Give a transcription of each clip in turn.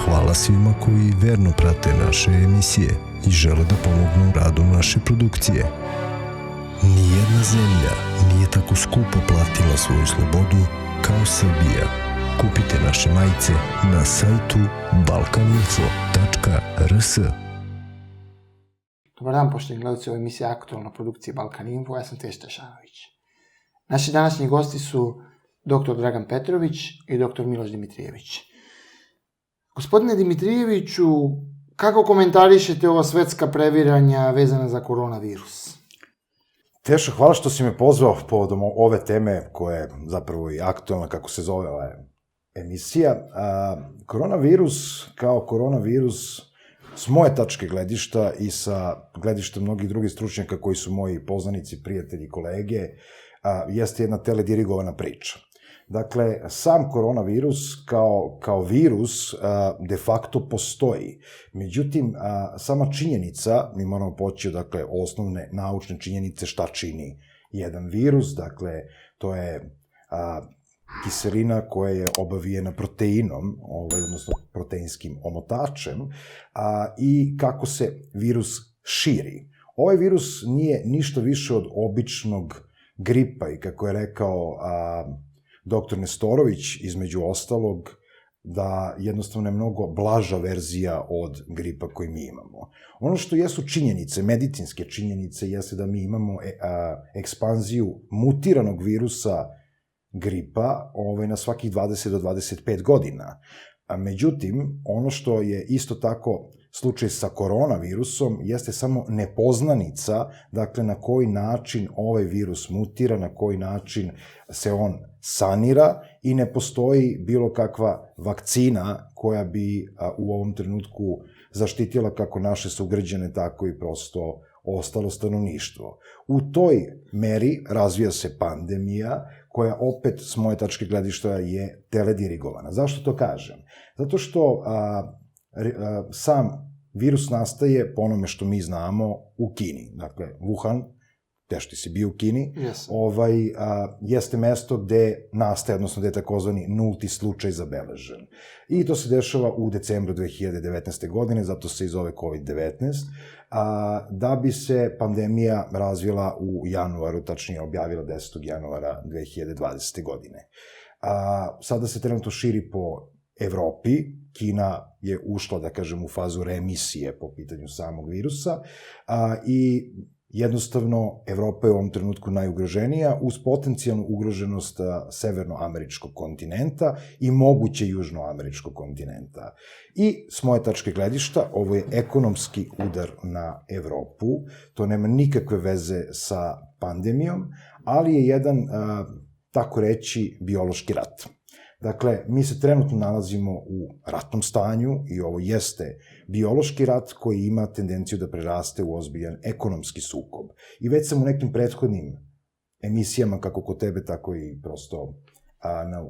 Hvala svima koji verno prate naše emisije i žele da pomognu u radu naše produkcije. Nijedna zemlja nije tako skupo platila svoju slobodu kao Srbija. Kupite naše majice na sajtu balkaninfo.rs. Dobar dan, poštovani gledalci, ove emisije aktualna produkcija Balkan Info, ja sam Teša Šanović. Naši današnji gosti su dr. Dragan Petrović i dr. Miloš Dimitrijević. Gospodine Dimitrijeviću, kako komentarišete ova svetska previranja vezana za koronavirus? Teša, hvala što si me pozvao povodom ove teme koja je zapravo i aktualna, kako se zove ova emisija. Koronavirus kao koronavirus, s moje tačke gledišta i sa gledišta mnogih drugih stručnjaka koji su moji poznanici, prijatelji, kolege, jeste jedna teledirigovana priča. Dakle, sam koronavirus kao virus de facto postoji. Međutim, sama činjenica, mi moramo poći od osnovne naučne činjenice šta čini jedan virus, dakle, to je kiselina koja je obavijena proteinom, odnosno proteinskim omotačem, i kako se virus širi. Ovaj virus nije ništa više od običnog gripa i kako je rekao dr. Nestorović, između ostalog, da jednostavno je mnogo blaža verzija od gripa koji mi imamo. Ono što jesu činjenice, medicinske činjenice, jeste da mi imamo ekspanziju mutiranog virusa gripa na svakih 20 do 25 godina. Međutim, ono što je isto tako slučaj sa koronavirusom jeste samo nepoznanica, dakle, na koji način ovaj virus mutira, na koji način se on sanira i ne postoji bilo kakva vakcina koja bi u ovom trenutku zaštitila kako naše sugrađane, tako i prosto ostalo stanovništvo. U toj meri razvija se pandemija, koja opet, s moje tačke gledišta, je teledirigovana. Zašto to kažem? Zato što sam virus nastaje, po onome što mi znamo, u Kini. Dakle, Wuhan, Teš, ti si bio u Kini, jeste mesto gde nastaje, odnosno gde je takozvani nulti slučaj zabeležen. I to se dešava u decembru 2019. godine, zato se i zove COVID-19, da bi se pandemija razvila u januaru, tačnije objavila 10. januara 2020. godine. Sada se trenutno širi po Evropi, Kina je ušla, da kažem, u fazu remisije po pitanju samog virusa i jednostavno Evropa je u ovom trenutku najugroženija uz potencijalnu ugroženost severnoameričkog kontinenta i moguće južnoameričkog kontinenta. I s moje tačke gledišta, ovo je ekonomski udar na Evropu, to nema nikakve veze sa pandemijom, ali je jedan, tako reći, biološki rat. Dakle, mi se trenutno nalazimo u ratnom stanju i ovo jeste biološki rat koji ima tendenciju da preraste u ozbiljan ekonomski sukob. I već sam u nekim prethodnim emisijama, kako kod tebe, tako i prosto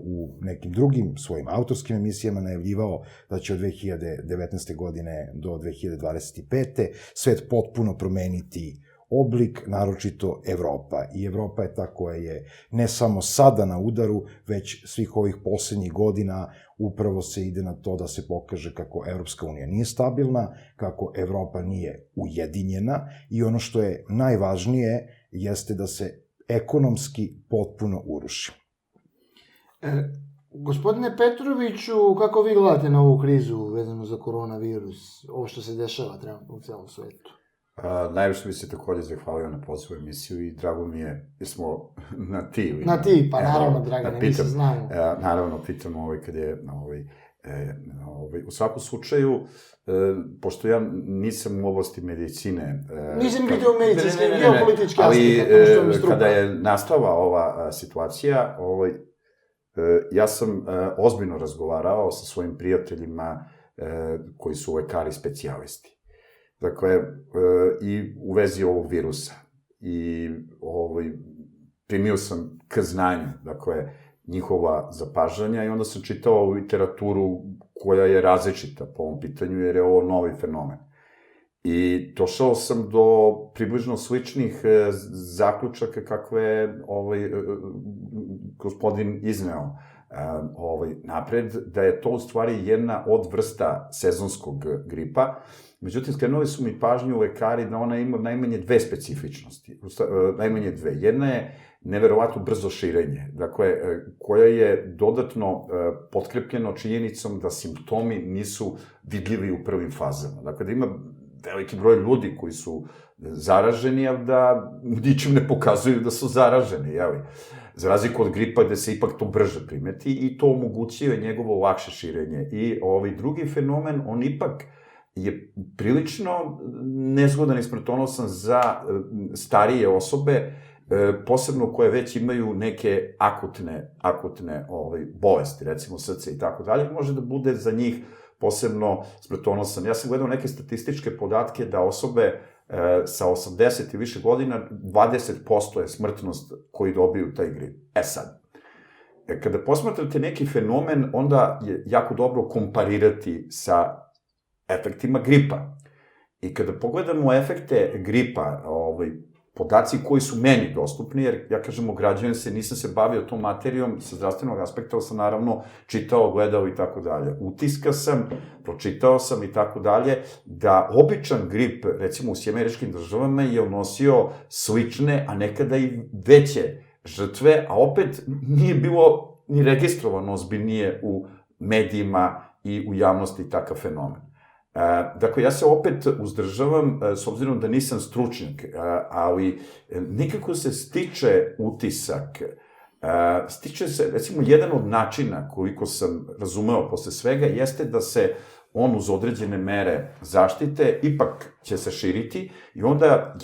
u nekim drugim svojim autorskim emisijama najavljivao da će od 2019. godine do 2025. svet potpuno promeniti oblik, naročito Evropa. I Evropa je ta koja je ne samo sada na udaru, već svih ovih poslednjih godina upravo se ide na to da se pokaže kako Evropska unija nije stabilna, kako Evropa nije ujedinjena i ono što je najvažnije jeste da se ekonomski potpuno uruši. Gospodine Petroviću, kako vi gledate na ovu krizu vezanu za koronavirus, ovo što se dešava trenutno u celom svetu? Najviše bi se takođe zahvalio na pozivu emisiju i drago mi je, jer smo na ti. Na ti, pa naravno, Dragane, mi se znamo. Naravno, pitam kad je, u svakom slučaju, pošto ja nisam u oblasti medicine. Nisam vidio medicinske, geopolitičke aspekte, ali kada je nastala ova situacija, ja sam ozbiljno razgovarao sa svojim prijateljima koji su lekari specijalisti. Dakle, i u vezi ovog virusa. I primio sam k znanju, dakle, njihova zapažanja i onda sam čitao literaturu koja je različita po ovom pitanju, jer je ovo novi fenomen. I došao sam do približno sličnih zaključaka kakve je gospodin izneo. napred, da je to u stvari jedna od vrsta sezonskog gripa. Međutim, skrenuli su mi pažnju lekari da ona ima najmanje dve specifičnosti. Najmanje dve. Jedna je neverovatno brzo širenje, dakle, koja je dodatno potkrepljeno činjenicom da simptomi nisu vidljivi u prvim fazama. Dakle, da ima veliki broj ljudi koji su zaraženi, a da ničim ne pokazuju da su zaraženi, jeli? Za razliku od gripa gde se ipak to brže primeti i to omogućuje njegovo lakše širenje. I drugi fenomen, on ipak je prilično nezgodan i smrtonosan za starije osobe, posebno koje već imaju neke akutne bolesti, recimo srce i tako dalje, može da bude za njih posebno smrtonosan. Ja sam gledao neke statističke podatke da osobe sa 80 i više godina, 20% je smrtnost koji dobiju taj grip. Sad, kada posmatrate neki fenomen, onda je jako dobro komparirati sa efektima gripa. I kada pogledamo efekte gripa, podaci koji su meni dostupni, jer ja kažem, ograđujem se, nisam se bavio tom materijom sa zdravstvenog aspekta, ali sam naravno čitao, gledao i tako dalje. Utiska sam, pročitao sam i tako dalje, da običan grip, recimo u Sjemeričkim državama, je unosio slične, a nekada i veće žrtve, a opet nije bilo ni registrovano ozbiljnije u medijima i u javnosti takav fenomen. Dakle, ja se opet uzdržavam, s obzirom da nisam stručnjak, ali nikako se stiče utisak, stiče se, recimo, jedan od načina, koliko sam razumeo posle svega, jeste da se on uz određene mere zaštite ipak će se širiti i onda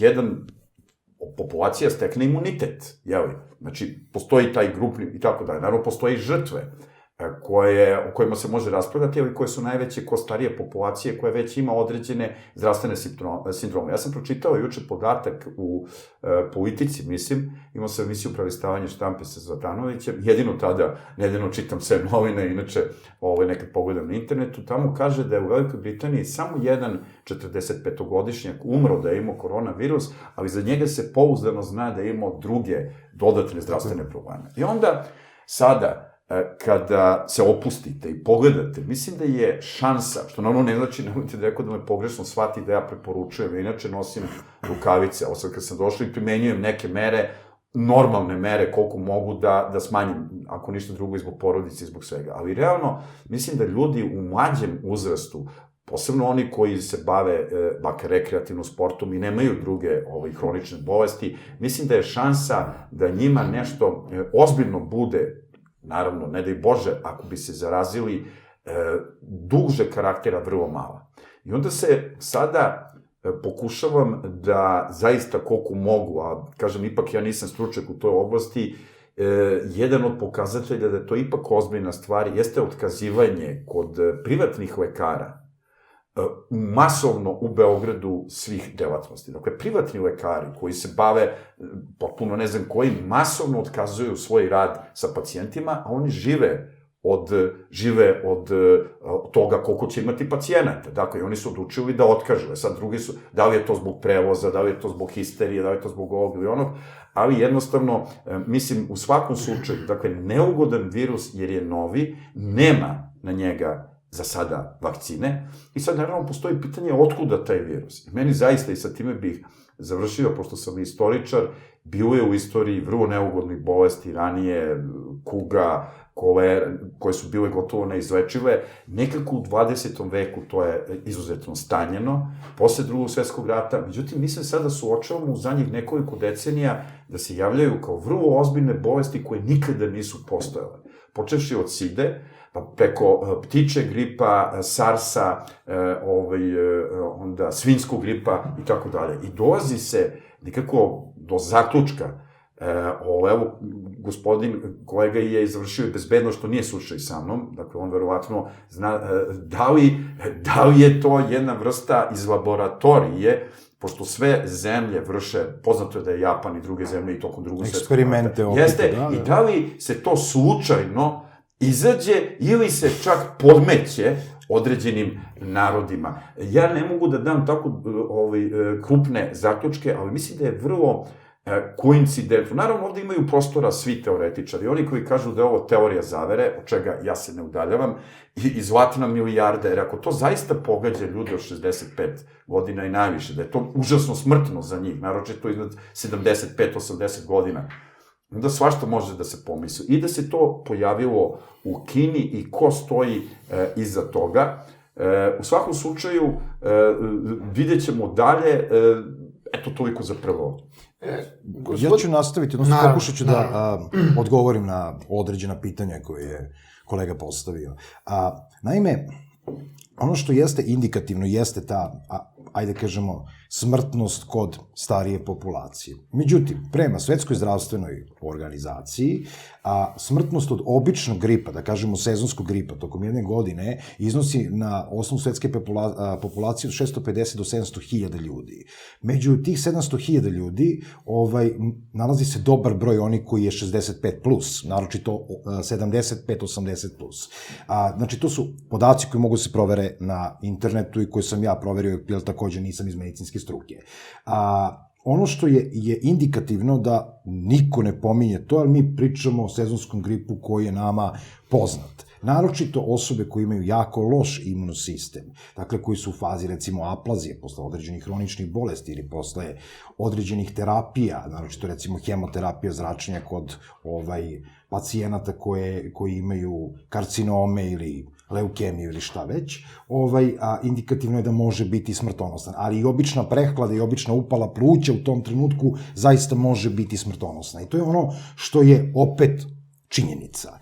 populacija stekne imunitet, jeli? Znači, postoji taj grupni i tako dalje. Naravno, postoji žrtve o kojima se može raspravljati, ali koje su najveće kod starije populacije koja već ima određene zdravstvene sindrome. Ja sam pročitao juče podatak u Politici, mislim, imao sam emisiju Prelistavanje štampe sa Zlatanovićem, jedino tada nedeljno čitam sve novine, inače nekad pogledam na internetu, tamo kaže da je u Velikoj Britaniji samo jedan 45-godišnjak umro da je imao koronavirus, ali za njega se pouzdano zna da je imao druge dodatne zdravstvene probleme. I onda, sada, kada se opustite i pogledate, mislim da je šansa, što naravno ne znači, nemojte da rekao da me pogrešno shvati da ja preporučujem, inače nosim rukavice, ovo sad kad sam došao i primenjujem neke mere, normalne mere, koliko mogu da smanjim, ako ništa drugo, i zbog porodice i zbog svega. Ali realno, mislim da ljudi u mlađem uzrastu, posebno oni koji se bave rekreativno sportom i nemaju druge hronične bolesti, mislim da je šansa da njima nešto ozbiljno bude, naravno, ne daj Bože, ako bi se zarazili, duže karaktera vrlo mala. I onda se sada pokušavam da zaista koliko mogu, a kažem, ipak ja nisam stručnjak u toj oblasti, jedan od pokazatelja da je to ipak ozbiljna stvar jeste otkazivanje kod privatnih lekara, masovno u Beogradu svih delatnosti. Dakle, privatni lekari koji se bave, potpuno ne znam koji, masovno otkazuju svoj rad sa pacijentima, a oni žive od toga koliko će imati pacijenata. Dakle, oni su odlučili da otkažu. Sad drugi su, da li je to zbog prevoza, da li je to zbog histerije, da li je to zbog ovog ili onog, ali jednostavno, mislim, u svakom slučaju, dakle, neugodan virus jer je novi, nema na njega za sada vakcine. I sad, naravno, postoji pitanje otkuda taj virus. I meni zaista, i sa time bih završio, pošto sam istoričar, bilo je u istoriji vrlo neugodnih bolesti, ranije kuga, kolera, koje su bile gotovo neizlečive. Nekako u 20. veku to je izuzetno stanjeno, posle Drugog svetskog rata. Međutim, mi se sada suočavamo u zadnjih nekoliko decenija da se javljaju kao vrlo ozbiljne bolesti koje nikada nisu postojale. Počevši od side, pa preko ptiče gripa, sarsa, onda svinjskog gripa i tako dalje. I dolazi se nekako do zaključka. Evo, gospodin kolega je završio i bezbedno, što nije slučaj sa mnom, dakle, on verovatno zna da li je to jedna vrsta iz laboratorije, pošto sve zemlje vrše, poznato je da je Japan i druge zemlje i tokom Drugog svetskog rata. Eksperimente opet, jeste, da. I da li se to slučajno izađe ili se čak podmeće određenim narodima. Ja ne mogu da dam tako krupne zaključke, ali mislim da je vrlo koincidentno. Naravno, ovde imaju prostora svi teoretičari. Oni koji kažu da je ovo teorija zavere, od čega ja se ne udaljavam, i zlatina milijarda, jer ako to zaista pogađa ljude od 65 godina i najviše, da je to užasno smrtno za njih, naročito iznad 75-80 godina, onda svašta može da se pomisli. I da se to pojavilo u Kini i ko stoji iza toga. U svakom slučaju, vidjet ćemo dalje, eto, toliko za prvo. Ja ću nastaviti, odnosno pokušat ću da odgovorim na određena pitanja koje je kolega postavio. Naime, ono što jeste indikativno jeste ta, ajde kažemo, smrtnost kod starije populacije. Međutim, prema Svetskoj zdravstvenoj organizaciji, smrtnost od običnog gripa, da kažemo sezonskog gripa, tokom jedne godine, iznosi na osnovu svetske populacije od 650 do 700 hiljada ljudi. Među tih 700 hiljada ljudi nalazi se dobar broj oni koji je 65 plus, naročito 75-80 plus. Znači, to su podaci koji mogu se provere na internetu i koje sam ja proverio, jer takođe nisam iz medicinske struke. Ono što je indikativno da niko ne pominje to, ali mi pričamo o sezonskom gripu koji je nama poznat. Naročito osobe koje imaju jako loš imunosistem, dakle koji su u fazi recimo aplazije posle određenih hroničnih bolesti ili posle određenih terapija, naročito recimo hemoterapija zračenja kod pacijenata koji imaju karcinome ili leukemiju ili šta već, indikativno je da može biti smrtonosan. Ali i obična prehlada i obična upala pluća u tom trenutku zaista može biti smrtonosna. I to je ono što je opet činjenica.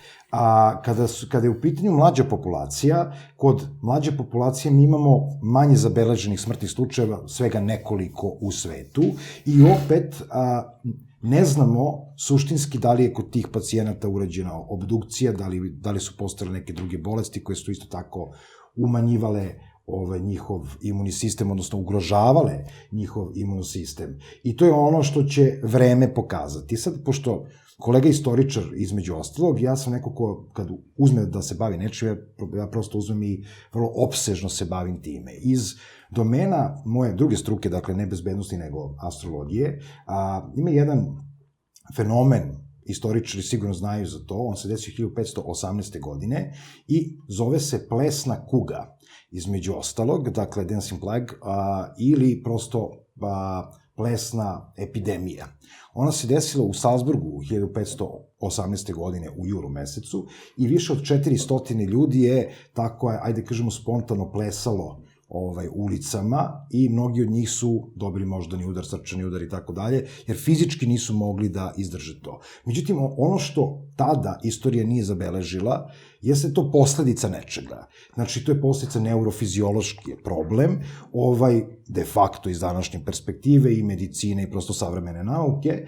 Kada je u pitanju mlađa populacija, kod mlađe populacije mi imamo manje zabeleženih smrtnih slučajeva, svega nekoliko u svetu, i opet ne znamo suštinski da li je kod tih pacijenata urađena obdukcija, da li su postojale neke druge bolesti koje su isto tako umanjivale njihov imunni sistem, odnosno ugrožavale njihov imunosistem. I to je ono što će vreme pokazati. Sad, pošto kolega istoričar, između ostalog, ja sam neko ko, kad uzme da se bavi nečim, ja prosto uzmem i vrlo opsežno se bavim time. Iz domena moje druge struke, dakle ne bezbednosti nego astrologije, ima jedan fenomen, istoričari sigurno znaju za to, on se desio 1518. godine i zove se plesna kuga, između ostalog, dakle Dancing Plague, ili prosto plesna epidemija. Ona se desila u Salzburgu u 1518. godine u julu mesecu i više od 400 ljudi je tako, ajde kažemo, spontano plesalo ulicama i mnogi od njih su dobili moždani udar, srčani udar i tako dalje, jer fizički nisu mogli da izdrže to. Međutim, ono što tada istorija nije zabeležila, jeste to posledica nečega. Znači, to je posledica neurofiziološki problem, de facto iz današnje perspektive i medicine i prosto savremene nauke,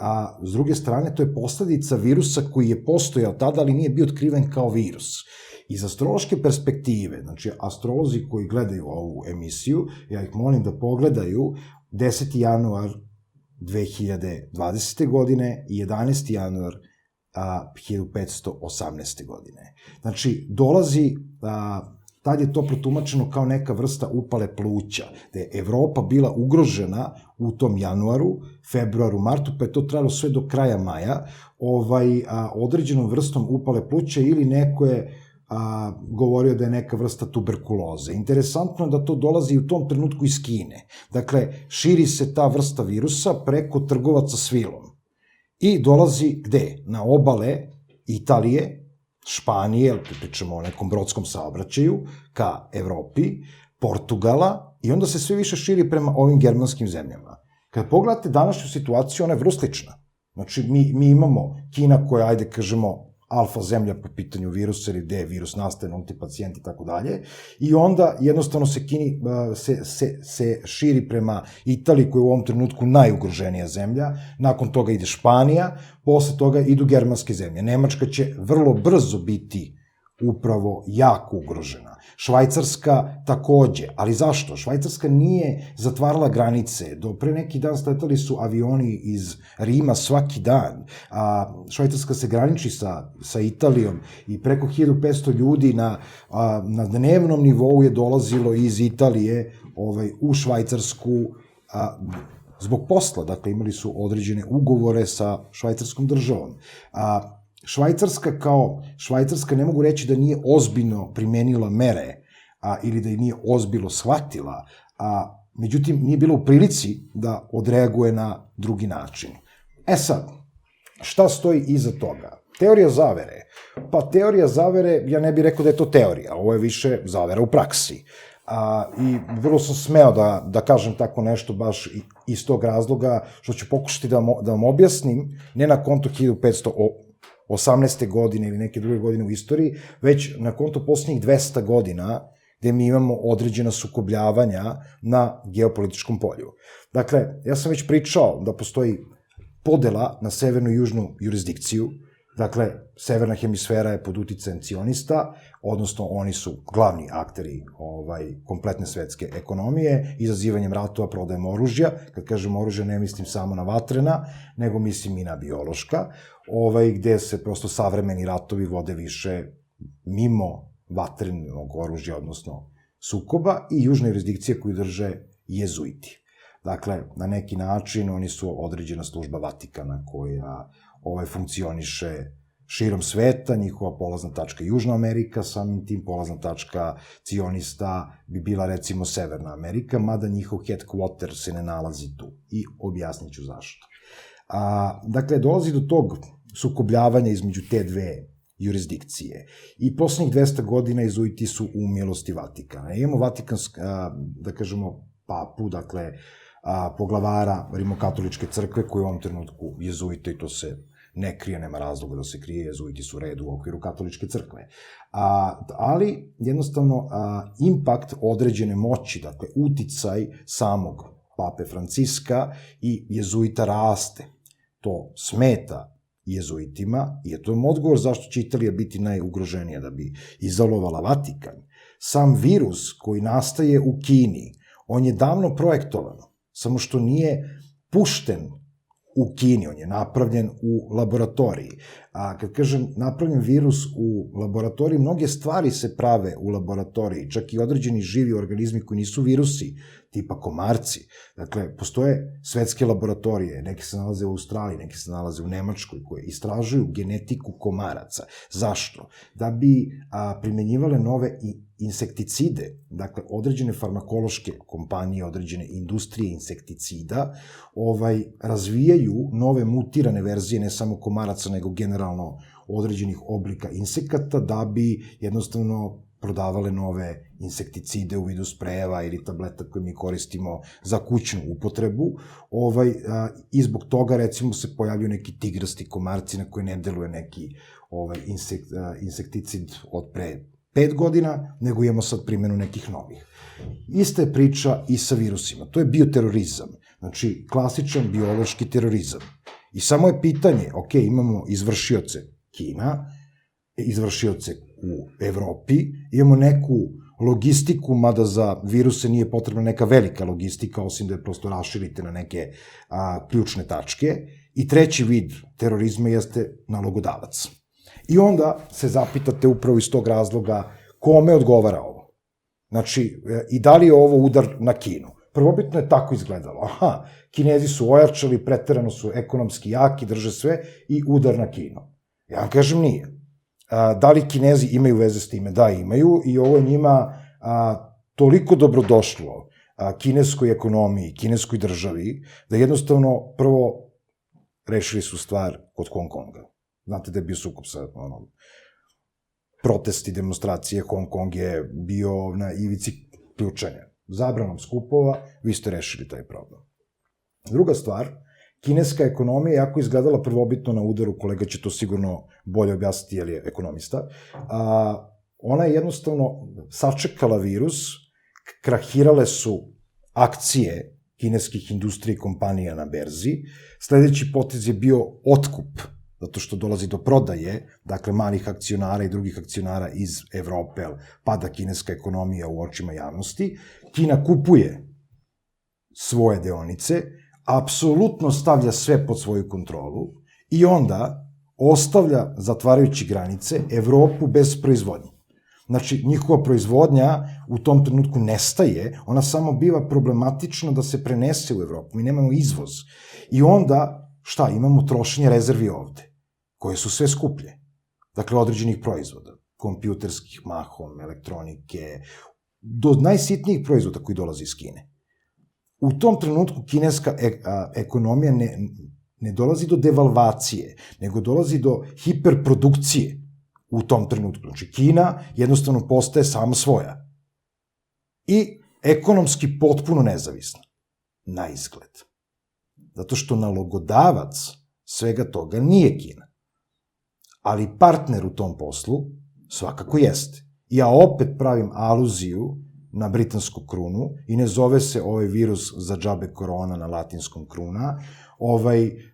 a s druge strane, to je posledica virusa koji je postojao tada, ali nije bio otkriven kao virus. Iz astrološke perspektive, znači astrolozi koji gledaju ovu emisiju, ja ih molim da pogledaju 10. januar 2020. godine i 11. januar 1518. godine. Znači, dolazi, tad je to protumačeno kao neka vrsta upale pluća, da je Evropa bila ugrožena u tom januaru, februaru, martu, pa je to trajalo sve do kraja maja, određenom vrstom upale pluća ili neko je govorio da je neka vrsta tuberkuloze. Interesantno je da to dolazi u tom trenutku iz Kine. Dakle, širi se ta vrsta virusa preko trgovaca s vilom. I dolazi gde? Na obale Italije, Španije, pričamo o nekom brodskom saobraćaju, ka Evropi, Portugala, i onda se sve više širi prema ovim germanskim zemljama. Kada pogledate današnju situaciju, ona je vrlo slična. Znači, mi imamo Kina koja, ajde kažemo, alfa zemlja po pitanju virusa ili gde virus nastaje, nulti pacijent i tako dalje, i onda jednostavno se širi prema Italiji, koja je u ovom trenutku najugroženija zemlja, nakon toga ide Španija, posle toga idu germanske zemlje. Nemačka će vrlo brzo biti upravo jako ugrožena. Švajcarska takođe, ali zašto? Švajcarska nije zatvarala granice. Do pre neki dan sletali su avioni iz Rima svaki dan. Švajcarska se graniči sa Italijom i preko 1500 ljudi na dnevnom nivou je dolazilo iz Italije u Švajcarsku zbog posla, dakle imali su određene ugovore sa švajcarskom državom. Švajcarska ne mogu reći da nije ozbiljno primenila mere ili da je nije ozbiljno shvatila, međutim nije bila u prilici da odreaguje na drugi način. Sad, šta stoji iza toga? Teorija zavere. Pa teorija zavere, ja ne bih rekao da je to teorija, ovo je više zavera u praksi. I vrlo sam smeo da kažem tako nešto baš iz tog razloga, što ću pokušati da vam objasnim, ne na konto 1518. godine ili neke druge godine u istoriji, već na konto posljednjih 200 godina, gde mi imamo određena sukobljavanja na geopolitičkom polju. Dakle, ja sam već pričao da postoji podela na severnu i južnu jurisdikciju. Dakle, severna hemisfera je pod uticajem cionista, odnosno oni su glavni akteri kompletne svetske ekonomije, izazivanjem ratova, prodajem oružja. Kad kažem oružja, ne mislim samo na vatrena, nego mislim i na biološka, gde se prosto savremeni ratovi vode više mimo vatrenog oružja, odnosno sukoba, i južna jurisdikcija koju drže jezuiti. Dakle, na neki način oni su određena služba Vatikana koja funkcioniše širom sveta, njihova polazna tačka je Južna Amerika, samim tim polazna tačka cionista bi bila recimo Severna Amerika, mada njihov headquarter se ne nalazi tu. I objasnit ću zašto. Dakle, dolazi do tog sukobljavanja između te dve jurisdikcije. I poslednjih 200 godina jezuiti su u milosti Vatikana. Imamo Vatikanska, da kažemo, papu, dakle, poglavara Rimokatoličke crkve, koji u ovom trenutku jezuite, i to se ne krije, nema razloga da se krije, jezuiti su red u okviru Katoličke crkve. Ali, jednostavno, impakt određene moći, dakle, uticaj samog pape Franciska i jezuita raste. To smeta jezuitima, i je to odgovor zašto će Italija biti najugroženija, da bi izolovala Vatikan. Sam virus koji nastaje u Kini, on je davno projektovan, samo što nije pušten u Kini, on je napravljen u laboratoriji. Kad kažem napravljen virus u laboratoriji, mnoge stvari se prave u laboratoriji, čak i određeni živi organizmi koji nisu virusi, tipa komarci. Dakle, postoje svetske laboratorije, neke se nalaze u Australiji, neke se nalaze u Nemačkoj, koje istražuju genetiku komaraca. Zašto? Da bi primenjivale nove insekticide, dakle, određene farmakološke kompanije, određene industrije insekticida, razvijaju nove mutirane verzije, ne samo komaraca, nego generalno određenih oblika insekata, da bi jednostavno prodavale nove insekticide u vidu sprejeva ili tableta koje mi koristimo za kućnu upotrebu. I zbog toga, recimo, se pojavljaju neki tigrasti komarci na koje ne deluje neki insekticid od pre 5 godina, nego imamo sad primjenu nekih novih. Ista je priča i sa virusima. To je bioterorizam. Znači, klasičan biološki terorizam. I samo je pitanje, ok, imamo izvršioce Kina, izvršioce u Evropi, imamo neku logistiku, mada za viruse nije potrebna neka velika logistika, osim da je prosto raširite na neke ključne tačke. I treći vid terorizma jeste nalogodavac. I onda se zapitate upravo iz tog razloga kome odgovara ovo. Znači, i da li je ovo udar na Kinu? Prvobitno je tako izgledalo. Kinezi su ojačali, preterano su ekonomski jaki, drže sve i udar na Kinu. Ja vam kažem nije. Da li Kinezi imaju veze s time? Da, imaju, i ovo je njima toliko dobrodošlo kineskoj ekonomiji, kineskoj državi, da jednostavno prvo rešili su stvar kod Hong Konga. Znate da je bio sukob sa protesti, demonstracije, Hong Kong je bio na ivici ključanja. Zabranom skupova, vi ste rešili taj problem. Druga stvar, kineska ekonomija je jako izgledala prvobitno na udaru, kolega će to sigurno bolje objasniti jer je ekonomista, ona je jednostavno sačekala virus, krahirale su akcije kineskih industrija i kompanija na berzi, sledeći potez je bio otkup, zato što dolazi do prodaje, dakle, malih akcionara i drugih akcionara iz Evrope, pada kineska ekonomija u očima javnosti, Kina kupuje svoje deonice, apsolutno stavlja sve pod svoju kontrolu i onda ostavlja, zatvarajući granice, Evropu bez proizvodnje. Znači, njihova proizvodnja u tom trenutku nestaje, ona samo biva problematična da se prenese u Evropu. Mi nemamo izvoz. I onda, šta, imamo trošenje rezervi ovde, koje su sve skuplje. Dakle, određenih proizvoda, kompjuterskih mahom, elektronike, do najsitnijih proizvoda koji dolaze iz Kine. U tom trenutku kineska ekonomija ne dolazi do devalvacije, nego dolazi do hiperprodukcije u tom trenutku. Znači, Kina jednostavno postaje sama svoja. I ekonomski potpuno nezavisna. Na izgled. Zato što nalogodavac svega toga nije Kina. Ali partner u tom poslu svakako jeste. Ja opet pravim aluziju na britansku krunu i ne zove se ovaj virus za džabe korona na latinskom kruna.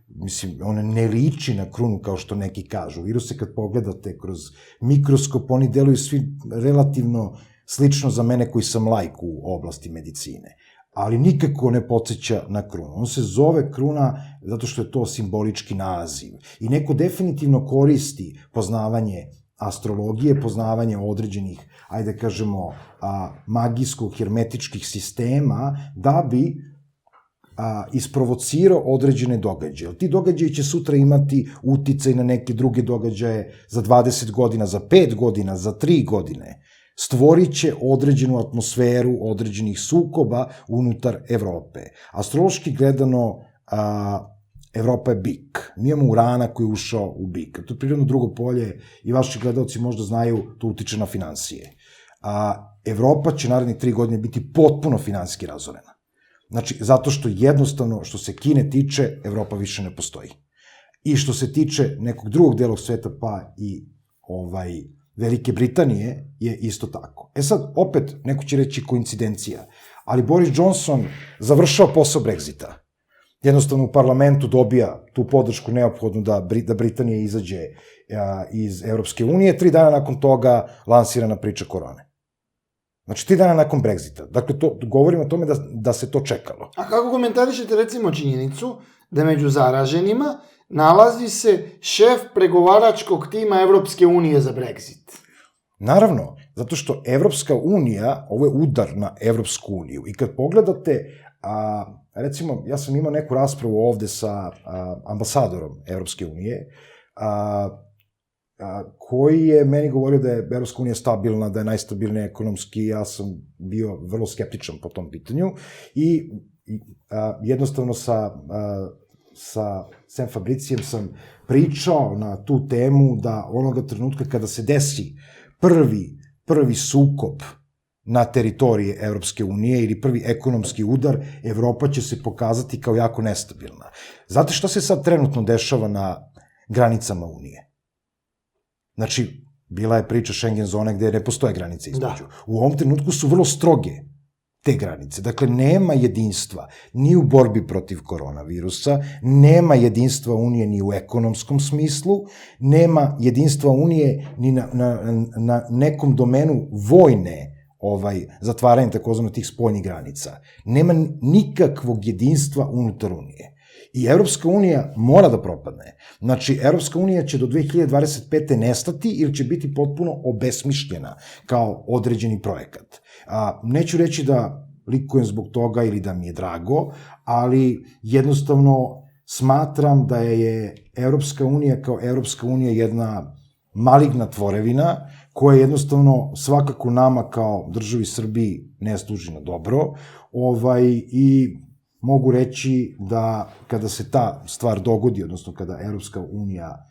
Mislim, ona ne liči na krunu kao što neki kažu. Viruse kad pogledate kroz mikroskop, oni deluju svi relativno slično za mene koji sam laik u oblasti medicine. Ali nikako ne podsjeća na krunu. On se zove kruna zato što je to simbolički naziv. I neko definitivno koristi poznavanje astrologije, poznavanje određenih, ajde kažemo, magijsko-hermetičkih sistema, da bi isprovocirao određene događaje. Ti događaji će sutra imati uticaj na neke druge događaje za 20 godina, za 5 godina, za 3 godine. Stvorit će određenu atmosferu određenih sukoba unutar Evrope. Astrološki gledano, Evropa je bik. Mi imamo Urana koji je ušao u bik. To je prirodno drugo polje i vaši gledalci možda znaju, to utiče na finansije. Evropa će narednih 3 godine biti potpuno finansijski razorena. Znači, zato što jednostavno, što se Kine tiče, Evropa više ne postoji. I što se tiče nekog drugog dela sveta, pa i Velike Britanije, je isto tako. Sad, opet, neko će reći koincidencija, ali Boris Johnson završava posao Brexita. Jednostavno u parlamentu dobija tu podršku neophodnu da Britanija izađe iz Evropske unije, 3 dana nakon toga lansirana priča korone. Znači, 3 dana nakon Brexita. Dakle, govorimo o tome da se to čekalo. A kako komentarišete, recimo, činjenicu da među zaraženima nalazi se šef pregovaračkog tima Evropske unije za Brexit? Naravno, zato što Evropska unija, ovo je udar na Evropsku uniju. I kad pogledate, recimo, ja sam imao neku raspravu ovde sa ambasadorom Evropske unije, koji je meni govorio da je Evropska unija stabilna, da je najstabilnija ekonomski, ja sam bio vrlo skeptičan po tom pitanju i jednostavno sa Sam Fabricijem sam pričao na tu temu da onoga trenutka kada se desi prvi sukob na teritoriji Evropske unije ili prvi ekonomski udar, Evropa će se pokazati kao jako nestabilna. Znate šta se sad trenutno dešava na granicama Unije? Znači, bila je priča Schengen zone gde ne postoje granice između. U ovom trenutku su vrlo stroge te granice. Dakle, nema jedinstva ni u borbi protiv koronavirusa, nema jedinstva Unije ni u ekonomskom smislu, nema jedinstva Unije ni na nekom domenu vojne zatvaranje takozvano tih spoljnih granica. Nema nikakvog jedinstva unutar Unije. I Evropska unija mora da propadne. Znači, Evropska unija će do 2025. nestati ili će biti potpuno obesmišljena kao određeni projekat. Neću reći da likujem zbog toga ili da mi je drago, ali jednostavno smatram da je Evropska unija kao Evropska unija jedna maligna tvorevina koja jednostavno svakako nama kao državi Srbiji ne služi na dobro i mogu reći da kada se ta stvar dogodi, odnosno kada Evropska unija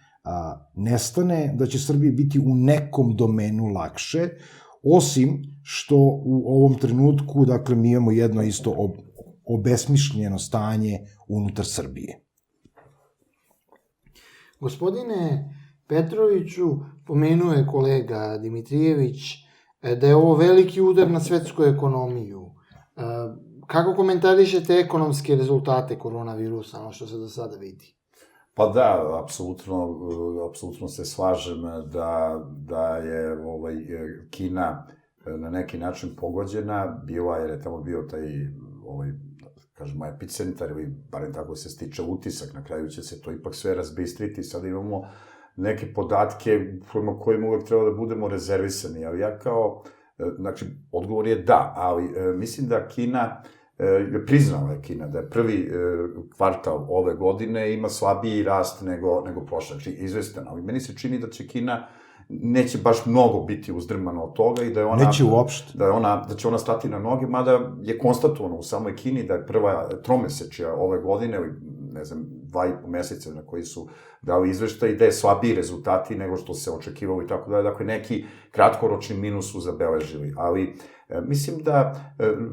nestane, da će Srbiji biti u nekom domenu lakše, osim što u ovom trenutku, dakle, mi imamo jedno isto obesmišljeno stanje unutar Srbije. Gospodine Petroviću, pomenuo je kolega Dimitrijević da je ovo veliki udar na svetsku ekonomiju. Kako komentarišete ekonomske rezultate koronavirusa, ono što se do sada vidi? Pa da, apsolutno se slažem da je Kina na neki način pogođena, jer je tamo bio taj, kažemo, epicentar, ili barem tako se stiče utisak, na kraju će se to ipak sve razbistriti, sada imamo neke podatke prema kojima uvek treba da budemo rezervisani, ali ja znači, odgovor je da, ali mislim da Kina, priznala je Kina da je prvi kvartal ove godine ima slabiji rast nego prošle, znači izvestan, ali meni se čini da će Kina neće baš mnogo biti uzdrmana od toga i da je ona... Neće uopšte. Da će ona stati na noge, mada je konstatovano u samoj Kini da je prva tromesečja ove godine, ne znam, 2,5 meseca na koji su dali izveštaj, da je slabiji rezultati nego što se očekivalo i tako dalje. Dakle, neki kratkoročni minus su zabeležili, ali mislim da,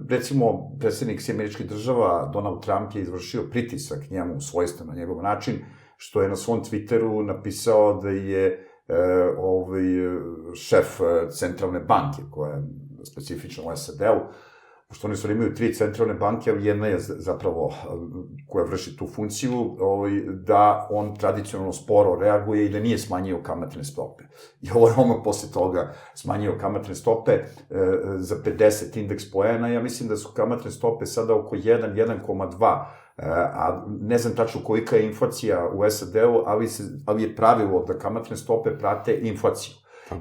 recimo, predsjednik Američkih država, Donald Trump, je izvršio pritisak njemu svojstven na njegov način, što je na svom Twitteru napisao da je šef centralne banke, koja je specifična u SAD-u, pošto oni imaju 3 centralne banke, ali jedna je zapravo koja vrši tu funkciju, da on tradicionalno sporo reaguje i da nije smanjio kamatne stope. I ovo je odmah posle toga smanjio kamatne stope za 50 indeks poena. Ja mislim da su kamatne stope sada oko 1,2, a ne znam tačno kolika je inflacija u SAD-u, ali je pravilo da kamatne stope prate inflaciju.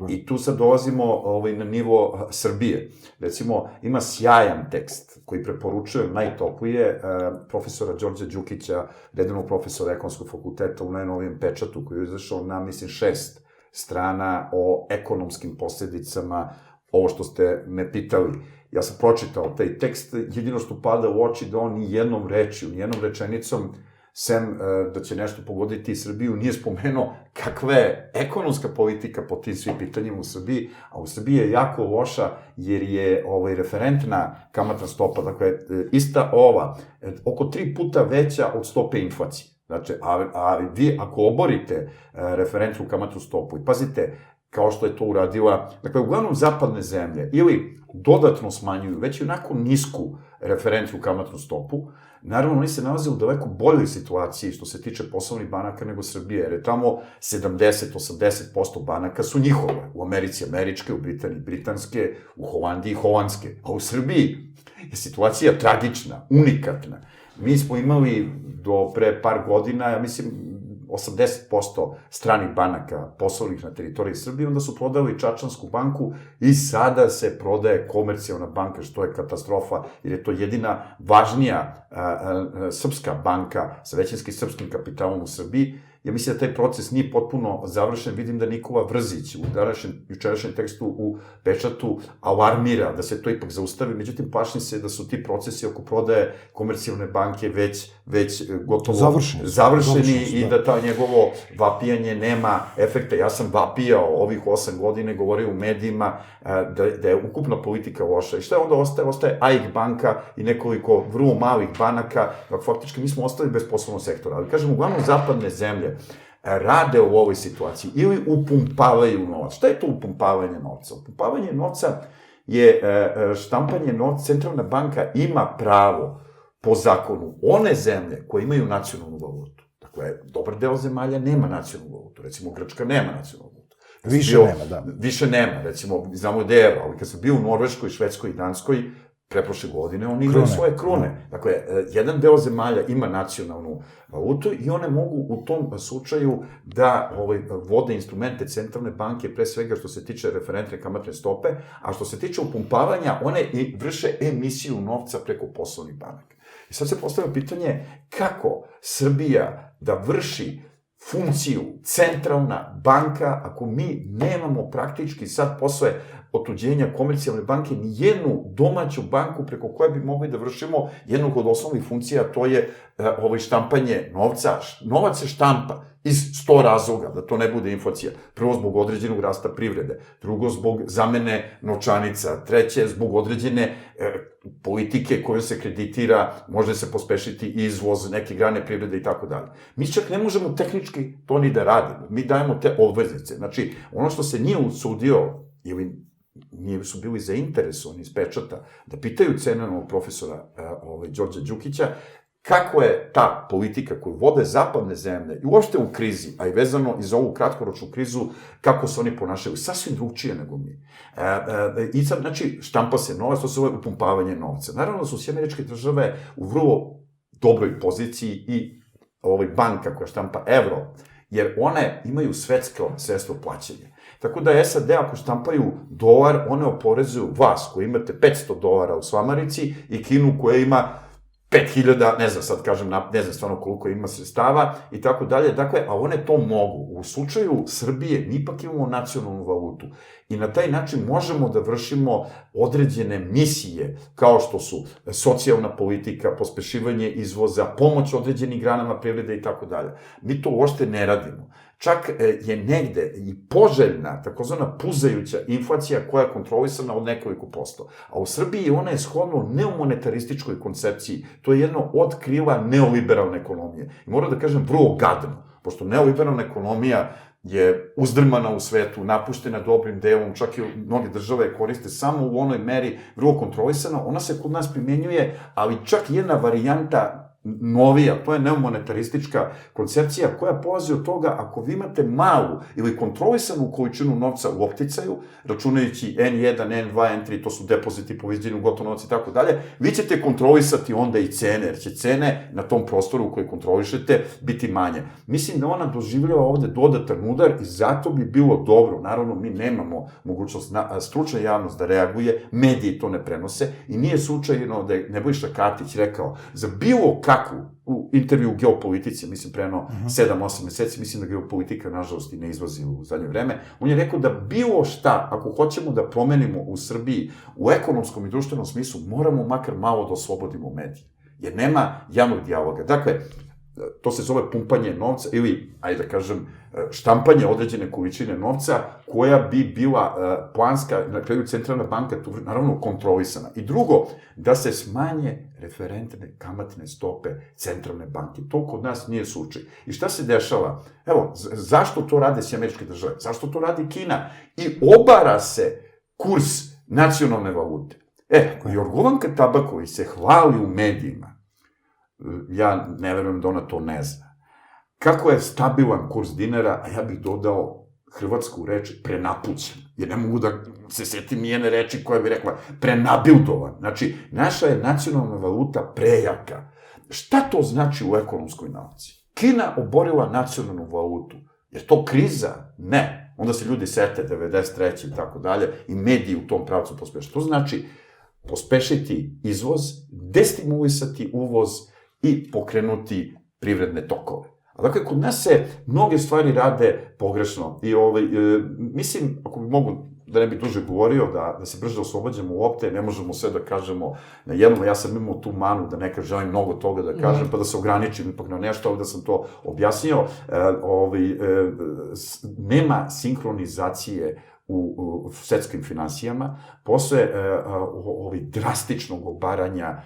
I tu sad dolazimo na nivo Srbije. Recimo, ima sjajan tekst koji preporučujem najtoplije profesora Đorđa Đukića, redovnog profesora Ekonomskog fakulteta u najnovijem pečatu, koji je izašao na, mislim, 6 strana o ekonomskim posljedicama, ovo što ste me pitali. Ja sam pročitao taj tekst, jedino što pada u oči da on ni jednom rečju, ni jednom rečenicom, sem da će nešto pogoditi Srbiju, nije spomenuo kakva je ekonomska politika po tim svim pitanjima u Srbiji, a u Srbiji je jako loša jer je referentna kamatna stopa, dakle, ista ova, oko 3 puta veća od stope inflacije. Znači, a vi ako oborite referentnu kamatnu stopu i pazite, kao što je to uradila, dakle, uglavnom zapadne zemlje, ili dodatno smanjuju već i onako nisku referentnu kamatnu stopu, naravno, oni se nalaze u daleko boljoj situaciji što se tiče poslovnih banaka nego Srbije, jer je tamo 70-80% banaka su njihove. U Americi američke, u Britaniji britanske, u Holandiji holandske. A u Srbiji je situacija tragična, unikatna. Mi smo imali do pre par godina, ja mislim, 80% stranih banaka poslovnih na teritoriji Srbije, onda su prodali Čačansku banku i sada se prodaje Komercijalna banka, što je katastrofa, jer je to jedina važnija srpska banka sa većinskim srpskim kapitalom u Srbiji. Ja mislim da taj proces nije potpuno završen. Vidim da Nikola Vrzić u jučerašnjem tekstu u pečatu alarmira da se to ipak zaustavi, međutim plašim se da su ti procesi oko prodaje Komercijalne banke već gotovo završeni i da ta njegovo vapijanje nema efekta. Ja sam vapijao ovih 8 godina, govorio u medijima da je ukupna politika loša. I šta je onda ostaje? Ostaje AIK banka i nekoliko vrlo malih banaka. Faktički mi smo ostali bez poslovnog sektora. Ali kažem, uglavnom zapadne zemlje rade u ovoj situaciji ili upumpavaju novac. Šta je to upumpavanje novca? Upumpavanje novca je štampanje novca. Centralna banka ima pravo po zakonu one zemlje koje imaju nacionalnu valutu. Dakle, dobar deo zemalja nema nacionalnu valutu. Recimo, Grčka nema nacionalnu valutu. Više nema, recimo, znamo da je evro, ali kad sam bio u Norveškoj, Švedskoj i Danskoj, preprošle godine, oni igraju svoje krone. Dakle, jedan deo zemalja ima nacionalnu valutu i one mogu u tom slučaju da vode instrumente centralne banke, pre svega što se tiče referentne kamatne stope, a što se tiče upumpavanja, one i vrše emisiju novca preko poslovnih banaka. I sad se postavlja pitanje kako Srbija da vrši funkciju centralna banka ako mi nemamo praktički sad posle otuđenja Komercijalne banke ni jednu domaću banku preko koje bi mogli da vršimo jednu od osnovnih funkcija, a to je štampanje novca. Novac se štampa iz 100 razloga, da to ne bude inflacija. Prvo, zbog određenog rasta privrede. Drugo, zbog zamene novčanica. Treće, zbog određene politike koju se kreditira, može se pospešiti izvoz neke grane privrede i tako dalje. Mi čak ne možemo tehnički to ni da radimo. Mi dajemo te obveznice. Znači, ono što se nije usudio ili nije su bili zainteresovani iz pečata da pitaju cenjenog profesora Đorđa Đukića kako je ta politika koju vode zapadne zemlje i uopšte u krizi, a i vezano i za ovu kratkoročnu krizu, kako se oni ponašaju, sasvim drugčije nego mi. I sad, znači, štampa se novac, to se zove upumpavanje novca. Naravno da su Američke države u vrlo dobroj poziciji i banka koja štampa evro jer one imaju svetsko sredstvo plaćanja. Tako da SAD ako štampaju dolar, one oporezuju vas koji imate $500 u svamarici i Kinu koja ima 5.000, ne znam sad kažem, ne znam stvarno koliko ima sredstava i tako dalje, dakle, a one to mogu. U slučaju Srbije mi ipak imamo nacionalnu valutu i na taj način možemo da vršimo određene misije, kao što su socijalna politika, pospešivanje izvoza, pomoć određenim granama privrede i tako dalje. Mi to uopšte ne radimo. Čak je negde i poželjna, takozvana puzajuća inflacija koja je kontrolisana od nekoliko posto. A u Srbiji ona je shodno neomonetarističkoj koncepciji. To je jedno od krila neoliberalne ekonomije. I moram da kažem vrlo gadno, pošto neoliberalna ekonomija je uzdrmana u svetu, napuštena dobrim delom, čak i mnoge države koriste samo u onoj meri vrlo kontrolisana, ona se kod nas primenjuje, ali čak jedna varijanta novija, to je neomonetaristička koncepcija koja polazi od toga ako vi imate malu ili kontrolisanu količinu novca u opticaju, računajući N1, N2, N3, to su depoziti, poviđenju, gotov novac i tako dalje, vi ćete kontrolisati onda i cene, jer će cene na tom prostoru koji kontrolišete biti manje. Mislim da ona doživljava ovde dodatan udar i zato bi bilo dobro, naravno mi nemamo mogućnost, stručna javnost da reaguje, mediji to ne prenose i nije slučajno da je Nebojša Katić rekao za bilo kakvu, u intervju u geopolitici, mislim preno 7-8 meseci, mislim da geopolitika nažalost i ne izlazi u zadnje vreme, on je rekao da bilo šta, ako hoćemo da promenimo u Srbiji u ekonomskom i društvenom smislu, moramo makar malo da oslobodimo medije, jer nema javnog dijaloga. Dakle, to se zove pumpanje novca ili, ajde da kažem, štampanje određene količine novca koja bi bila planska, na kraju centralna banka, tu naravno kontrolisana. I drugo, da se smanje referentne kamatne stope centralne banke. To kod nas nije slučaj. I šta se dešava? Evo, zašto to rade SAD? Zašto to radi Kina? I obara se kurs nacionalne valute. Jorgovanka Tabaković se hvali u medijima. Ja ne verujem da ona to ne zna. Kako je stabilan kurs dinara, a ja bih dodao hrvatsku reč prenapućen, jer ne mogu da se setim nijene reči koja bi rekla prenabildovan. Znači, naša je nacionalna valuta prejaka. Šta to znači u ekonomskoj nauci? Kina oborila nacionalnu valutu. Je to kriza? Ne. Onda se ljudi sete 93. i tako dalje i mediji u tom pravcu pospeše. To znači pospešiti izvoz, destimulisati uvoz i pokrenuti privredne tokove. A dakle, kod nas se mnoge stvari rade pogrešno i mislim, ako bi mogu da ne bih duže govorio, da se brže oslobađamo lopte, ne možemo sve da kažemo na jednom, ja sam imao tu manu da nekad želim mnogo toga da kažem, pa da se ograničim ipak na nešto, ali da sam to objasnio, nema sinhronizacije u svetskim finansijama, posle drastičnog obaranja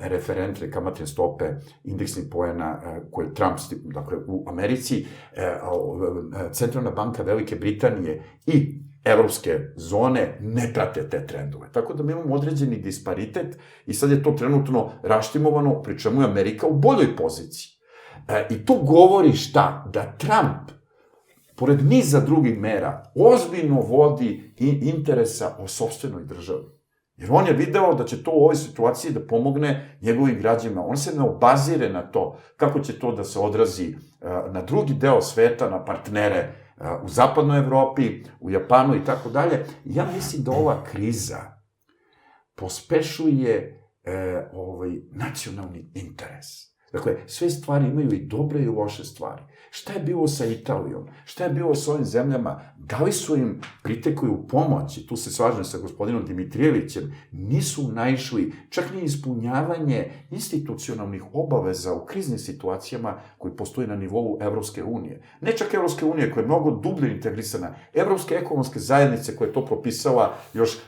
referentne kamatne stope indeksnih poena koje Trump, dakle u Americi, Centralna banka Velike Britanije i evropske zone ne prate te trendove. Tako da mi imamo određeni disparitet i sad je to trenutno raštimovano, pri čemu je Amerika u boljoj poziciji. I to govori šta? Da Trump, pored niza drugih mera, ozbiljno vodi interesa o sopstvenoj državi. Jer on je video da će to u ovoj situaciji da pomogne njegovim građanima. On se ne obazire na to kako će to da se odrazi na drugi deo sveta, na partnere u zapadnoj Evropi, u Japanu i tako dalje. Ja mislim da ova kriza pospešuje nacionalni interes. Dakle, sve stvari imaju i dobre i loše stvari. Šta je bilo sa Italijom? Šta je bilo sa ovim zemljama? Da li su im pritekli pomoć? I tu se slažem sa gospodinom Dimitrijevićem. Nisu naišli čak ni ispunjavanje institucionalnih obaveza u kriznim situacijama koji postoji na nivou Evropske unije. Ne čak Evropske unije koja je mnogo dublje integrisana. Evropske ekonomske zajednice koja je to propisala još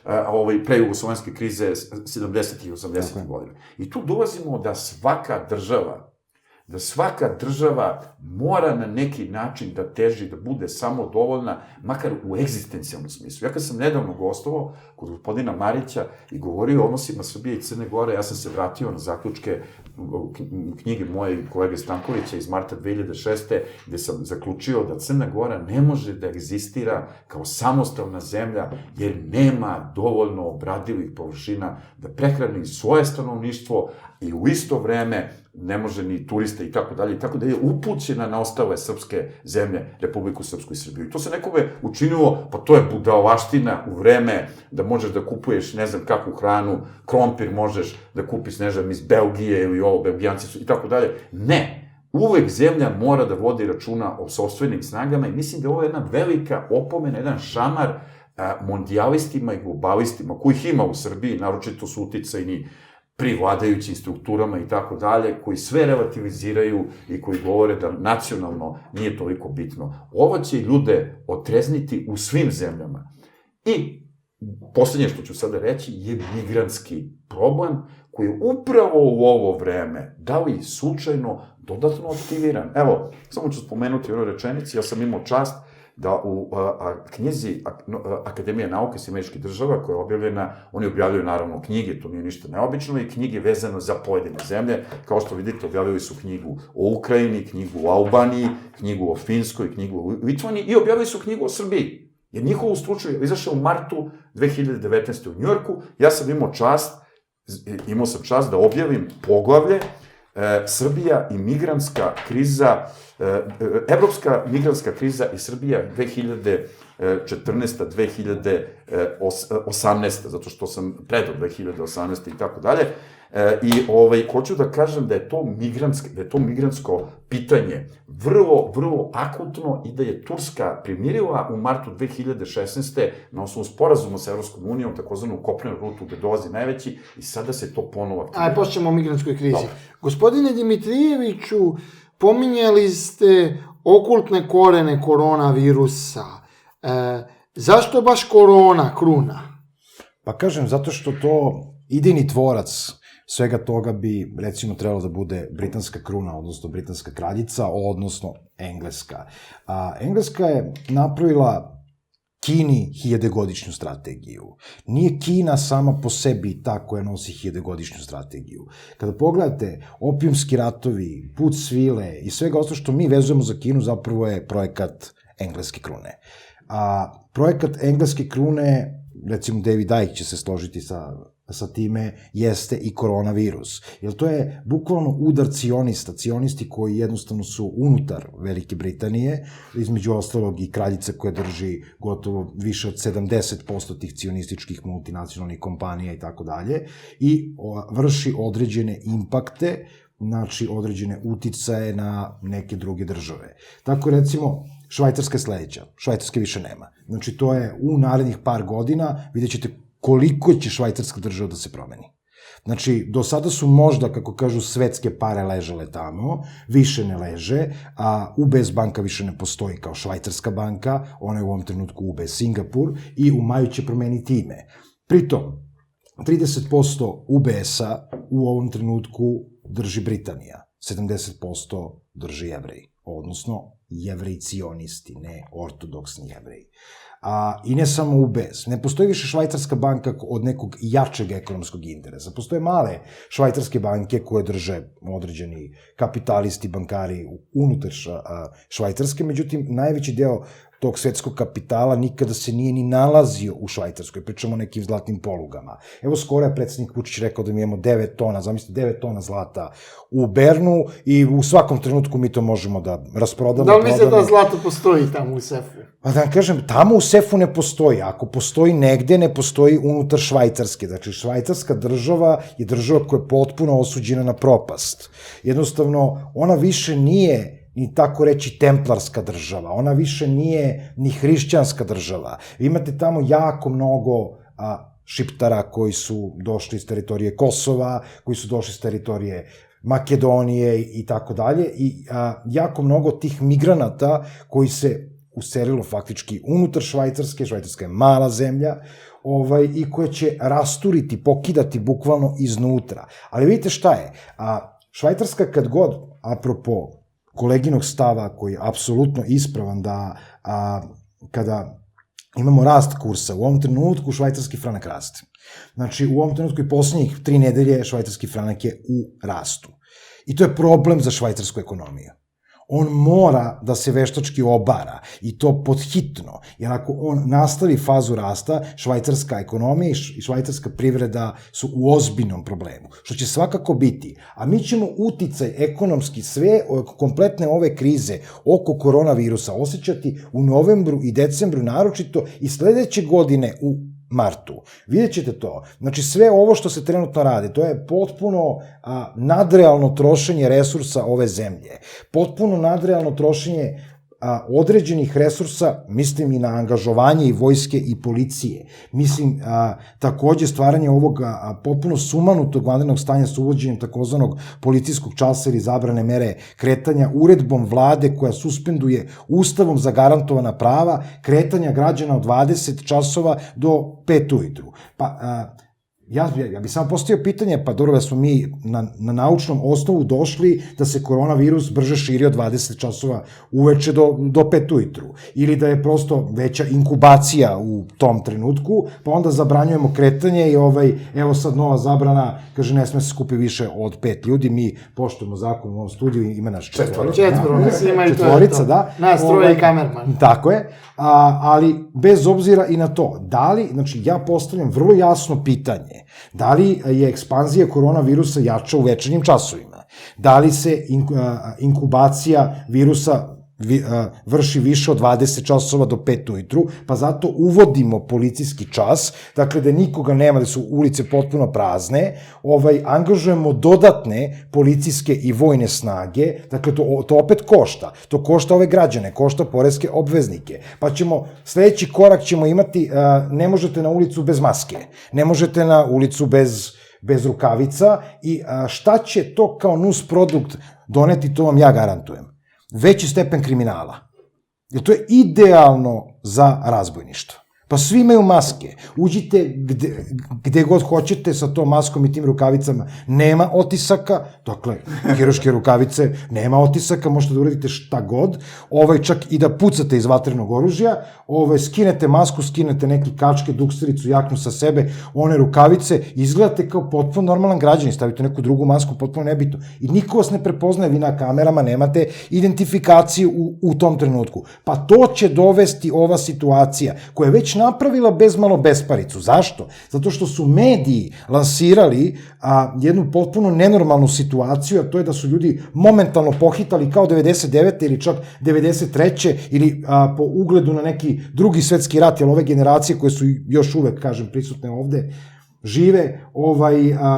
pre jugoslovenske krize 70. i 80. godina. I tu dolazimo da svaka država mora na neki način da teži, da bude samodovoljna, makar u egzistencijalnom smislu. Ja kad sam nedavno gostovao kod gospodina Marića i govorio o odnosima Srbije i Crne Gore, ja sam se vratio na zaključke knjige moje kolege Stankovića iz marta 2006. gde sam zaključio da Crna Gora ne može da egzistira kao samostalna zemlja jer nema dovoljno obradivih površina da prehrani svoje stanovništvo i u isto vreme ne može ni turista turiste i tako dalje, upućena na ostale srpske zemlje, Republiku Srpsku i Srbiju. I to se nekome učinilo, pa to je budalaština u vreme da možeš da kupuješ ne znam kakvu hranu, krompir možeš da kupiš, ne znam, iz Belgije ili ovo, Belgijanci su i tako dalje. Ne! Uvek zemlja mora da vodi računa o sopstvenim snagama i mislim da ovo je jedna velika opomena, jedan šamar mondijalistima i globalistima, kojih ima u Srbiji, naročito su uticajni pri vladajućim strukturama i tako dalje, koji sve relativiziraju i koji govore da nacionalno nije toliko bitno. Ovo će ljude otrezniti u svim zemljama. I poslednje što ću sada reći je migrantski problem koji je upravo u ovo vreme, da li slučajno, dodatno aktiviran. Evo, samo ću spomenuti u onoj rečenici, ja sam imao čast da u knjizi Akademije nauke Američkih država, koja je objavljena, oni objavljaju naravno knjige, to nije ništa neobično, i knjige vezano za pojedine zemlje. Kao što vidite, objavili su knjigu o Ukrajini, knjigu o Albaniji, knjigu o Finskoj, knjigu o Litvaniji i objavili su knjigu o Srbiji. Jer njihovu stručnu je izašao u martu 2019. u Njujorku. Ja sam imao sam čast da objavim poglavlje Srbija i migrantska kriza, evropska migrantska kriza i Srbija 2014-2018, zato što sam predao 2018 i tako dalje. I hoću da kažem da je to migrantsko pitanje vrlo akutno i da je Turska primirila u martu 2016. na osnovu sporazuma sa Evropskom unijom, takozvanu kopnenu rutu gde dolazi najveći, i sada se to ponovo aktivira. Ajde, počnemo o migrantskoj krizi. Gospodine Dimitrijeviću, pominjali ste okultne korene koronavirusa. Zašto baš korona, kruna? Pa kažem, zato što to idejni tvorac svega toga bi, recimo, trebalo da bude britanska kruna, odnosno britanska kraljica, odnosno engleska. Engleska je napravila Kini 1000-godišnju strategiju. Nije Kina sama po sebi ta koja nosi 1000-godišnju strategiju. Kada pogledate, opijumski ratovi, put svile i svega ostalo što mi vezujemo za Kinu zapravo je projekat engleske krune. Projekat engleske krune, recimo David Icke će se složiti sa time, jeste i koronavirus. Jer to je bukvalno udar cionisti koji jednostavno su unutar Velike Britanije, između ostalog i kraljica koja drži gotovo više od 70% tih cionističkih multinacionalnih kompanija i tako dalje, i vrši određene impakte, znači određene uticaje na neke druge države. Tako, recimo, Švajcarska je sledeća. Švajcarske više nema. Znači, to je u narednih par godina, vidjet ćete koliko će švajcarska država da se promeni. Znači, do sada su možda, kako kažu, svetske pare ležale tamo, više ne leže, a UBS banka više ne postoji kao švajcarska banka, ona je u ovom trenutku UBS Singapur i u maju će promeniti ime. Pritom, 30% UBS-a u ovom trenutku drži Britanija, 70% drži Jevreji, odnosno Jevreji cionisti, ne ortodoksni Jevreji. I ne samo UBS. Ne postoji više švajcarska banka od nekog jačeg ekonomskog interesa. Postoje male švajcarske banke koje drže određeni kapitalisti, bankari unutar Švajcarske, međutim, najveći deo tog svetskog kapitala nikada se nije ni nalazio u Švajcarskoj, pričamo o nekim zlatnim polugama. Evo, skoro je predsjednik Vučić rekao da mi imamo 9 tona, zamislite, 9 tona zlata u Bernu i u svakom trenutku mi to možemo da rasprodamo. Da li mislite da zlato postoji tamo u sefu? Pa da vam kažem, tamo u sefu ne postoji. Ako postoji negde, ne postoji unutar Švajcarske. Znači, švajcarska država je država koja je potpuno osuđena na propast. Jednostavno, ona više nije ni tako reći templarska država, ona više nije ni hrišćanska država. Vi imate tamo jako mnogo Šiptara koji su došli iz teritorije Kosova, koji su došli iz teritorije Makedonije i tako dalje, i jako mnogo tih migranata koji se uselilo faktički unutar Švajcarske. Švajcarska je mala zemlja, i koja će rasturiti, pokidati bukvalno iznutra. Ali vidite šta je, Švajcarska kad god, apropo koleginog stava koji je apsolutno ispravan, da kada imamo rast kursa, u ovom trenutku švajcarski franak raste. Znači, u ovom trenutku i poslednjih 3 nedelje švajcarski franak je u rastu. I to je problem za švajcarsku ekonomiju. On mora da se veštački obara i to podhitno, jer ako on nastavi fazu rasta, švajcarska ekonomija i švajcarska privreda su u ozbiljnom problemu, što će svakako biti. A mi ćemo uticaj ekonomski sve kompletne ove krize oko koronavirusa osjećati u novembru i decembru naročito i sledeće godine u martu. Vidjet ćete to. Znači, sve ovo što se trenutno radi, to je potpuno nadrealno trošenje resursa ove zemlje. Potpuno nadrealno trošenje određenih resursa, mislim i na angažovanje i vojske i policije. Mislim, takođe stvaranje ovog potpuno sumanutog vanrednog stanja s uvođenjem takozvanog policijskog časa ili zabrane mere kretanja, uredbom vlade koja suspenduje ustavom zagarantovana prava kretanja građana od 20 časova do 5 ujutru. Pa, ja bih samo postavio pitanje, pa dobro da smo mi na naučnom osnovu došli da se koronavirus brže širi od 20 časova uveče do 5 ujutru. Ili da je prosto veća inkubacija u tom trenutku, pa onda zabranjujemo kretanje i evo sad nova zabrana, kaže ne sme se skupi više od 5 ljudi, mi poštujemo zakon u ovom studiju, ima nas četvorica, da. Nas troje i kamerman. Tako je, ali bez obzira i na to, da li, znači ja postavljam vrlo jasno pitanje, da li je ekspanzija koronavirusa jača u večernjim časovima? Da li se inkubacija virusa vrši više od 20 časova do 5 ujutru, pa zato uvodimo policijski čas, dakle da nikoga nema, da su ulice potpuno prazne, angažujemo dodatne policijske i vojne snage, dakle to opet košta, to košta ove građane, košta poreske obveznike, pa ćemo, sledeći korak ćemo imati, ne možete na ulicu bez maske, ne možete na ulicu bez rukavica i šta će to kao nus produkt doneti, to vam ja garantujem. Veći stepen kriminala. Jer to je idealno za razbojništvo. Pa svi imaju maske. Uđite gde god hoćete sa tom maskom i tim rukavicama. Nema otisaka, dakle, hiruške rukavice, nema otisaka, možete da uradite šta god, čak i da pucate iz vatrenog oružja, skinete masku, skinete neki kačke, duksericu, jaknu sa sebe, one rukavice, izgledate kao potpuno normalan građanin, stavite neku drugu masku, potpuno nebitno. I niko vas ne prepoznaje, vi na kamerama nemate identifikaciju u tom trenutku. Pa to će dovesti ova situacija, koja je već napravila bezmalo besparicu. Zašto? Zato što su mediji lansirali jednu potpuno nenormalnu situaciju, a to je da su ljudi momentalno pohitali kao 99. ili čak 93. ili po ugledu na neki drugi svetski rat, jer ove generacije koje su još uvek, kažem, prisutne ovde,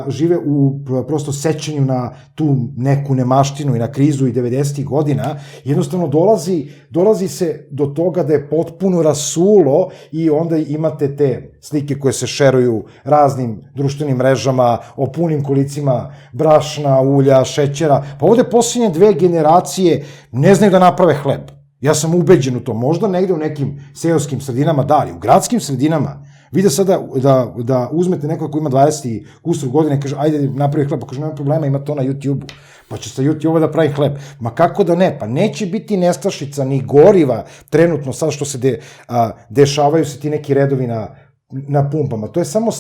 žive u prosto sećanju na tu neku nemaštinu i na krizu i 90. godina, jednostavno dolazi se do toga da je potpuno rasulo i onda imate te slike koje se šeruju raznim društvenim mrežama o punim kolicima brašna, ulja, šećera, pa ovde posljednje 2 generacije ne znaju da naprave hleb. Ja sam ubeđen u to, možda negde u nekim seoskim sredinama, da, ali u gradskim sredinama, vi da sada da uzmete nekoga ko ima 20 kusur godine i kaže, ajde napravi hleb, pa kaže, nema problema, ima to na YouTube-u, pa će sa YouTube-a da pravi hleb. Ma kako da ne? Pa neće biti nestašica ni goriva trenutno sad što se dešavaju se ti neki redovi na pumpama. To je samo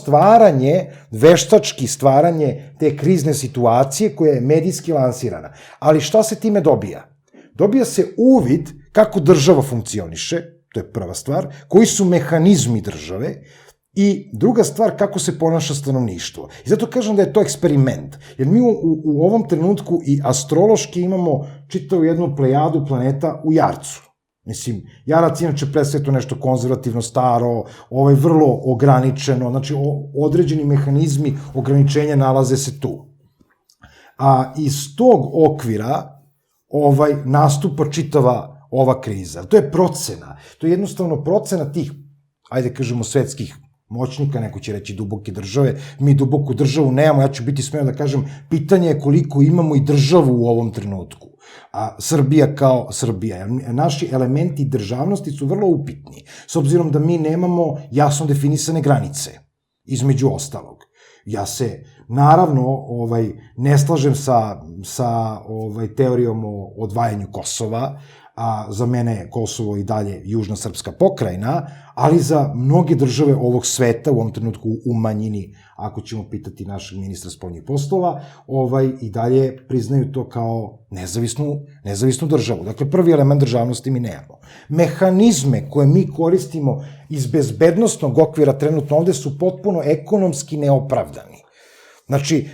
veštački stvaranje te krizne situacije koja je medijski lansirana. Ali šta se time dobija? Dobija se uvid kako država funkcioniše, to je prva stvar, koji su mehanizmi države i druga stvar kako se ponaša stanovništvo. I zato kažem da je to eksperiment, jer mi u ovom trenutku i astrološki imamo čitavu jednu plejadu planeta u Jarcu. Mislim, Jarac inače predstavlja to nešto konzervativno, staro, vrlo ograničeno, znači određeni mehanizmi ograničenja nalaze se tu. A iz tog okvira nastupa čitava ova kriza. To je procena. To je jednostavno procena tih, ajde kažemo, svetskih moćnika, neko će reći duboke države. Mi duboku državu nemamo, ja ću biti smeo da kažem, pitanje je koliko imamo i državu u ovom trenutku. A Srbija kao Srbija. Naši elementi državnosti su vrlo upitni, s obzirom da mi nemamo jasno definisane granice, između ostalog. Ja se, naravno, ne slažem sa teorijom o odvajanju Kosova, a za mene je Kosovo i dalje južna srpska pokrajina, ali za mnoge države ovog sveta, u ovom trenutku u manjini, ako ćemo pitati našeg ministra spoljnih poslova, i dalje priznaju to kao nezavisnu državu. Dakle, prvi element državnosti mi nemamo. Mehanizme koje mi koristimo iz bezbednostnog okvira trenutno ovde su potpuno ekonomski neopravdani. Znači,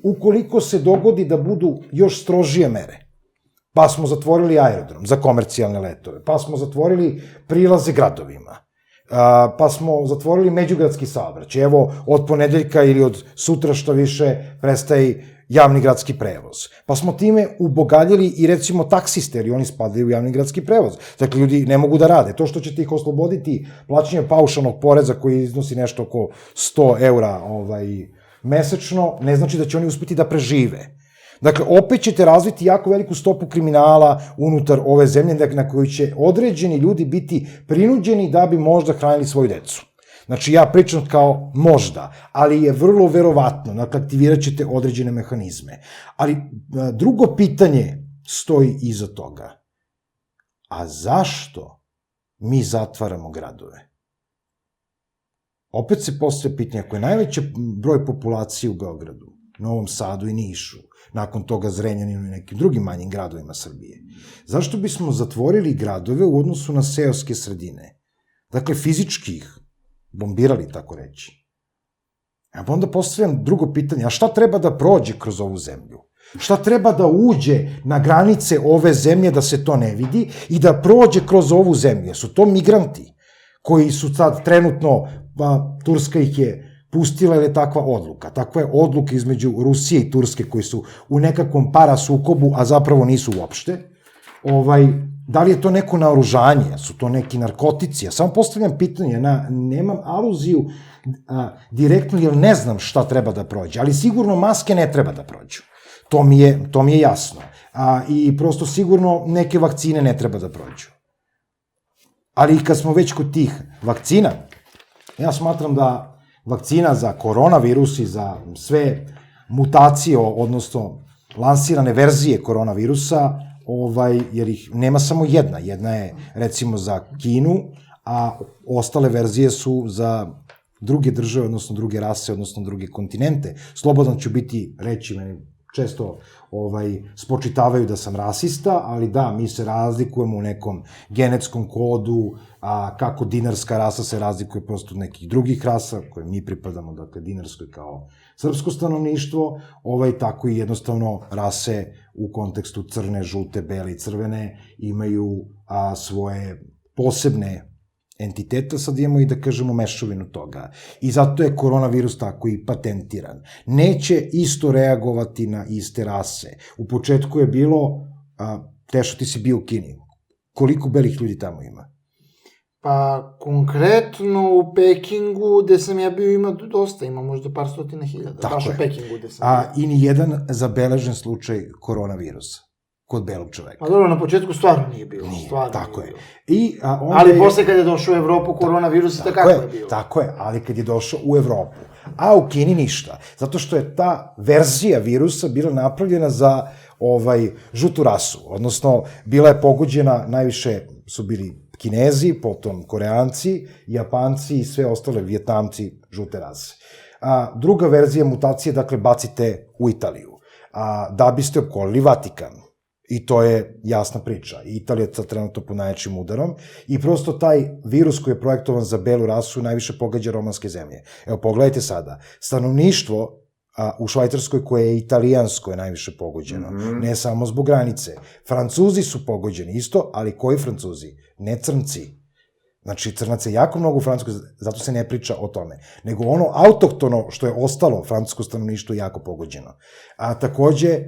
ukoliko se dogodi da budu još strožije mere, pa smo zatvorili aerodrom za komercijalne letove, pa smo zatvorili prilaze gradovima, pa smo zatvorili međugradski saobraćaj. Evo, od ponedeljka ili od sutra što više prestaje javni gradski prevoz. Pa smo time ubogaljili i recimo taksiste, jer oni spadaju u javni gradski prevoz. Dakle, ljudi ne mogu da rade. To što ćete ih osloboditi plaćanja paušalnog poreza koji iznosi nešto oko 100 eura mesečno, ne znači da će oni uspeti da prežive. Dakle, opet ćete razviti jako veliku stopu kriminala unutar ove zemlje, na koju će određeni ljudi biti prinuđeni da bi možda hranili svoju decu. Znači, ja pričam kao možda, ali je vrlo verovatno, dakle, aktivirat ćete određene mehanizme. Ali drugo pitanje stoji iza toga. A zašto mi zatvaramo gradove? Opet se postavlja pitanje, ako je najveći broj populacije u Beogradu, Novom Sadu i Nišu, nakon toga Zrenjaninu i nekim drugim manjim gradovima Srbije, zašto bismo zatvorili gradove u odnosu na seoske sredine? Dakle, fizički ih bombirali, tako reći. A onda postavljam drugo pitanje, a šta treba da prođe kroz ovu zemlju? Šta treba da uđe na granice ove zemlje da se to ne vidi i da prođe kroz ovu zemlju? Su to migranti koji su sad trenutno, Turska ih je pustila ili je takva odluka. Takva je odluka između Rusije i Turske koji su u nekakvom parasukobu, a zapravo nisu uopšte. Da li je to neko naoružanje, su to neki narkotici? Ja samo postavljam pitanje, nemam aluziju direktno jer ne znam šta treba da prođe, ali sigurno maske ne treba da prođu. To mi je jasno. I prosto sigurno neke vakcine ne treba da prođu. Ali kad smo već kod tih vakcina, ja smatram da vakcina za koronavirus i za sve mutacije, odnosno lansirane verzije koronavirusa, jer ih nema samo jedna. Jedna je, recimo, za Kinu, a ostale verzije su za druge države, odnosno druge rase, odnosno druge kontinente. Slobodan ću biti reći, meni često spočitavaju da sam rasista, ali da, mi se razlikujemo u nekom genetskom kodu, a kako dinarska rasa se razlikuje prosto od nekih drugih rasa, koje mi pripadamo, dakle, dinarskoj kao srpsko stanovništvo, tako i jednostavno rase u kontekstu crne, žute, bele i crvene imaju svoje posebne entiteta, sad imamo i da kažemo mešavinu toga. I zato je koronavirus tako i patentiran. Neće isto reagovati na iste rase. U početku je bilo, Tešo, ti si bio u Kini. Koliko belih ljudi tamo ima? Pa, konkretno u Pekingu, gde sam ja bio, ima dosta, ima možda par stotina hiljada. Baš u Pekingu gde sam bio. I ni jedan zabeležen slučaj koronavirusa kod belog čoveka. Pa dobro, na početku stvarno nije bilo. Nije, stvarno tako nije je. Bilo. Ali posle kad je došao u Evropu, koronavirus i takako je bilo. Tako je, ali kad je došao u Evropu. A u Kini ništa. Zato što je ta verzija virusa bila napravljena za žutu rasu. Odnosno, bila je pogođena, najviše su bili Kinezi, potom Koreanci, Japanci i sve ostale Vijetnamci žute rase. Druga verzija mutacije, dakle, bacite u Italiju, da biste opkolili Vatikan. I to je jasna priča. Italija je trenutno pod najjačim udarom i prosto taj virus koji je projektovan za belu rasu najviše pogađa romanske zemlje. Evo, pogledajte sada. Stanovništvo u Švajcarskoj koje je italijansko je najviše pogođeno. Ne samo zbog granice. Francuzi su pogođeni isto, ali koji Francuzi? Ne crnci. Znači, crnaca je jako mnogo u Francuskoj, zato se ne priča o tome. Nego ono autohtono što je ostalo francusko stanovništvo je jako pogođeno. Takođe,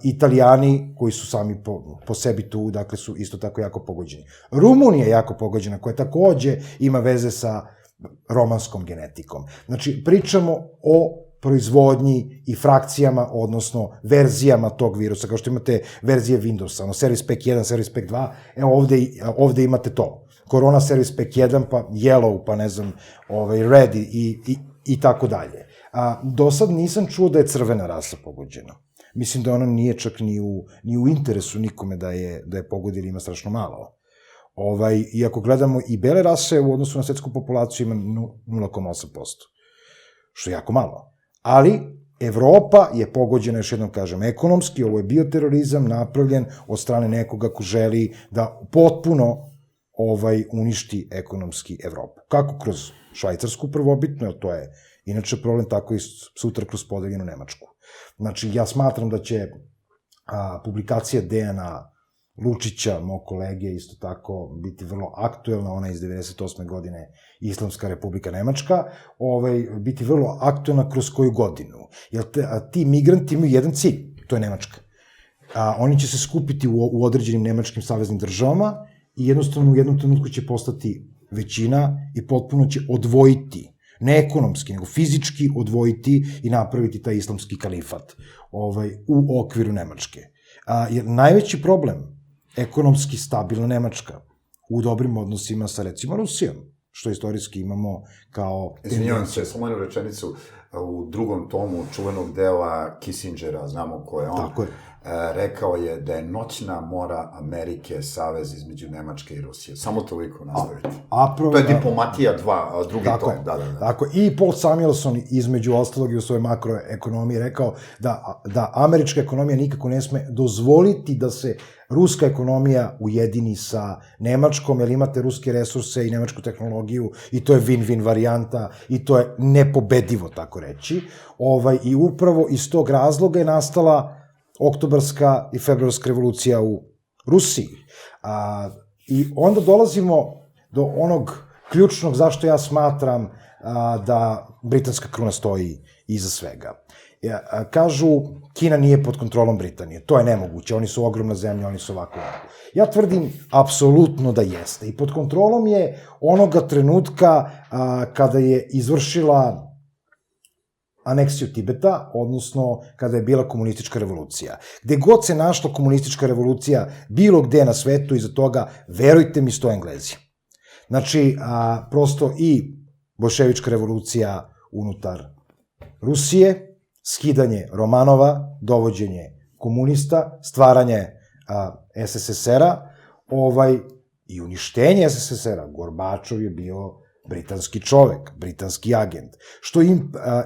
Italijani koji su sami po sebi tu, dakle, su isto tako jako pogođeni. Rumunija je jako pogođena, koja takođe ima veze sa romanskom genetikom. Znači, pričamo o proizvodnji i frakcijama, odnosno verzijama tog virusa, kao što imate verzije Windowsa, Service Pack 1, Service Pack 2, evo ovde imate to. Corona Service Pack 1, pa Yellow, pa ne znam, Red i tako dalje. Do sad nisam čuo da je crvena rasa pogođena. Mislim da ona nije čak ni u interesu nikome da je pogodi ili ima strašno malo. I ako gledamo i bele rase u odnosu na svetsku populaciju ima 0,8%, što je jako malo. Ali Evropa je pogođena, još jednom kažem, ekonomski, ovo je bioterorizam napravljen od strane nekoga ko želi da potpuno uništi ekonomski Evropu. Kako kroz Švajcarsku prvobitno, jer to je inače problem, tako i sutra kroz podeljenu Nemačku. Znači, ja smatram da će publikacija Dejana Lučića, mog kolege, isto tako biti vrlo aktuelna, ona iz 98. godine, Islamska republika Nemačka, biti vrlo aktuelna kroz koju godinu. Jer ti migranti imaju jedan cilj, to je Nemačka. Oni će se skupiti u određenim nemačkim saveznim državama i jednostavno u jednom trenutku će postati većina i potpuno će odvojiti, ne ekonomski, nego fizički odvojiti i napraviti taj islamski kalifat u okviru Nemačke. Jer najveći problem ekonomski stabilna Nemačka u dobrim odnosima sa, recimo, Rusijom, što istorijski imamo kao... Izvinjavam se, samo jednu rečenicu, u drugom tomu čuvenog dela Kissingera, znamo ko je on, tako je. Rekao je da je noćna mora Amerike savez između Nemačke i Rusije. Samo toliko nastavite. To je diplomatija 2, drugi tom. Tako je. I Paul Samuelson između ostalog i u svojoj makroekonomiji rekao da američka ekonomija nikako ne sme dozvoliti da se ruska ekonomija ujedini sa nemačkom, jer imate ruske resurse i nemačku tehnologiju i to je win-win varijanta i to je nepobedivo, tako reći. I upravo iz tog razloga je nastala oktobarska i februarska revolucija u Rusiji. I onda dolazimo do onog ključnog zašto ja smatram da britanska kruna stoji iza svega. Kažu, Kina nije pod kontrolom Britanije. To je nemoguće. Oni su ogromna zemlja, oni su ovako. Ja tvrdim apsolutno da jeste. I pod kontrolom je onoga trenutka kada je izvršila aneksiju Tibeta, odnosno kada je bila komunistička revolucija. Gde god se našla komunistička revolucija, bilo gde na svetu, iza toga, verujte mi, stoje Englezi. Znači, prosto i bolševička revolucija unutar Rusije, skidanje Romanova, dovođenje komunista, stvaranje SSSR-a, i uništenje SSSR-a. Gorbačov je bio britanski čovek, britanski agent, što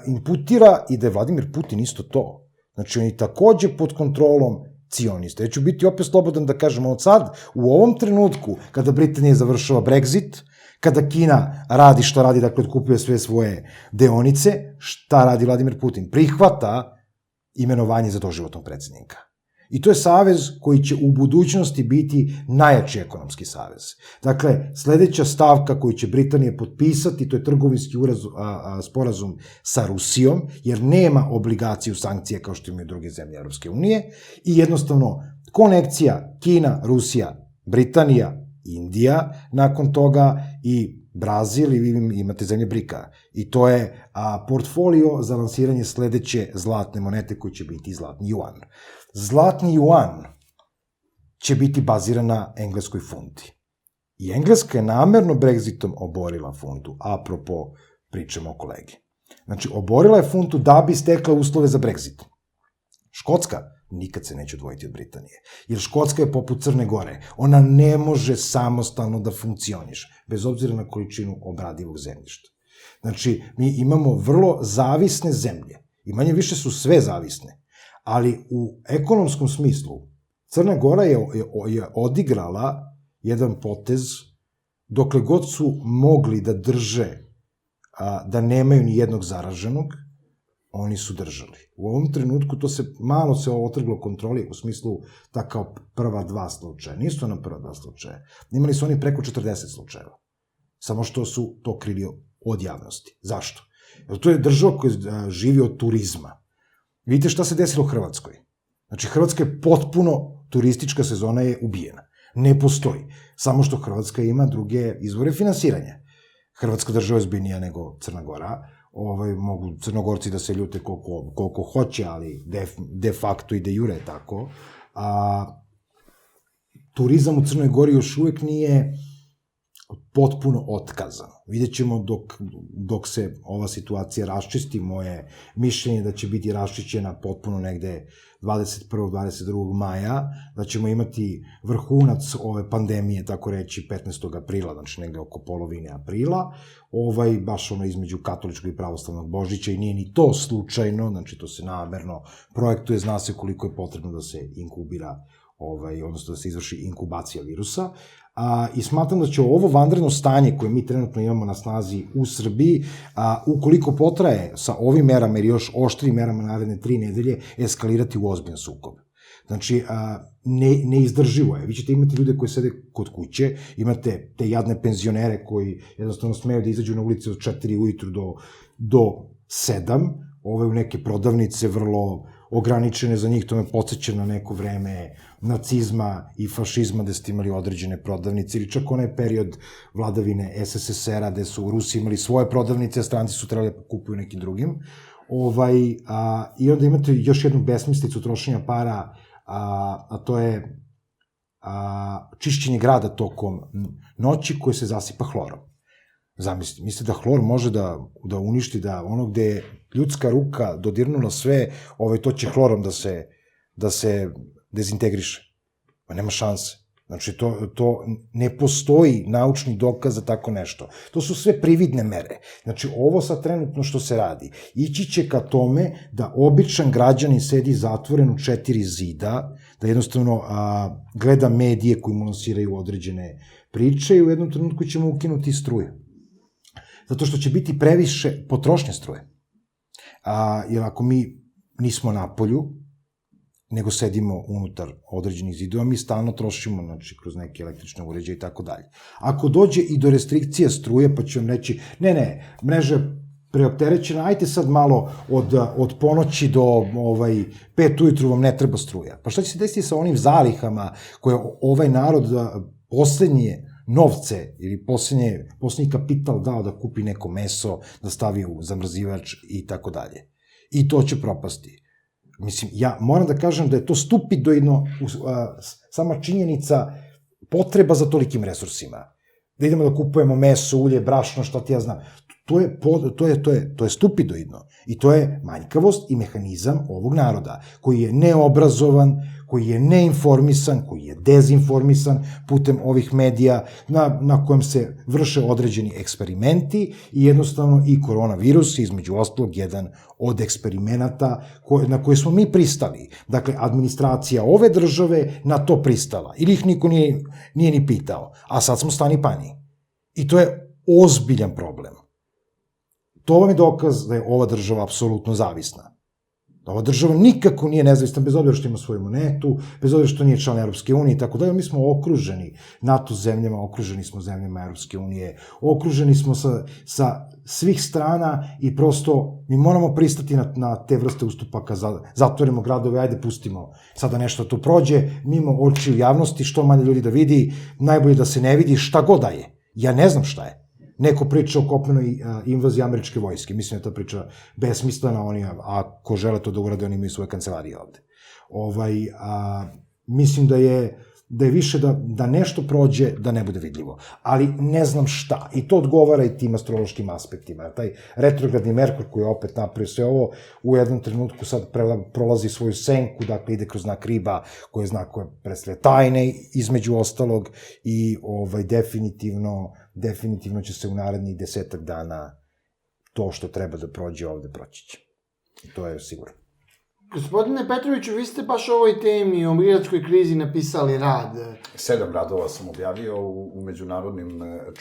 imputira i da je Vladimir Putin isto to. Znači, on je takođe pod kontrolom cionista. Ja ću biti opet slobodan da kažem, od sad, u ovom trenutku, kada Britanija završava Brexit, kada Kina radi što radi, dakle, otkupuje sve svoje deonice, šta radi Vladimir Putin? Prihvata imenovanje za doživotnog predsednika. I to je savez koji će u budućnosti biti najjači ekonomski savez. Dakle, sledeća stavka koju će Britanija potpisati, to je trgovinski sporazum sa Rusijom, jer nema obligaciju sankcije kao što imaju druge zemlje Europske unije, i jednostavno konekcija Kina, Rusija, Britanija, Indija, nakon toga i Brazil, i vi imate zemlje BRICA. I to je portfolio za lansiranje sledeće zlatne monete koji će biti zlatni juan. Zlatni juan će biti baziran na engleskoj funti. I Engleska je namerno Brexitom oborila funtu, apropo pričamo o kolegi. Znači, oborila je funtu da bi stekla uslove za Brexit. Škotska nikad se neće odvojiti od Britanije. Jer Škotska je poput Crne Gore. Ona ne može samostalno da funkcioniše, bez obzira na količinu obradivog zemljišta. Znači, mi imamo vrlo zavisne zemlje. I manje više su sve zavisne. Ali u ekonomskom smislu Crna Gora je odigrala jedan potez dokle god su mogli da drže, da nemaju ni jednog zaraženog, oni su držali. U ovom trenutku to se malo otrglo kontroli u smislu ta kao prva 2 slučaja. Nisu nam prva 2 slučaja. Imali su oni preko 40 slučajeva. Samo što su to krili od javnosti. Zašto? Jer to je država koja živi od turizma. Vidite šta se desilo u Hrvatskoj. Znači, Hrvatska je potpuno, turistička sezona je ubijena. Ne postoji. Samo što Hrvatska ima druge izvore finansiranja. Hrvatska država je zbiljnija nego Crna Gora. Mogu Crnogorci da se ljute koliko hoće, ali de facto i de jure je tako. Turizam u Crnoj Gori još uvek nije potpuno otkazan. Vidjet ćemo dok se ova situacija raščisti, moje mišljenje da će biti raščišćena potpuno negde 21. 22. maja, da ćemo imati vrhunac ove pandemije, tako reći, 15. aprila, znači negde oko polovine aprila, baš između katoličkog i pravoslavnog Božića, i nije ni to slučajno, znači to se namerno projektuje, zna se koliko je potrebno da se inkubira, odnosno da se izvrši inkubacija virusa, i smatram da će ovo vanredno stanje koje mi trenutno imamo na snazi u Srbiji, ukoliko potraje sa ovim merama ili još oštrim merama naredne 3 nedelje, eskalirati u ozbiljan sukob. Znači, neizdrživo je. Vi ćete imati ljude koji sede kod kuće, imate te jadne penzionere koji jednostavno smeju da izađu na ulici od 4 ujutru do 7, u neke prodavnice vrlo ograničene za njih, to me podsjeća na neko vreme nacizma i fašizma, gde ste imali određene prodavnice, ili čak onaj period vladavine SSSR-a, gde su Rusi imali svoje prodavnice, a stranci su trebali da kupuju nekim drugim. I onda imate još jednu besmislicu trošenja para, a to je čišćenje grada tokom noći koje se zasipa hlorom. Zamislite, mislite da hlor može da uništi, da ono gde je ljudska ruka dodirnula sve, to će hlorom da se dezintegriše. Pa nema šanse. Znači, to ne postoji naučni dokaz za tako nešto. To su sve prividne mere. Znači, ovo sad trenutno što se radi, ići će ka tome da običan građanin sedi zatvoren u 4 zida, da jednostavno gleda medije koji mu lansiraju određene priče, i u jednom trenutku ćemo ukinuti struju. Zato što će biti previše potrošnje struje. Jer ako mi nismo na polju, nego sedimo unutar određenih zidova, mi stalno trošimo, znači, kroz neke električne uređaje i tako dalje. Ako dođe i do restrikcije struje, pa će vam reći, ne, mreža preopterećena, ajte sad malo od ponoći do 5 ujutru vam ne treba struja. Pa šta će se desiti sa onim zalihama koje ovaj narod poslednje novce ili poslednji kapital dao da kupi neko meso, da stavi u zamrzivač i tako dalje. I to će propasti. Mislim, ja moram da kažem da je to stupidoidno, sama činjenica potreba za tolikim resursima. Da idemo da kupujemo meso, ulje, brašno, šta ti ja znam. To je stupidoidno. I to je manjkavost i mehanizam ovog naroda, koji je neobrazovan, koji je neinformisan, koji je dezinformisan putem ovih medija na kojem se vrše određeni eksperimenti, i jednostavno i koronavirus, između ostalog, jedan od eksperimenata na koje smo mi pristali. Dakle, administracija ove države na to pristala. Ili ih niko nije ni pitao. A sad smo stani pani. I to je ozbiljan problem. To vam je dokaz da je ova država apsolutno zavisna. Da ova država nikako nije nezavisna, bez obzira što ima svoju monetu, bez obzira što nije član Europske unije i tako dalje. Mi smo okruženi NATO zemljama, okruženi smo zemljama Europske unije, okruženi smo sa svih strana, i prosto mi moramo pristati na te vrste ustupaka, zatvorimo gradove, ajde pustimo sada nešto tu prođe, mimo očiju javnosti, što manje ljudi da vidi, najbolje da se ne vidi šta god da je. Ja ne znam šta je. Neko priča o kopnenoj invaziji američke vojske. Mislim da je ta priča besmislena, ako žele to da urade, oni imaju svoje kancelarije ovde. Mislim da je više da nešto prođe, da ne bude vidljivo. Ali ne znam šta. I to odgovara i tim astrološkim aspektima. Taj retrogradni Merkur koji je opet napravio sve ovo, u jednom trenutku sad prolazi svoju senku, dakle ide kroz znak riba, koji je znak koji predstavlja tajne, između ostalog, i definitivno će se u narednih 10 dana to što treba da prođe ovde proći će. To je sigurno. Gospodine Petroviću, vi ste baš o ovoj temi, o migrantskoj krizi napisali rad. 7 radova sam objavio u međunarodnim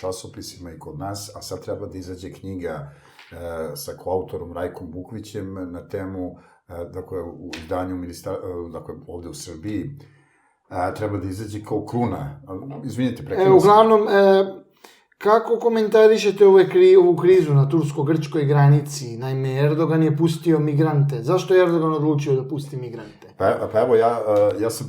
časopisima i kod nas, a sad treba da izađe knjiga sa koautorom Rajkom Bukvićem na temu, dakle, u izdanju dakle, ovde u Srbiji, treba da izađe kao kruna. Izvinite, prekinuo sam. Uglavnom, kako komentarišete ovu krizu na tursko-grčkoj granici? Naime, Erdogan je pustio migrante. Zašto je Erdogan odlučio da pusti migrante? Pa evo, ja sam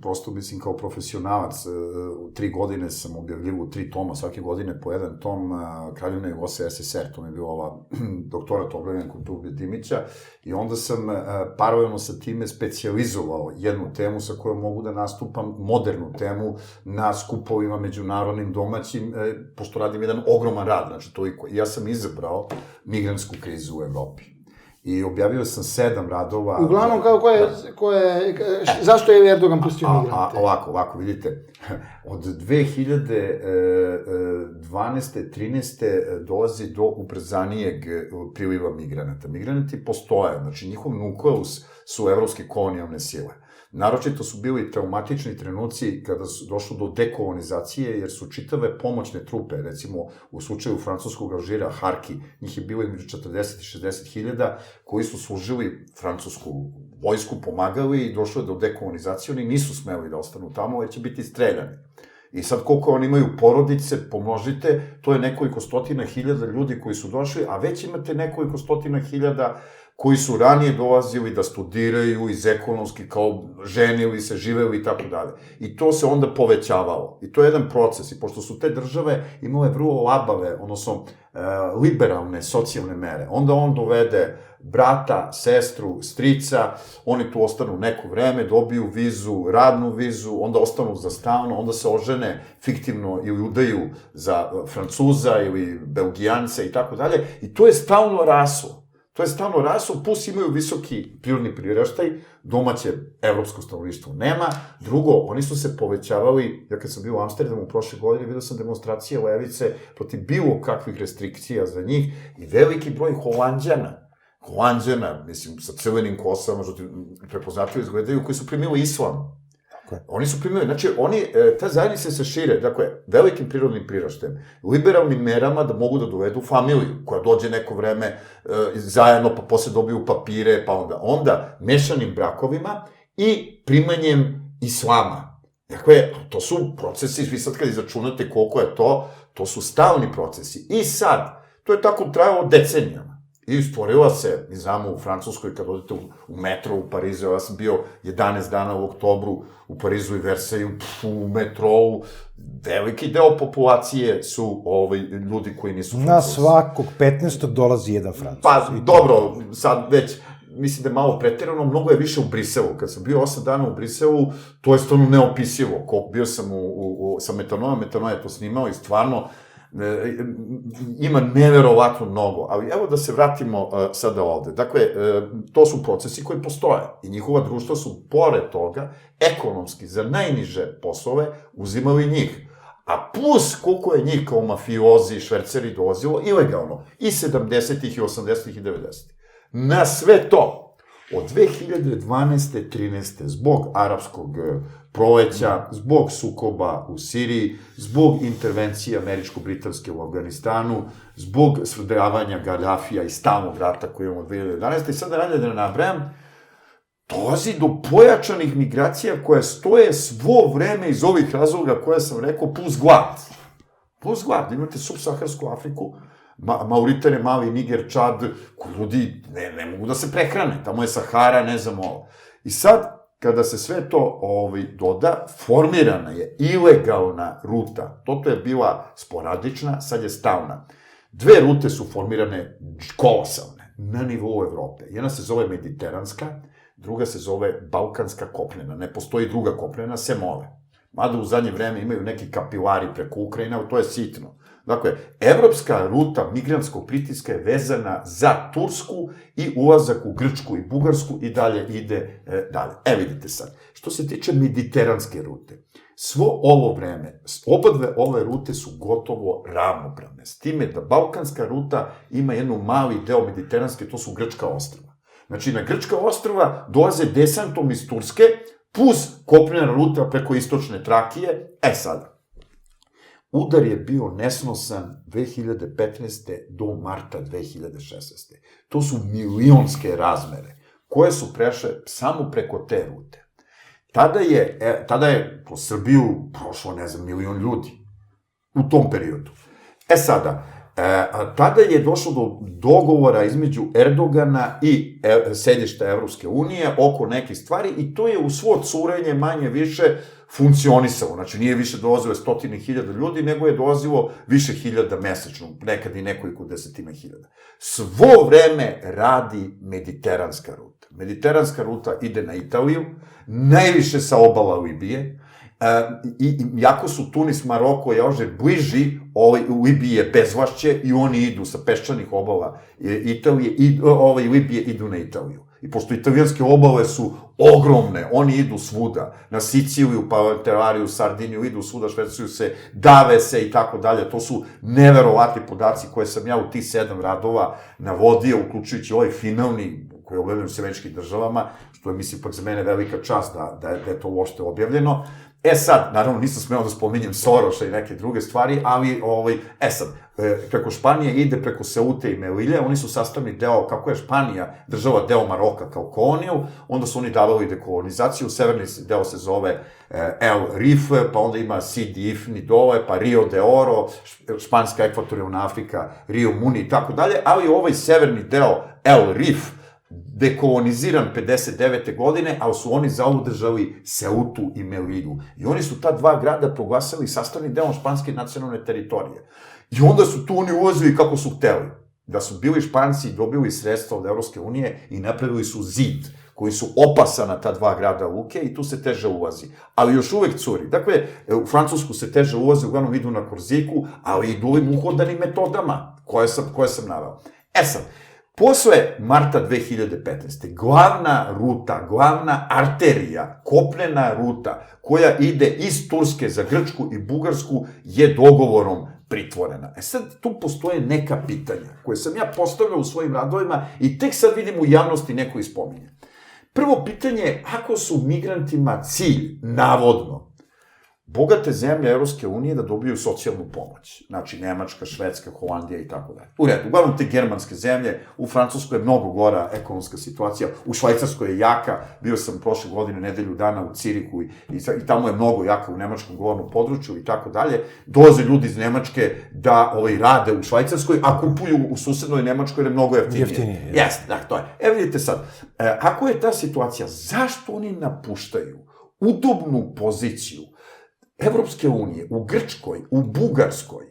prosto, mislim, kao profesionalac, 3 godine sam objavljivao 3 toma, svake godine po jedan tom, Kraljevina Jugoslavija SSR, to mi je bio ova doktorat objavljen kod Dubije Dimića, i onda sam paralelno sa time specijalizovao jednu temu sa kojom mogu da nastupam, modernu temu, na skupovima međunarodnim, domaćim, pošto radim jedan ogroman rad, znači toliko. Ja sam izabrao migrantsku krizu u Evropi. I objavio sam 7 radova... Uglavnom, zašto je Erdogan pustio migrante? Ovako, vidite, od 2012. 13. dolazi do ubrzanijeg priliva migranata. Migranti postoje, znači njihov nukleus su evropske kolonijalne sile. Naročito su bili traumatični trenuci kada su došlo do dekolonizacije, jer su čitave pomoćne trupe, recimo u slučaju francuskog Alžira, Harki, njih je bilo između 40 i 60 hiljada, koji su služili francusku vojsku, pomagali i došlo je do dekolonizacije, oni nisu smeli da ostanu tamo, jer će biti streljani. I sad koliko oni imaju porodice, pomnožite, to je nekoliko stotina hiljada ljudi koji su došli, a već imate nekoliko stotina hiljada koji su ranije dolazili da studiraju iz ekonomski, kao ženili se, živeli i tako dalje. I to se onda povećavalo. I to je jedan proces. I pošto su te države imale vrlo labave, odnosno liberalne socijalne mere, onda on dovede brata, sestru, strica, oni tu ostanu neko vreme, dobiju vizu, radnu vizu, onda ostanu za stalno, onda se ožene fiktivno ili udaju za Francuza ili Belgijance i tako dalje. I to je stalno raslo. Plus imaju visoki prirodni priraštaj, domaće evropsko stanovništvo nema. Drugo, oni su se povećavali, ja kad sam bio u Amsterdamu prošle godine, vidio sam demonstracije levice protiv bilo kakvih restrikcija za njih i veliki broj Holanđana, mislim, sa crvenim kosama, prepoznatljivo izgledaju, koji su primili islam. Oni su primili, znači, ta zajednica se šire, dakle, velikim prirodnim priraštajem, liberalnim merama da mogu da dovedu familiju, koja dođe neko vreme zajedno, pa posle dobiju papire, pa onda mešanim brakovima i primanjem islama. Dakle, to su procesi, vi sad kad izračunate koliko je to su stalni procesi. I sad, to je tako trajalo decenijama. I stvorila se, mi znamo, u Francuskoj, kad odete u metro u Parizu, ja sam bio 11 dana u oktobru u Parizu i Versailles, u metrou, veliki deo populacije su ljudi koji nisu Francuzi. Na svakog 15. dolazi jedan Francuz. Pa, dobro, sad već, mislim da je malo preterano, mnogo je više u Briselu. Kad sam bio 8 dana u Briselu, to je stvarno neopisivo. Bio sam sa Metanojem, Metanoje je to snimao i stvarno, ima neverovatno mnogo, ali evo da se vratimo sada ovde. Dakle, to su procesi koji postoje i njihova društva su, pored toga, ekonomski za najniže poslove uzimali njih. A plus koliko je njih kao mafiozi i šverceri dolazilo ilegalno, i 70-ih, i 80-ih, i 90-ih. Na sve to, od 2012. 13. zbog arapskog proleća, zbog sukoba u Siriji, zbog intervencije američko-britanske u Afganistanu, zbog svrgavanja Gaddafija i stalnog rata koji imamo 2011. I sada dalje da nabrajam, dolazi do pojačanih migracija koje stoje svo vreme iz ovih razloga koje sam rekao, plus glad. Plus glad, imate subsaharsku Afriku, Mauritanija, Mali, Niger, Čad, koji ljudi ne mogu da se prehrane, tamo je Sahara, ne znam ovo. I sad, kada se sve to doda, formirana je ilegalna ruta. Toto je bila sporadična, sad je stalna. 2 rute su formirane kolosalne na nivou Evrope. Jedna se zove mediteranska, druga se zove balkanska kopnena. Ne postoji druga kopnena, sem ove. Mada u zadnje vreme imaju neki kapilari preko Ukrajine, ali to je sitno. Dakle, evropska ruta migrantskog pritiska je vezana za Tursku i ulazak u Grčku i Bugarsku i dalje ide dalje. Vidite sad, što se tiče mediteranske rute, svo ovo vreme, oba ove rute su gotovo ravnopravne, s time da balkanska ruta ima jednu mali deo mediteranske, to su Grčka ostrva. Znači, na Grčka ostrva dolaze desantom iz Turske, plus kopnena ruta preko istočne Trakije. Sada, udar je bio nesnosan 2015. do marta 2016. To su milionske razmere, koje su prešle samo preko te rute. Tada je po Srbiju prošlo, ne znam, 1.000.000 ljudi u tom periodu. Sada, Tada je došlo do dogovora između Erdogana i sedišta Evropske unije oko nekih stvari i to je u svo curenje manje više funkcionisalo. Znači, nije više dolazilo 100.000 ljudi, nego je dolazilo više hiljada mesečno, nekad i nekoliko desetina hiljada. Svo vreme radi mediteranska ruta. Mediteranska ruta ide na Italiju, najviše sa obala Libije, i jako su Tunis, Maroko i Alžir bliži, u Libiji je bezvlašće i oni idu sa peščanih obala Italije, Libije idu na Italiju. I pošto italijanske obale su ogromne, oni idu svuda, na Siciliju, Palenterariju, Sardiniju, idu svuda, švercuju se, dave se i tako dalje. To su neverovatni podaci koje sam ja u tih 7 radova navodio, uključujući ovaj finalni koji je objavljen u Sjemeničkim državama, što je, mislim, pak za mene velika čast da je to uopšte objavljeno. Sad, naravno, nisam smeo da spominjem Soroša i neke druge stvari, ali, sad, preko Španije ide preko Seute i Melilje, oni su sastavni deo, kako je Španija država deo Maroka kao koloniju, onda su oni davali dekolonizaciju, severni deo se zove El Rif, pa onda ima Sidi Ifni dole, pa Rio de Oro, španska ekvatorijalna Afrika, Rio Muni i tako dalje, ali ovaj severni deo El Rif, dekoloniziran 59. godine, ali su oni zaudržali Seutu i Melilju. I oni su ta 2 grada proglasili sastavni deo španske nacionalne teritorije. I onda su tu oni ulazili kako su hteli. Da su bili Španci i dobili sredstva od Evropske unije i napravili su zid, koji su opasana ta 2 grada luke i tu se teže ulazi. Ali još uvek curi. Dakle, u Francusku se teže ulazi, uglavnom idu na Korziku, ali idu ovim uhodanim metodama koje sam naveo. Sad, posle marta 2015. glavna ruta, glavna arterija, kopnena ruta, koja ide iz Turske za Grčku i Bugarsku, je dogovorom pritvorena. Sad, tu postoje neka pitanja koje sam ja postavljao u svojim radovima i tek sad vidim u javnosti neko ispominje. Prvo pitanje je, ako su migrantima cilj, navodno, bogate zemlje Evropske unije da dobiju socijalnu pomoć. Znači, Nemačka, Švedska, Holandija i tako dalje. U redu, uglavnom te germanske zemlje, u Francuskoj je mnogo gora ekonomska situacija, u Švajcarskoj je jaka, bio sam prošle godine nedelju dana u Ciriku i tamo je mnogo jaka u nemačkom govornom području i tako dalje. Dolaze ljudi iz Nemačke da rade u Švajcarskoj, a kupuju u susednoj Nemačkoj jer je mnogo jeftinije. Jeste, da, to je. Vidite sad, ako je ta situacija, zašto oni napuštaju udobnu poziciju Evropske unije, u Grčkoj, u Bugarskoj,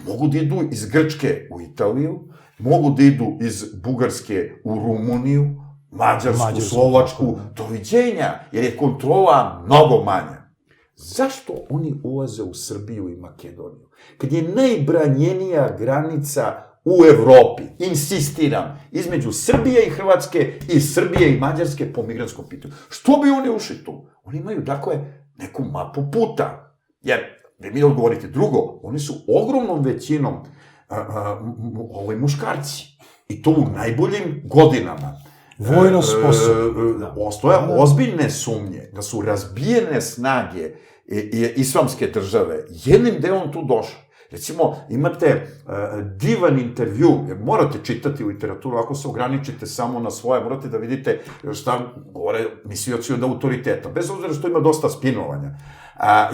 mogu da idu iz Grčke u Italiju, mogu da idu iz Bugarske u Rumuniju, Mađarsku, Slovačku, doviđenja, jer je kontrola mnogo manja. Zašto oni ulaze u Srbiju i Makedoniju? Kad je najbranjenija granica u Evropi, insistiram, između Srbije i Hrvatske i Srbije i Mađarske po migranskom pitanju. Što bi oni ušli tu? Oni imaju, dakle, neku mapu puta. Jer, da mi odgovorite drugo, oni su ogromnom većinom muškarci. I to u najboljim godinama. Vojno sposobni. Postoje ozbiljne sumnje da su razbijene snage islamske države jednim delom tu došle. Recimo, imate divan intervju, jer morate čitati literaturu, ako se ograničite samo na svoje, morate da vidite šta govore mislioci od autoriteta, bez obzira što ima dosta spinovanja.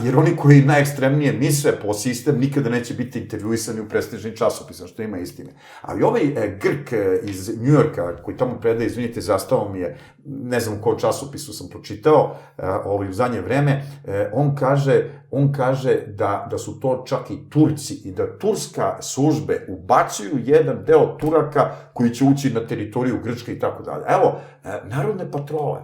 Jer oni koji najekstremnije misle po sistem nikada neće biti intervjuisani u prestižnim časopisima, što ima istine. Ali ovaj Grk iz Njujorka, koji tamo predaje, izvinite, zastao mi je, ne znam u kom časopisu sam pročitao u zadnje vreme, on kaže da su to čak i Turci i da turska službe ubacuju jedan deo Turaka koji će ući na teritoriju Grčke i tako dalje. Evo, narodne patrole,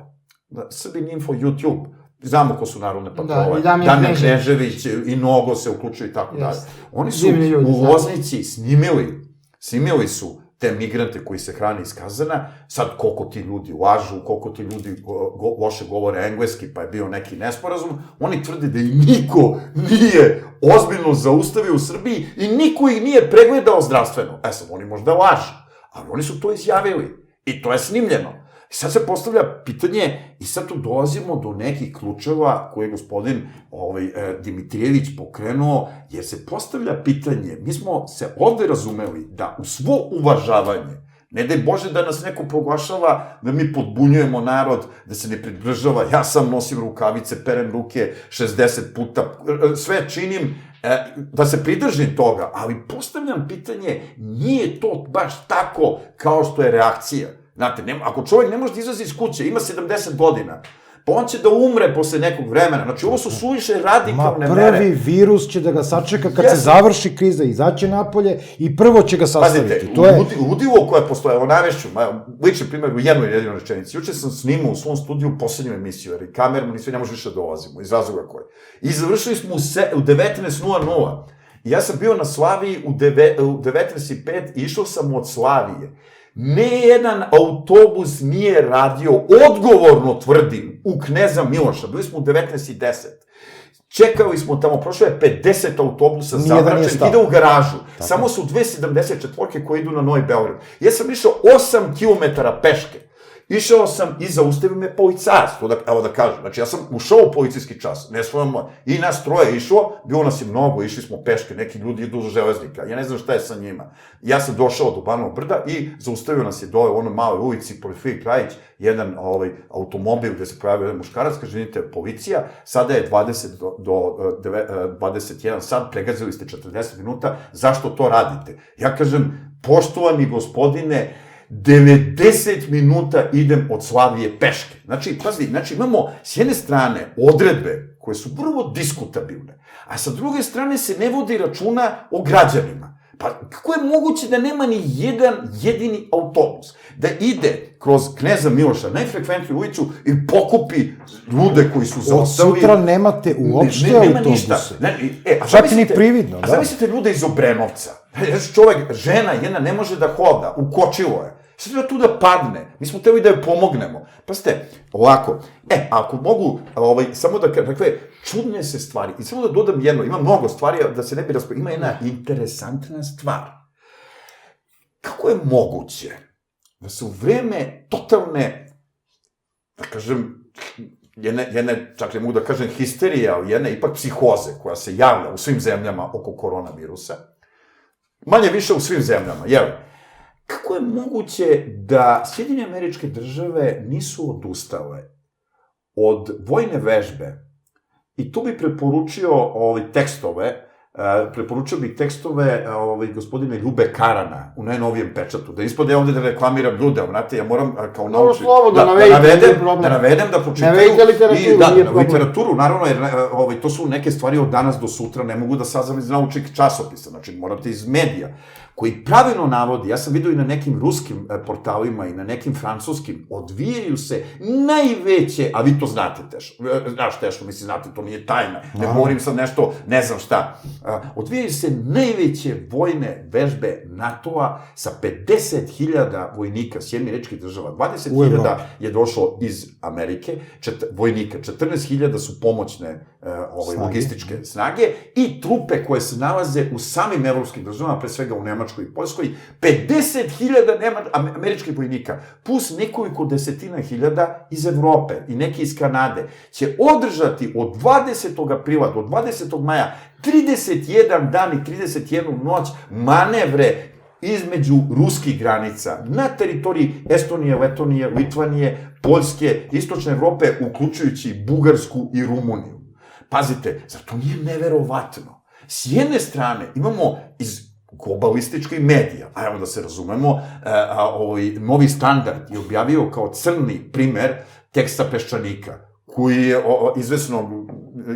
Srbin Info, YouTube, znamo ko su narodne patrole, Damjan Knežević i Nogo se uključuju i tako dalje. Oni su u Loznici snimili su te migrante koji se hrane iz kazana, sad koliko ti ljudi lažu, koliko ti ljudi loše govore engleski, pa je bio neki nesporazum, oni tvrde da ih niko nije ozbiljno zaustavio u Srbiji i niko ih nije pregledao zdravstveno. Sad, oni možda lažu, ali oni su to izjavili i to je snimljeno. I sad se postavlja pitanje, i sad tu dolazimo do nekih ključeva koje je gospodin Dimitrijević pokrenuo, jer se postavlja pitanje, mi smo se ovde razumeli da u svo uvažavanje, ne daj Bože da nas neko proglašava da mi podbunjujemo narod, da se ne pridržava, ja sam nosim rukavice, perem ruke 60 puta, sve činim, da se pridržim toga, ali postavljam pitanje, nije to baš tako kao što je reakcija. Znate, ako čovjek ne može da izlazi iz kuće, ima 70 godina, pa on će da umre posle nekog vremena. Znači, ovo su suviše radikalne mere. Prvi virus će da ga sačeka kad se završi kriza, izaće napolje i prvo će ga sastaviti. Pazite, ludilo koje postoje, evo navešću, lični primjer u jednoj jedinoj rečenici. Juče sam snimao u svom studiju poslednju emisiju, jer i kamerman i sve ne može više da dolazimo, iz razloga koje. I završili smo u 19:00. I ja sam bio na Slaviji u 19:05 i išao sam od Slavije. Ne jedan autobus nije radio, odgovorno tvrdim, u Kneza Miloša. Bili smo u 19:10. Čekali smo tamo, prošlo je 50 autobusa zavraćenih, ide u garažu. Tako. Samo su 274 koje idu na Novi Beograd. Ja sam išao 8 kilometara peške. Išao sam i zaustavio me policajac, evo da kažem. Znači, ja sam ušao u policijski čas, ne svojamo, i nas troje išlo, bilo nas je mnogo, išli smo peške, neki ljudi idu do železnika, ja ne znam šta je sa njima. Ja sam došao do Banovog brda i zaustavio nas je dole u onoj maloj ulici, Porfirije Krajić, jedan automobil gde se pojavio jedan muškarac, kaže, vidite, policija, sada je 20 do 21 sat, pregazili ste 40 minuta, zašto to radite? Ja kažem, poštovani gospodine, 90 minuta idem od Slavije peške. Znači, imamo s jedne strane odredbe koje su vrlo diskutabilne, a sa druge strane se ne vodi računa o građanima. Pa kako je moguće da nema ni jedan jedini autobus da ide kroz Kneza Miloša, najfrekventniju ulicu, i pokupi ljude koji su zaostali... Od sutra nemate uopšte autobuse. Čak ni prividno, da. A zamislite ljude iz Obrenovca. Čovek, žena jedna ne može da hoda, ukočilo je. Sad treba tu da padne. Mi smo teli da joj pomognemo. Pa ste, ovako, ako mogu, samo da takve čudne se stvari, i samo da dodam jedno, ima mnogo stvari, da se ne bi raspravio, ima jedna interesantna stvar. Kako je moguće da se u vreme totalne, da kažem, jedne, čak ne mogu da kažem histerije, ali jedne ipak psihoze koja se javlja u svim zemljama oko koronavirusa, manje više u svim zemljama, jel? Kako je moguće da Sjedinjene Američke Države nisu odustale od vojne vežbe, i tu bi preporučio tekstove gospodine Ljube Karana u najnovijem pečatu, da ispode ovde da reklamiram ljude, znate, ja moram kao naučnik da navedem, da pročitaju i da, literaturu, naravno, jer to su neke stvari od danas do sutra, ne mogu da saznam iz naučnih časopisa, znači morate iz medija, koji pravilno navodi, ja sam vidio i na nekim ruskim portalima i na nekim francuskim, odvijaju se najveće, a vi to znate, Tešo, znaš Tešo, mislim, znate, to nije tajna, ne govorim sad nešto, ne znam šta, odvijaju se najveće vojne vežbe NATO-a sa 50.000 vojnika Sjedinjenih Američkih Država, 20.000 je došlo iz Amerike, vojnika, 14.000 su pomoćne logističke snage i trupe koje se nalaze u samim evropskim državama, pre svega u Nemačkoj i Poljskoj, 50.000 američkih vojnika, plus nekoliko desetina hiljada iz Evrope i neki iz Kanade, će održati od 20. aprila do 20. maja 31 dan i 31 noć manevre između ruskih granica, na teritoriji Estonije, Letonije, Litvanije, Poljske, Istočne Evrope, uključujući Bugarsku i Rumuniju. Pazite, zar to nije neverovatno? S jedne strane imamo iz globalističkih medija, a evo da se razumemo, Novi Standard je objavio kao crni primer teksta Peščanika, koji je izvesnog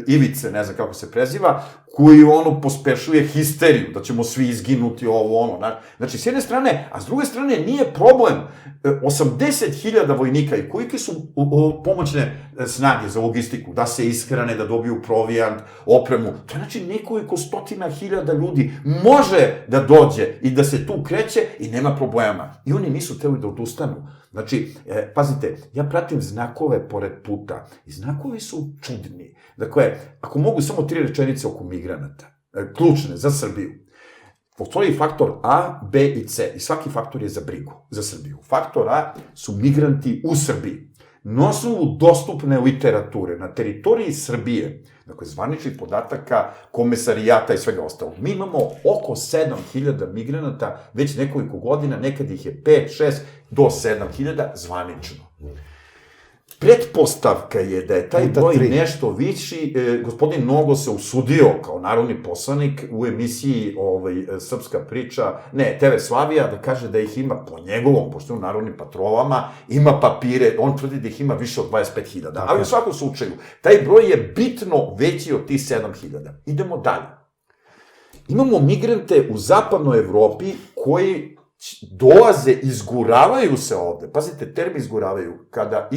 Ivice, ne znam kako se preziva, koji pospešuje histeriju, da ćemo svi izginuti Znači, s jedne strane, a s druge strane nije problem 80.000 vojnika i kolike su pomoćne snage za logistiku, da se ishrane, da dobiju provijant, opremu. To je znači nekoliko stotina hiljada ljudi može da dođe i da se tu kreće i nema problema. I oni nisu hteli da odustanu. Znači, pazite, ja pratim znakove pored puta i znakovi su čudni. Dakle, ako mogu samo 3 rečenice oko migranata, ključne za Srbiju. Postoji faktor A, B i C i svaki faktor je za brigu, za Srbiju. Faktor A su migranti u Srbiji. Na osnovu dostupne literature na teritoriji Srbije, dakle, zvaničnih podataka, komesarijata i svega ostalog, mi imamo oko 7.000 migranata već nekoliko godina, nekad ih je 5, 6 do 7.000 zvanično. pretpostavka je da je taj Puta broj 3. nešto viši. Gospodin Nogo se usudio kao narodni poslanik u emisiji Srpska priča, ne, TV Slavija, da kaže da ih ima po njegovom, pošto je u narodnim patrolama, ima papire, on tvrdi da ih ima više od 25.000. Ali u svakom slučaju, taj broj je bitno veći od tih 7.000. Idemo dalje. Imamo migrante u zapadnoj Evropi koji dolaze, izguravaju se ovde. Pazite, termin izguravaju. Kada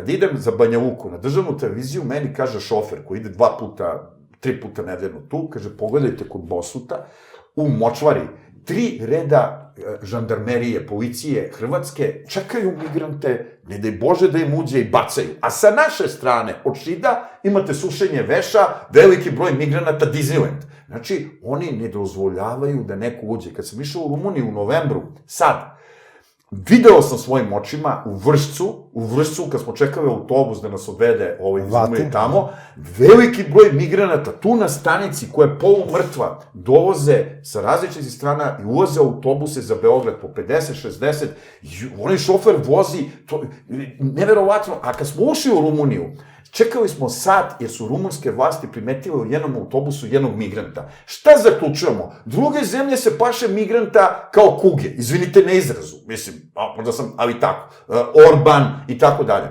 idem za Banja Luku na državnu televiziju, meni kaže šofer koji ide 3 puta nedeljno tu, kaže, pogledajte kod Bosuta, u močvari, 3 reda žandarmerije, policije, Hrvatske, čekaju migrante, ne daj Bože da im uđe i bacaju. A sa naše strane, od Šida, imate sušenje veša, veliki broj migranata, Disneyland. Znači, oni ne dozvoljavaju da neko uđe. Kad sam išao u Rumuniju u novembru, sad, video sam svojim očima u Vršcu, kad smo čekali autobus da nas odvede tamo, veliki broj migranata tu na stanici koja je polumrtva, dolaze sa različitih strana i ulaze u autobuse za Beograd po 50-60, onaj šofer vozi, neverovatno, a kad smo ušli u Rumuniju, čekali smo sat jer su rumunske vlasti primetile u jednom autobusu jednog migranta. Šta zaključujemo? Druge zemlje se plaše migranta kao kuge. Izvinite na izrazu. Mislim, možda sam, ali tako. Orban i tako dalje.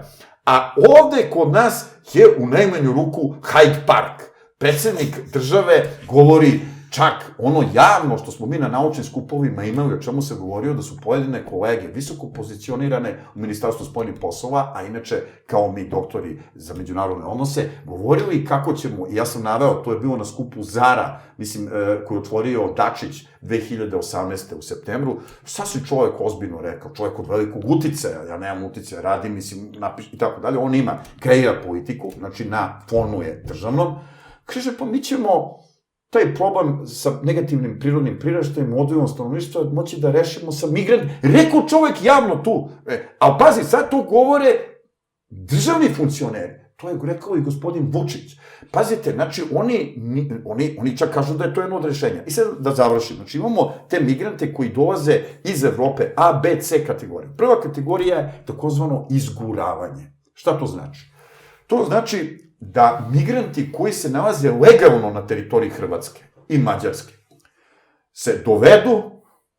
A ovde kod nas je u najmanju ruku Hyde Park. Predsednik države govori čak ono javno što smo mi na naučnim skupovima imali, o čemu se govorio da su pojedine kolege visoko pozicionirane u Ministarstvu spoljnih poslova, a inače kao mi doktori za međunarodne odnose, govorili kako ćemo, i ja sam naveo, to je bilo na skupu Zara, mislim, koji je otvorio Dačić 2018. u septembru, sasvim čovjek ozbiljno rekao, čovjek od velikog uticaja, ja nemam uticaja, radim, mislim, napiš i tako dalje, on kreira politiku, znači na fonu je državnom, kaže, pa mi ćemo taj problem sa negativnim prirodnim priraštajem, odvojenom stanovništva, moći da rešimo sa migrantima. Rekao čovek javno tu. Ali pazi, sad to govore državni funkcioneri. To je rekao i gospodin Vučić. Pazite, znači, oni čak kažu da je to jedno od rešenja. I sad da završim. Znači, imamo te migrante koji dolaze iz Evrope, A, B, C kategorije. Prva kategorija je takozvano izguravanje. Šta to znači? To znači da migranti koji se nalaze legalno na teritoriji Hrvatske i Mađarske se dovedu,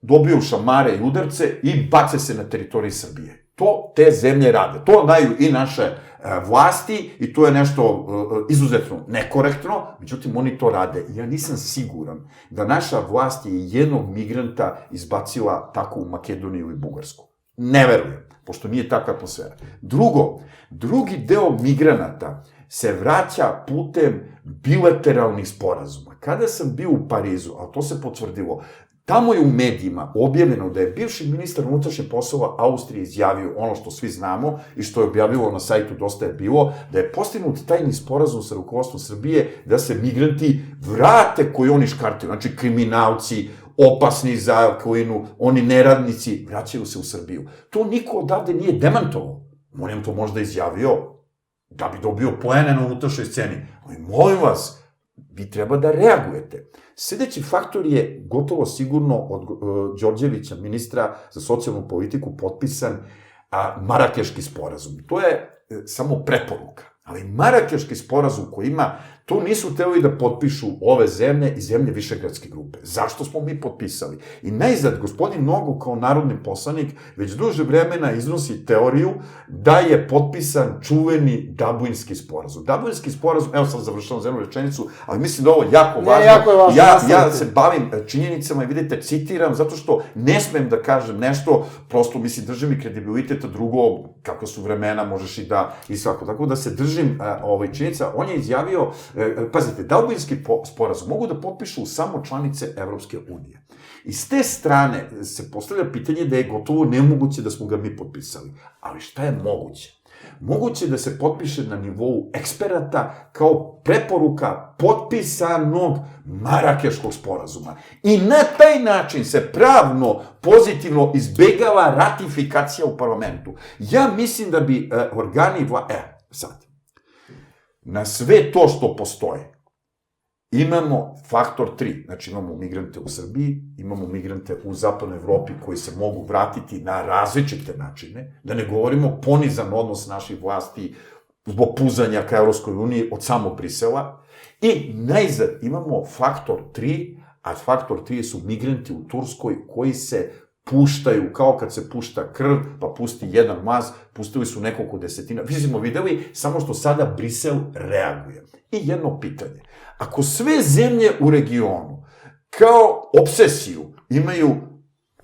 dobiju šamare i udarce i bace se na teritoriji Srbije. To te zemlje rade. To znaju i naše vlasti i to je nešto izuzetno nekorektno, međutim oni to rade. Ja nisam siguran da naša vlast je jednog migranta izbacila tako u Makedoniju i Bugarsku. Ne verujem, pošto nije takva atmosfera. Drugi deo migranata se vraća putem bilateralnih sporazuma. Kada sam bio u Parizu, a to se potvrdilo, tamo je u medijima objavljeno da je bivši ministar unutrašnjih poslova Austrije izjavio ono što svi znamo i što je objavilo na sajtu Dosta je bilo, da je postignut tajni sporazum sa rukovodstvom Srbije da se migranti vrate koji oni škartaju, znači kriminalci, opasni za alkoholinu, oni neradnici, vraćaju se u Srbiju. To niko odavde nije demantovao. On je to možda izjavio da bi dobio poene na unutrašnjoj sceni. Ali molim vas, vi treba da reagujete. Sljedeći faktor je gotovo sigurno od Đorđevića, ministra za socijalnu politiku, potpisan Marakeški sporazum. To je samo preporuka. Ali Marakeški sporazum koji ima, to nisu hteli da potpišu ove zemlje i zemlje Višegradske grupe. Zašto smo mi potpisali? I najzad, gospodin Nogo kao narodni poslanik već duže vremena iznosi teoriju da je potpisan čuveni Dublinski sporazum. Dublinski sporazum, evo sam završao za jednu rečenicu, ali mislim da ovo jako važno. Ne, jako je važno. Ja se bavim činjenicama i vidite, citiram, zato što ne smem da kažem nešto, prosto mislim, držim mi kredibiliteta, drugo, kako su vremena, možeš i da, i svako. Tako da se držim činjenica, on je izjavio, pazite, Dublinski sporazum mogu da potpišu samo članice Evropske unije. I s te strane se postavlja pitanje da je gotovo nemoguće da smo ga mi potpisali. Ali šta je moguće? Moguće da se potpiše na nivou eksperata kao preporuka potpisanog Marakeškog sporazuma. I na taj način se pravno, pozitivno izbegava ratifikacija u parlamentu. Ja mislim da bi organi sad, na sve to što postoje, imamo faktor 3, znači imamo migrante u Srbiji, imamo migrante u zapadnoj Evropi koji se mogu vratiti na različite načine, da ne govorimo ponizan odnos naših vlasti zbog puzanja ka Evropskoj uniji od samog Brisela, i najzad imamo faktor 3, a faktor 3 su migranti u Turskoj koji se puštaju, kao kad se pušta krv, pa pusti jedan maz, pustili su nekoliko desetina. Vi smo videli, samo što sada Brisel reaguje. I jedno pitanje. Ako sve zemlje u regionu kao obsesiju imaju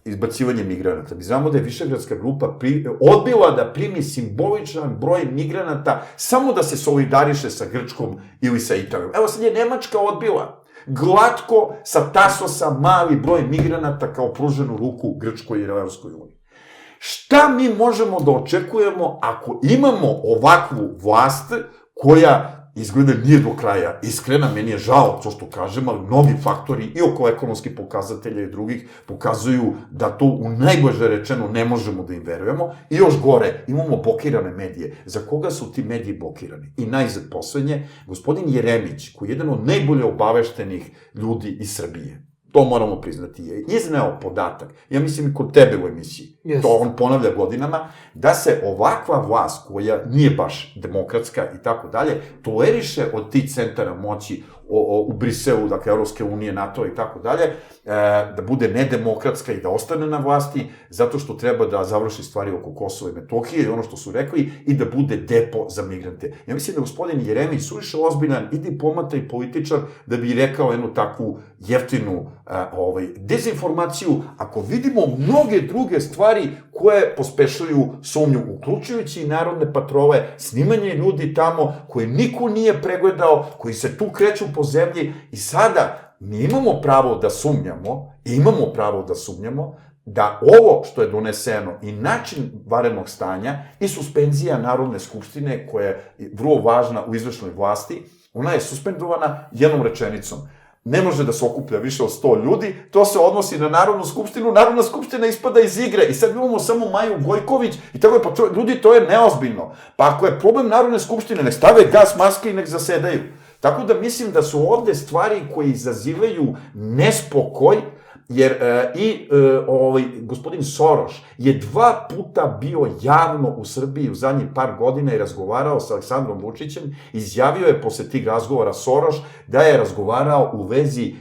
izbacivanje migranata, mi znamo da je Višegradska grupa odbila da primi simboličan broj migranata samo da se solidariše sa Grčkom ili sa Italijom. Evo sad je Nemačka odbila glatko sa Tasosa mali broj migranata kao pruženu ruku Grčkoj i Evropskoj uniji. Šta mi možemo da očekujemo ako imamo ovakvu vlast koja izgleda nije do kraja iskrena, meni je žao to što kažem, ali mnogi faktori i oko ekonomskih pokazatelja i drugih pokazuju da to u najbolje rečeno ne možemo da im verujemo. I još gore, imamo blokirane medije. Za koga su ti mediji blokirani? I najzad poslednje, gospodin Jeremić, koji je jedan od najbolje obaveštenih ljudi iz Srbije, to moramo priznati, je izneo podatak, ja mislim i kod tebe u emisiji, to on ponavlja godinama, da se ovakva vlast, koja nije baš demokratska i tako dalje, toleriše od tih centara moći u Briselu, dakle, Evropske unije, NATO i tako dalje, da bude nedemokratska i da ostane na vlasti, zato što treba da završi stvari oko Kosova i Metohije i ono što su rekli, i da bude depo za migrante. Ja mislim da gospodin Jeremić suviše ozbiljan i diplomata i političar da bi rekao jednu takvu jeftinu dezinformaciju, ako vidimo mnoge druge stvari koje pospešuju sumnju, uključujući i narodne patrole, snimanje ljudi tamo koje niko nije pregledao, koji se tu kreću po zemlji, i sada mi imamo pravo da sumnjamo da ovo što je doneseno i način vanrednog stanja i suspenzija Narodne skupštine, koja je vrlo važna u izvršnoj vlasti, ona je suspendovana jednom rečenicom. Ne može da se okuplja više od 100 ljudi, to se odnosi na Narodnu skupštinu, Narodna skupština ispada iz igre i sad imamo samo Maju Gojković i tako je, pa ljudi, to je neozbiljno. Pa ako je problem Narodne skupštine, nek stave gas maske i nek zasedaju. Tako da mislim da su ovde stvari koje izazivaju nespokoj, jer gospodin Soroš je 2 puta bio javno u Srbiji u zadnjih par godina i razgovarao sa Aleksandrom Vučićem. Izjavio je posle tih razgovora Soroš da je razgovarao u vezi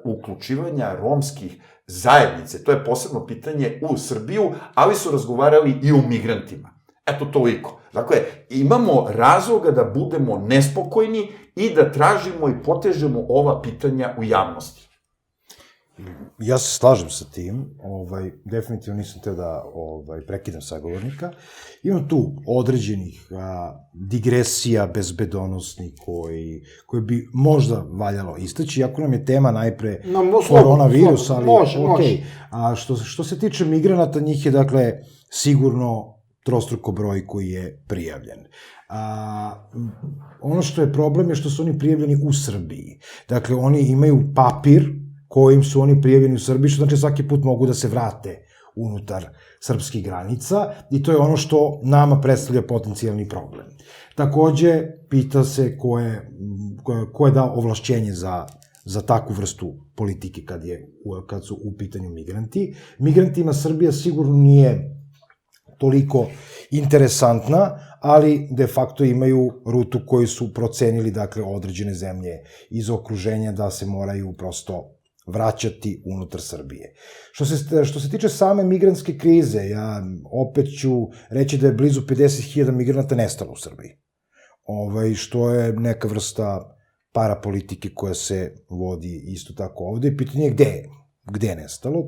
uključivanja romskih zajednice. To je posebno pitanje u Srbiju, ali su razgovarali i o migrantima. Eto, toliko. Dakle, imamo razloga da budemo nespokojni i da tražimo i potežemo ova pitanja u javnosti. Ja se slažem sa tim, definitivno nisam teo da prekidam sagovornika. Imam tu određenih digresija bezbedonosnih koji bi možda valjalo istaći, iako nam je tema najpre koronavirus, ali okej. A što se tiče migranata, njih je dakle sigurno trostruko broj koji je prijavljen. Ono što je problem je što su oni prijavljeni u Srbiji. Dakle, oni imaju papir kojim su oni prijavljeni u Srbiji, što znači svaki put mogu da se vrate unutar srpskih granica i to je ono što nama predstavlja potencijalni problem. Takođe, pita se ko je dao ovlašćenje za takvu vrstu politike kad su u pitanju migranti. Migrantima Srbija sigurno nije toliko interesantna, ali de facto imaju rutu koju su procenili, dakle, određene zemlje iz okruženja da se moraju prosto vraćati unutar Srbije. Što se tiče same migrantske krize, ja opet ću reći da je blizu 50.000 migranata nestalo u Srbiji, što je neka vrsta parapolitike koja se vodi isto tako ovde. I pitanje je gde je nestalo,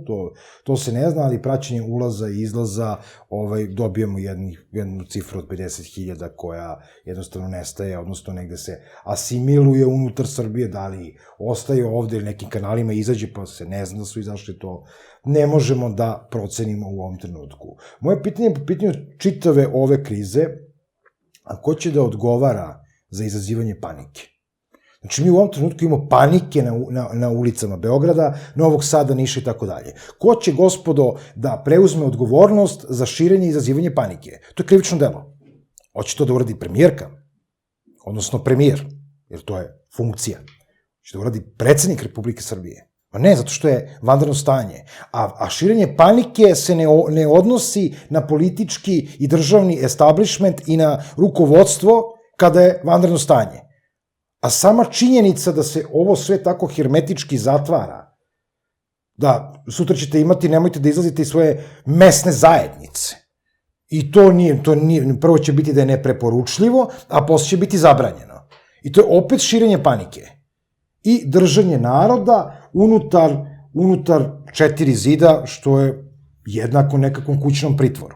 to se ne zna, ali praćenje ulaza i izlaza dobijemo jednu cifru od 50.000 koja jednostavno nestaje, odnosno negde se asimiluje unutar Srbije, da li ostaje ovde ili nekim kanalima izađe, pa se ne zna da su izašli, to ne možemo da procenimo u ovom trenutku. Moje pitanje je po pitanju čitave ove krize, a ko će da odgovara za izazivanje panike? Znači, mi u ovom trenutku imamo panike na ulicama Beograda, Novog Sada, Niša i tako dalje. Ko će, gospodo, da preuzme odgovornost za širenje i izazivanje panike? To je krivično delo. Hoće to da uradi premijerka? odnosno premijer, jer to je funkcija, će da uradi predsednik Republike Srbije. Pa ne, zato što je vanredno stanje. A širenje panike se ne odnosi na politički i državni establishment i na rukovodstvo kada je vanredno stanje. A sama činjenica da se ovo sve tako hermetički zatvara, da sutra ćete imati, nemojte da izlazite iz svoje mesne zajednice. I to nije, prvo će biti da je nepreporučljivo, a posle će biti zabranjeno. I to je opet širenje panike. I držanje naroda unutar 4 zida, što je jednako nekakvom kućnom pritvoru.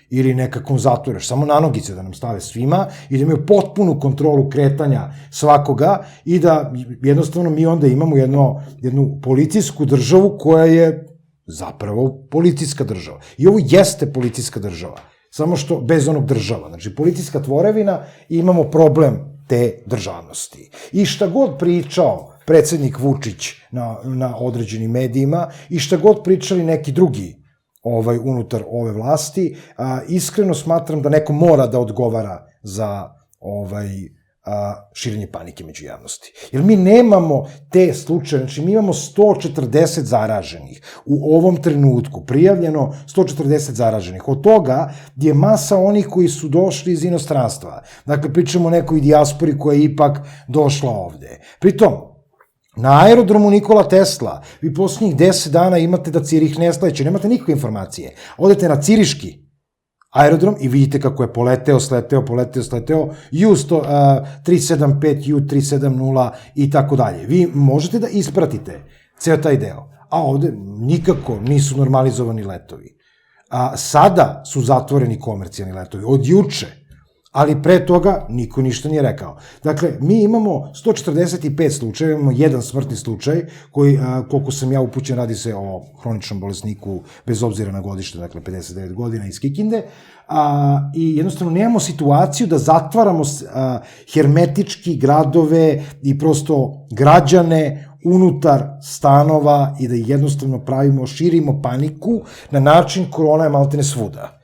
Ili nekakvom zatvoru, samo na nogice da nam stave svima i da imaju potpunu kontrolu kretanja svakoga i da jednostavno mi onda imamo jednu policijsku državu koja je zapravo policijska država. I ovo jeste policijska država, samo što bez onog država. Znači, policijska tvorevina i imamo problem te državnosti. I šta god pričao predsednik Vučić na određenim medijima i šta god pričali neki drugi unutar ove vlasti, iskreno smatram da neko mora da odgovara za širenje panike među javnosti. Jer mi nemamo te slučaje, znači mi imamo 140 zaraženih u ovom trenutku, prijavljeno 140 zaraženih. Od toga je masa onih koji su došli iz inostranstva. Dakle, pričamo o nekoj dijaspori koja je ipak došla ovde. Pritom, na aerodromu Nikola Tesla, vi poslednjih 10 dana imate da Cirih ne sleće, nemate nikakve informacije. Odete na ciriški aerodrom i vidite kako je poleteo, sleteo, U-375, U-370 i tako dalje. Vi možete da ispratite ceo taj deo, a ovde nikako nisu normalizovani letovi. Sada su zatvoreni komercijalni letovi, od juče, ali pre toga niko ništa nije rekao. Dakle, mi imamo 145 slučaja, imamo jedan smrtni slučaj, koji, koliko sam ja upućen, radi se o hroničnom bolesniku, bez obzira na godište, dakle 59 godina iz Kikinde, i jednostavno nemamo situaciju da zatvaramo hermetički gradove i prosto građane unutar stanova i da jednostavno širimo paniku na način korona je maltene svuda.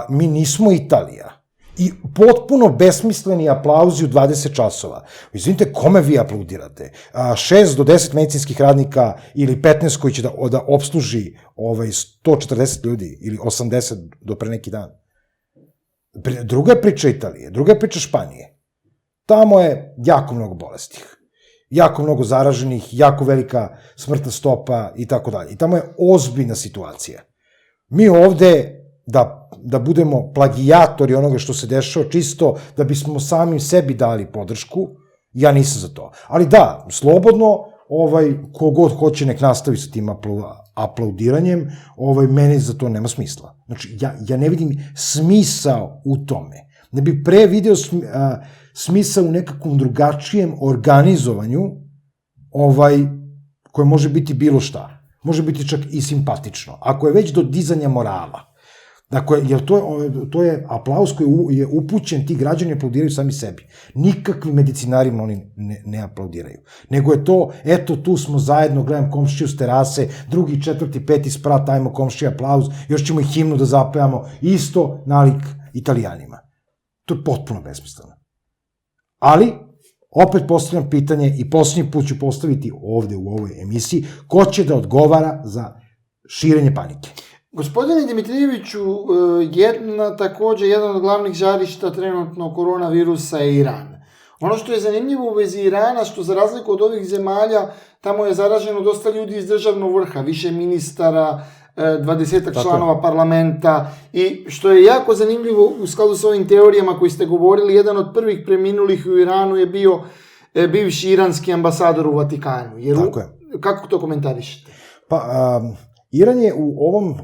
Mi nismo Italija. I potpuno besmisleni aplauzi u 20 časova. Izvinite, kome vi aplaudirate? 6 do 10 medicinskih radnika ili 15 koji će da obsluži 140 ljudi ili 80 do pre neki dan. Druga je priča Italije, druga je priča Španije. Tamo je jako mnogo bolestih, jako mnogo zaraženih, jako velika smrtna stopa i tako dalje. I tamo je ozbiljna situacija. Mi ovde da budemo plagijatori onoga što se dešava, čisto da bismo samim sebi dali podršku, ja nisam za to. Ali da, slobodno, kogod hoće nek nastavi sa tim aplaudiranjem, meni za to nema smisla. Znači, ja ne vidim smisao u tome. Ne bi pre video smisao u nekakvom drugačijem organizovanju, koje može biti bilo šta. Može biti čak i simpatično. Ako je već do dizanja morala. Dakle, jer to je aplauz koji je upućen, ti građani aplaudiraju sami sebi. Nikakvim medicinarima oni ne aplaudiraju. Nego je to, eto, tu smo zajedno, gledam komšiju s terase, 2., 4., 5. sprat, ajmo komšija aplauz, još ćemo i himnu da zapevamo, isto nalik Italijanima. To je potpuno besmisleno. Ali, opet postavljam pitanje i posljednji put ću postaviti ovde u ovoj emisiji, ko će da odgovara za širenje panike? Gospodine Dimitrijeviću, takođe jedan od glavnih žarišta trenutno koronavirusa je Iran. Ono što je zanimljivo u vezi Irana, što za razliku od ovih zemalja, tamo je zaraženo dosta ljudi iz državnog vrha, više ministara, 20 članova parlamenta, i što je jako zanimljivo u skladu sa ovim teorijama koji ste govorili, jedan od prvih preminulih u Iranu je bio bivši iranski ambasador u Vatikanu. Tako je. Kako to komentarišete? Pa, Iran je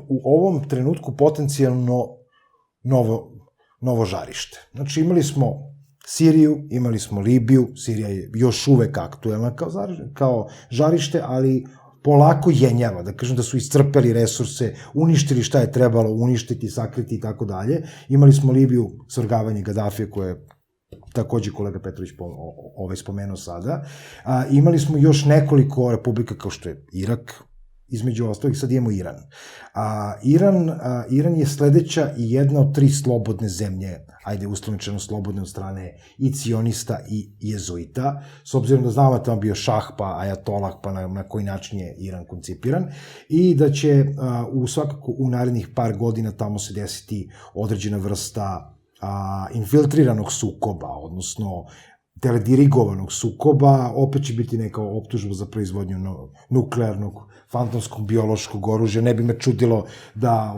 u ovom trenutku potencijalno novo žarište. Znači, imali smo Siriju, imali smo Libiju, Sirija je još uvek aktuelna kao žarište, ali polako jenjava, da kažem da su iscrpeli resurse, uništili šta je trebalo uništiti, sakriti i tako dalje. Imali smo Libiju, svrgavanje Gaddafija, koje je takođe kolega Petrović spomenuo sada. Imali smo još nekoliko republika kao što je Irak, između ostalih, sad imamo Iran. Iran je sledeća i jedna od 3 slobodne zemlje, ajde uslovničeno slobodne od strane i cionista i jezuita, s obzirom da znamo da tamo bio šah, pa ajatolah, pa na koji način je Iran koncipiran, i da će svakako u narednih par godina tamo se desiti određena vrsta infiltriranog sukoba, odnosno teledirigovanog sukoba, opet će biti neka optužba za proizvodnju nuklearnog, fantomskog, biološkog oružja. Ne bi me čudilo da,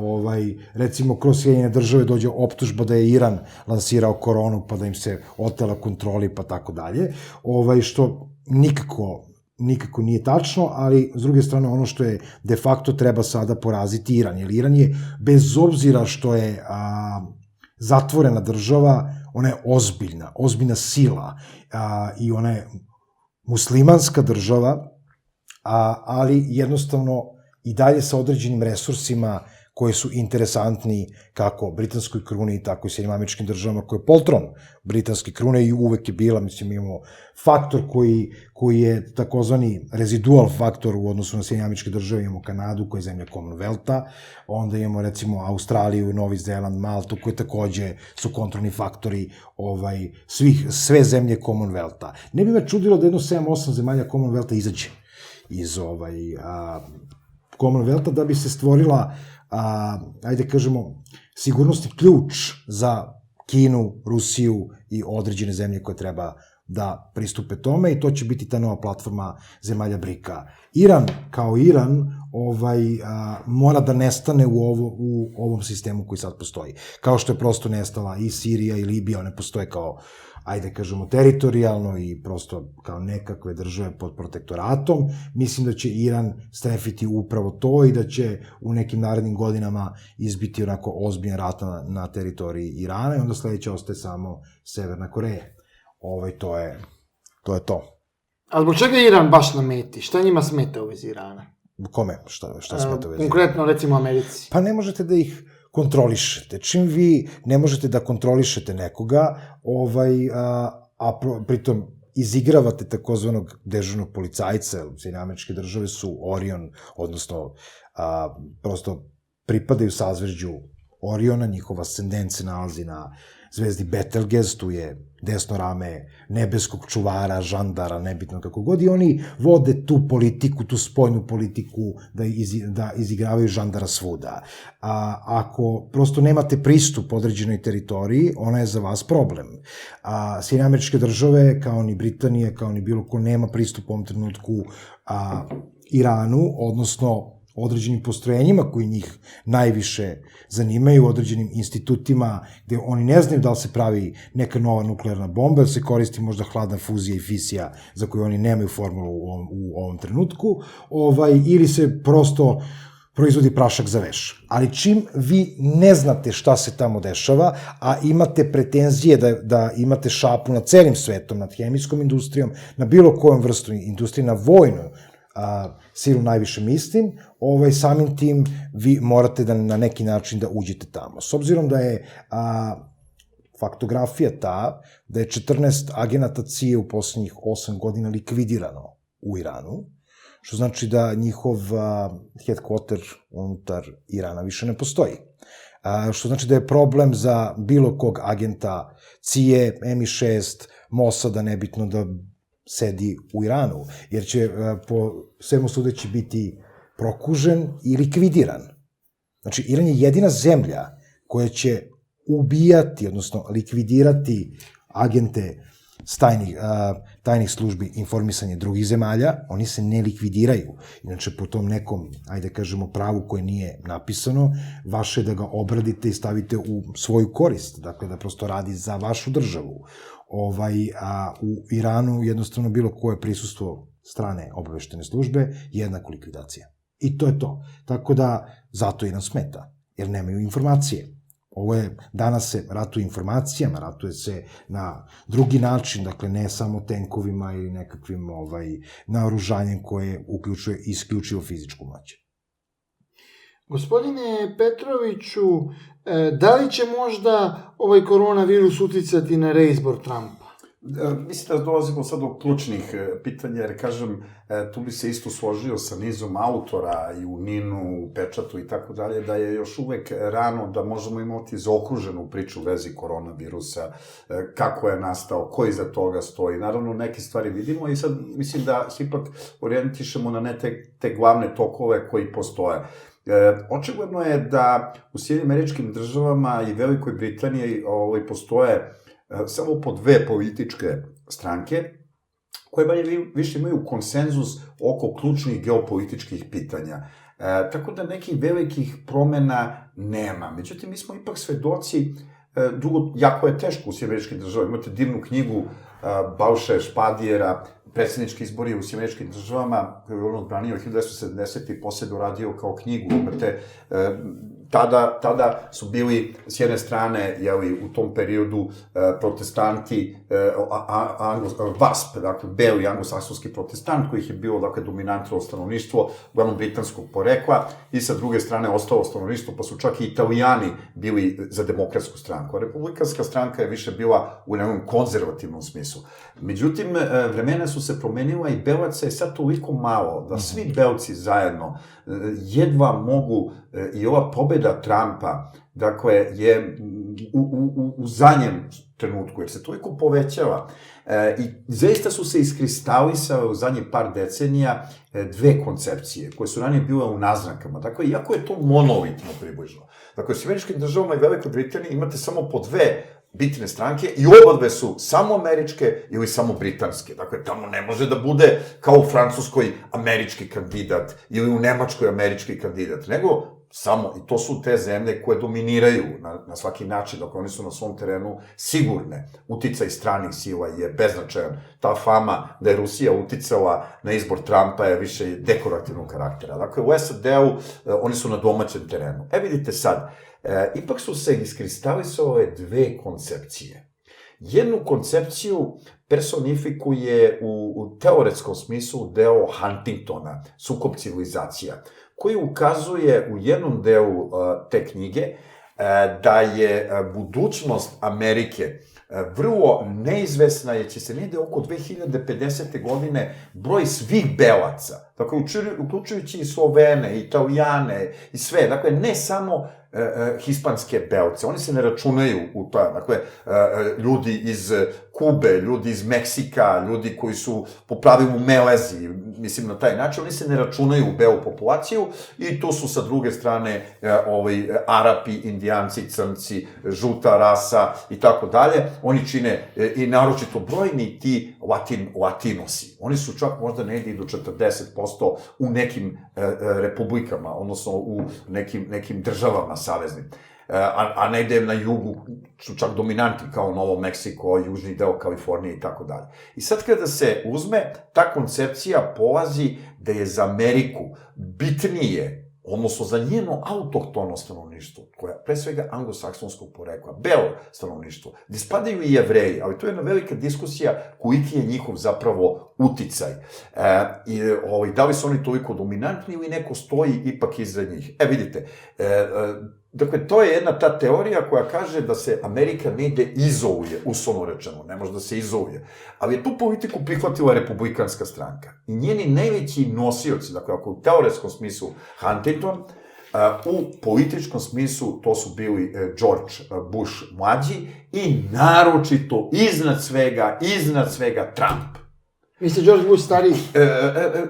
recimo, kroz Sjedinjene države dođe optužba da je Iran lansirao koronu, pa da im se otela kontroli, pa tako dalje, što nikako nije tačno, ali s druge strane ono što je de facto treba sada poraziti Iran, jer Iran je, bez obzira što je zatvorena država, ona je ozbiljna sila i ona je muslimanska država, ali jednostavno i dalje sa određenim resursima koji su interesantni kako britanskoj kruni, tako i Sjedinjenim Američkim Državama, koji je poltron britanske krune i uvek je bila, mislim, imamo faktor koji je takozvani rezidual faktor u odnosu na Sjedinjene Američke Države, imamo Kanadu, koja je zemlja Commonwealtha, onda imamo, recimo, Australiju, Novi Zeland, Maltu, koje takođe su kontrolni faktori sve zemlje Commonwealtha. Ne bi me čudilo da jedno 7-8 zemalja Commonwealtha izađe iz Commonwealtha da bi se stvorila ajde kažemo, sigurnosni ključ za Kinu, Rusiju i određene zemlje koje treba da pristupe tome, i to će biti ta nova platforma zemalja BRICS-a. Iran, kao Iran, mora da nestane u ovom sistemu koji sad postoji. Kao što je prosto nestala i Sirija i Libija, one postoje kao, ajde kažemo, teritorijalno i prosto kao nekakve države pod protektoratom. Mislim da će Iran strefiti upravo to i da će u nekim narednim godinama izbiti onako ozbiljan rat na teritoriji Irana, i onda sledeće ostaje samo Severna Koreja. To je to. A zbog čega je Iran baš na meti? Šta njima smeta u vezi Irana? Kome? Šta smeta u vezi? Konkretno, recimo, Americi. Pa ne možete da ih kontrolišete. Čim vi ne možete da kontrolišete nekoga, a pritom izigravate takozvanog dežurnog policajca, Sjedinjene Američke Države su Orion, odnosno prosto pripadaju sazvežđu Oriona, njihov ascendent se nalazi na zvezdi Betelgez, tu je desno rame nebeskog čuvara, žandara, nebitno kako god, i oni vode tu politiku, tu spoljnu politiku da izigravaju žandara svuda. Ako prosto nemate pristup određenoj teritoriji, ona je za vas problem. Sjedinjene Američke Države, kao ni Britanija, kao ni bilo ko, nema pristup u ovom trenutku Iranu, odnosno određenim postrojenjima koji njih najviše zanimaju, određenim institutima gde oni ne znaju da li se pravi neka nova nuklearna bomba, ili se koristi možda hladna fuzija i fisija za koju oni nemaju formulu u ovom trenutku, ili se prosto proizvodi prašak za veš. Ali čim vi ne znate šta se tamo dešava, a imate pretenzije da imate šapu nad celim svetom, nad hemijskom industrijom, na bilo kojom vrstu industrije, na vojnu silu najviše mislim, samim tim vi morate da na neki način da uđete tamo. S obzirom da je faktografija ta, da je 14 agenata CIA u poslednjih 8 godina likvidirano u Iranu, što znači da njihov headquarter unutar Irana više ne postoji. Što znači da je problem za bilo kog agenta CIA, MI6, Mossada, nebitno, da sedi u Iranu, jer će po svemu sudeći biti prokužen i likvidiran. Znači, Iran je jedina zemlja koja će ubijati, odnosno likvidirati agente tajnih službi informisanja drugih zemalja, oni se ne likvidiraju. Inače, po tom nekom, ajde kažemo, pravu koje nije napisano, vaše je da ga obradite i stavite u svoju korist, dakle da prosto radi za vašu državu. A u Iranu jednostavno bilo koje prisustvo strane obaveštene službe jednako likvidacija. I to je to. Tako da, zato Iran smeta, jer nemaju informacije. Danas se ratuje informacijama, ratuje se na drugi način, dakle ne samo tenkovima ili nekakvim naoružanjem koje uključuje isključivo fizičku moć. Gospodine Petroviću, da li će možda ovaj koronavirus uticati na reizbor Trumpa? Mislim da dolazimo sad do ključnih pitanja, jer kažem, tu bi se isto složio sa nizom autora i u Ninu, u Pečatu i tako dalje, da je još uvek rano da možemo imati zaokruženu priču u vezi koronavirusa, kako je nastao, ko iza toga stoji. Naravno, neke stvari vidimo i sad mislim da se ipak orijentišemo na ne te glavne tokove koji postoje. Očigledno je da u Sjedinjenim Američkim Državama i Velikoj Britaniji postoje samo po dve političke stranke, koje manje više imaju konsenzus oko ključnih geopolitičkih pitanja. Tako da nekih velikih promena nema. Međutim, mi smo ipak svedoci, drugo, jako je teško u Sjedinjenim Američkim Državama. Imate divnu knjigu Balše Špadijera, predsjednički izbori u Sjedinjenim Američkim Državama, koji je on odbranio 1970. i poslije doradio kao knjigu. Imate, tada su bili s jedne strane, u tom periodu, protestanti, VASP, dakle, beli anglosaksonski protestant, koji je bilo, dominantno stanovništvo, uglavnom britanskog porekla, i sa druge strane ostalo stanovništvo, pa su čak i Italijani bili za demokratsku stranku. A republikanska stranka je više bila u nekom konzervativnom smislu. Međutim, vremena su se promenila i belaca je sad toliko malo da svi belci zajedno jedva mogu, i ova pobeda Trumpa, dakle, je u zadnjem trenutku, jer se toliko povećava. I zaista su se iskristalisale u zadnjih par decenija dve koncepcije, koje su ranije bile u naznakama. Dakle, iako je to monolitno približno. Dakle, u Sjedinjenim Državama i Velikoj Britaniji imate samo po dve bitne stranke i obadve su samo američke ili samo britanske. Dakle, tamo ne može da bude kao u Francuskoj američki kandidat ili u Nemačkoj američki kandidat, nego samo, i to su te zemlje koje dominiraju na svaki način, dakle, oni su na svom terenu sigurne. Uticaj stranih sila je beznačajan. Ta fama da je Rusija uticala na izbor Trumpa je više dekorativnog karaktera. Dakle, u SAD-u oni su na domaćem terenu. Vidite sad, ipak su se iskristalisale dve koncepcije. Jednu koncepciju personifikuje u teoretskom smislu deo Huntingtona, Sukob civilizacija, koji ukazuje u jednom delu te knjige da je budućnost Amerike vrlo neizvesna, jer će se negde oko 2050. godine broj svih belaca, dakle, uključujući i Slovene, Italijane i sve, dakle, ne samo hispanske belce, oni se ne računaju u to, dakle, ljudi iz Kube, ljudi iz Meksika, ljudi koji su po pravilu Melezi, mislim na taj način, oni se ne računaju u belu populaciju i tu su sa druge strane Arapi, Indijanci, Crnci, žuta rasa i tako dalje, oni čine i naročito brojni ti Latinosi, oni su čak možda negdje i do 40% u nekim republikama, odnosno u nekim državama saveznim. A negde na jugu su čak dominanti kao Novo Meksiko, južni deo Kalifornije i tako dalje. I sad kada se uzme, ta koncepcija polazi da je za Ameriku bitnije, odnosno za njeno autohtono stanovništvo, koje pre svega anglosaksonskog porekla, belo stanovništvo, gde spadaju i Jevreji, ali to je jedna velika diskusija koliki je njihov zapravo uticaj. Da li su oni toliko dominantni ili neko stoji ipak iza njih. Vidite, dakle, to je jedna ta teorija koja kaže da se Amerika negde izoluje, uslovno rečeno, ne može da se izoluje, ali je tu politiku prihvatila republikanska stranka. I njeni najveći nosioci, dakle, ako u teoretskom smislu Huntington, u političkom smislu to su bili George Bush mlađi i naročito iznad svega Trump. Misli George Bush stariji?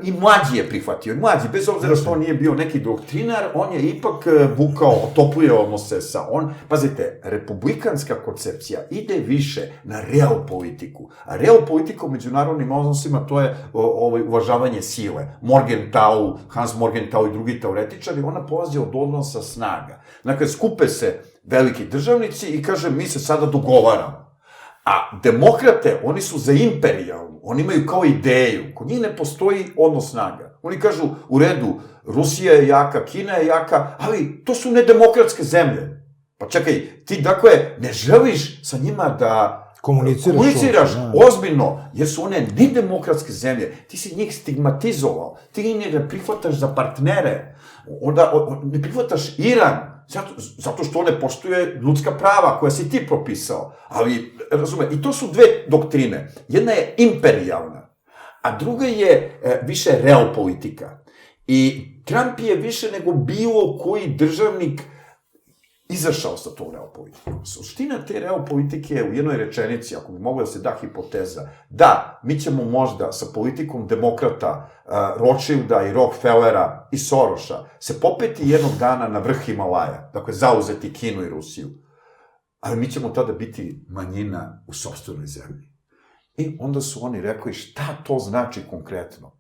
I mlađi je prihvatio, mlađi, bez obzira što on nije bio neki doktrinar, on je ipak vukao, otopljivao se sa Pazite, republikanska koncepcija ide više na realpolitiku, a realpolitika u međunarodnim odnosima to je uvažavanje sile. Morgenthau, Hans Morgenthau i drugi teoretičari, ona polazi od odnosa snaga. Dakle, skupe se veliki državnici i kaže, mi se sada dogovaramo. A demokrate, oni su za imperijalnu, oni imaju kao ideju, kod njih ne postoji odnos snaga. Oni kažu, u redu, Rusija je jaka, Kina je jaka, ali to su nedemokratske zemlje. Pa čekaj, ti dakle ne želiš sa njima da komuniciraš ozbiljno, jer su one nedemokratske zemlje, ti si njih stigmatizovao, ti njih ne prihvataš za partnere, onda ne prihvataš Iran Zato što on ne poštuje ljudska prava koja si ti propisao. Ali, razume, i to su dve doktrine. Jedna je imperijalna, a druga je više realpolitika. I Trump je više nego bilo koji državnik izašao sa tom realpolitikom. Suština te realpolitike je u jednoj rečenici, ako bi mogla da se da hipoteza, da, mi ćemo možda sa politikom demokrata, Rothschilda i Rockefellera i Soroša se popeti jednog dana na vrh Himalaja, dakle zauzeti Kinu i Rusiju, ali mi ćemo tada biti manjina u sopstvenoj zemlji. I onda su oni rekli šta to znači konkretno.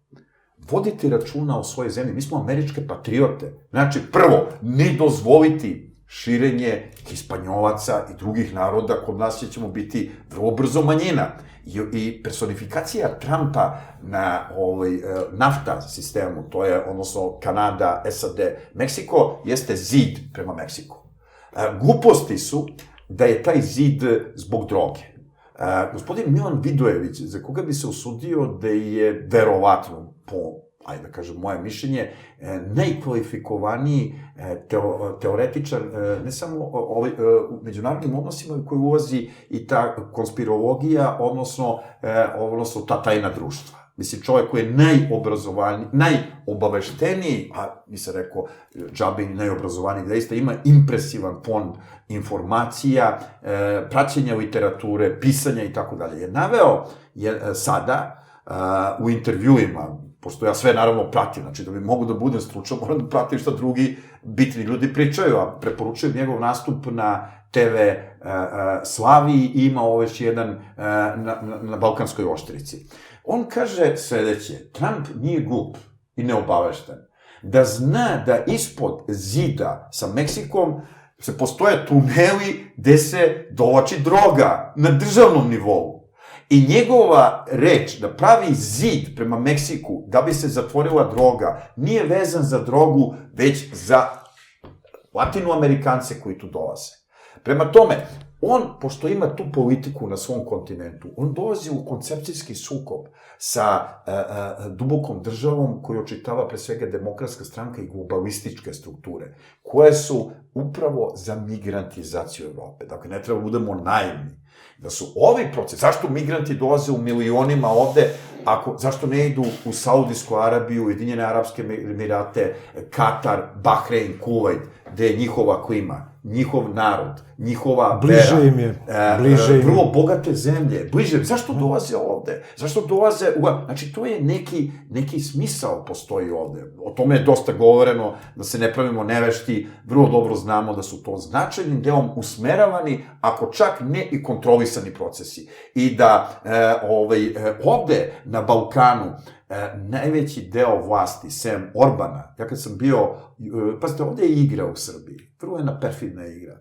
Vodite računa o svojoj zemlji, mi smo američke patriote. Znači, prvo, ne dozvoliti širenje Hispanjolaca i drugih naroda, kod nas ćemo biti vrlo brzo manjina. I personifikacija Trumpa na NAFTA sistemu, to je odnosno Kanada, SAD, Meksiko, jeste zid prema Meksiku. Gluposti su da je taj zid zbog droge. Gospodin Milan Vidojević, za koga bi se usudio da je verovatno po, ajde da kažem, moje mišljenje, najkvalifikovaniji teoretičar, ne samo u međunarodnim odnosima koji ulazi i ta konspirologija, odnosno ta tajna društva. Mislim, čovjek koji je najobrazovaniji, najobavešteniji, a mi se rekao, džabe najobrazovaniji, zaista ima impresivan fond informacija, praćenja literature, pisanja i tako dalje. Je naveo sada u intervjuima, pošto ja sve naravno pratim, znači da bi mogu da budem stručan, moram da pratim šta drugi bitni ljudi pričaju, a preporučujem njegov nastup na TV Slavi i ima ovo još jedan na Balkanskoj oštrici. On kaže sledeće, Trump nije glup i neobavešten, da zna da ispod zida sa Meksikom se postoje tuneli gde se dovlači droga na državnom nivou. I njegova reč da pravi zid prema Meksiku da bi se zatvorila droga nije vezan za drogu, već za Latinoamerikance koji tu dolaze. Prema tome, on, pošto ima tu politiku na svom kontinentu, on dolazi u koncepcijski sukob sa dubokom državom koju očitava pre svega Demokratska stranka i globalističke strukture, koje su upravo za migrantizaciju Evrope. Dakle, ne treba budemo naivni. Da su ovi procesi, zašto migranti dolaze u milionima ovde, zašto ne idu u Saudijsku Arabiju, Ujedinjene Arapske Emirate, Katar, Bahrein, Kuvajt, gde je njihova klima, njihov narod, njihova vera. Bliže im je, vrlo bogate zemlje, bliže. Zašto dolaze ovde? Zašto dolaze Znači, to je neki smisao postoji ovde. O tome je dosta govoreno, da se ne pravimo nevešti, vrlo dobro znamo da su to značajnim delom usmeravani, ako čak ne i kontrolisani procesi. I da ovde na Balkanu najveći deo vlasti, sem Orbana, ja kad sam bio, pazite, ovde je igra u Srbiji, vrlo jedna perfidna igra.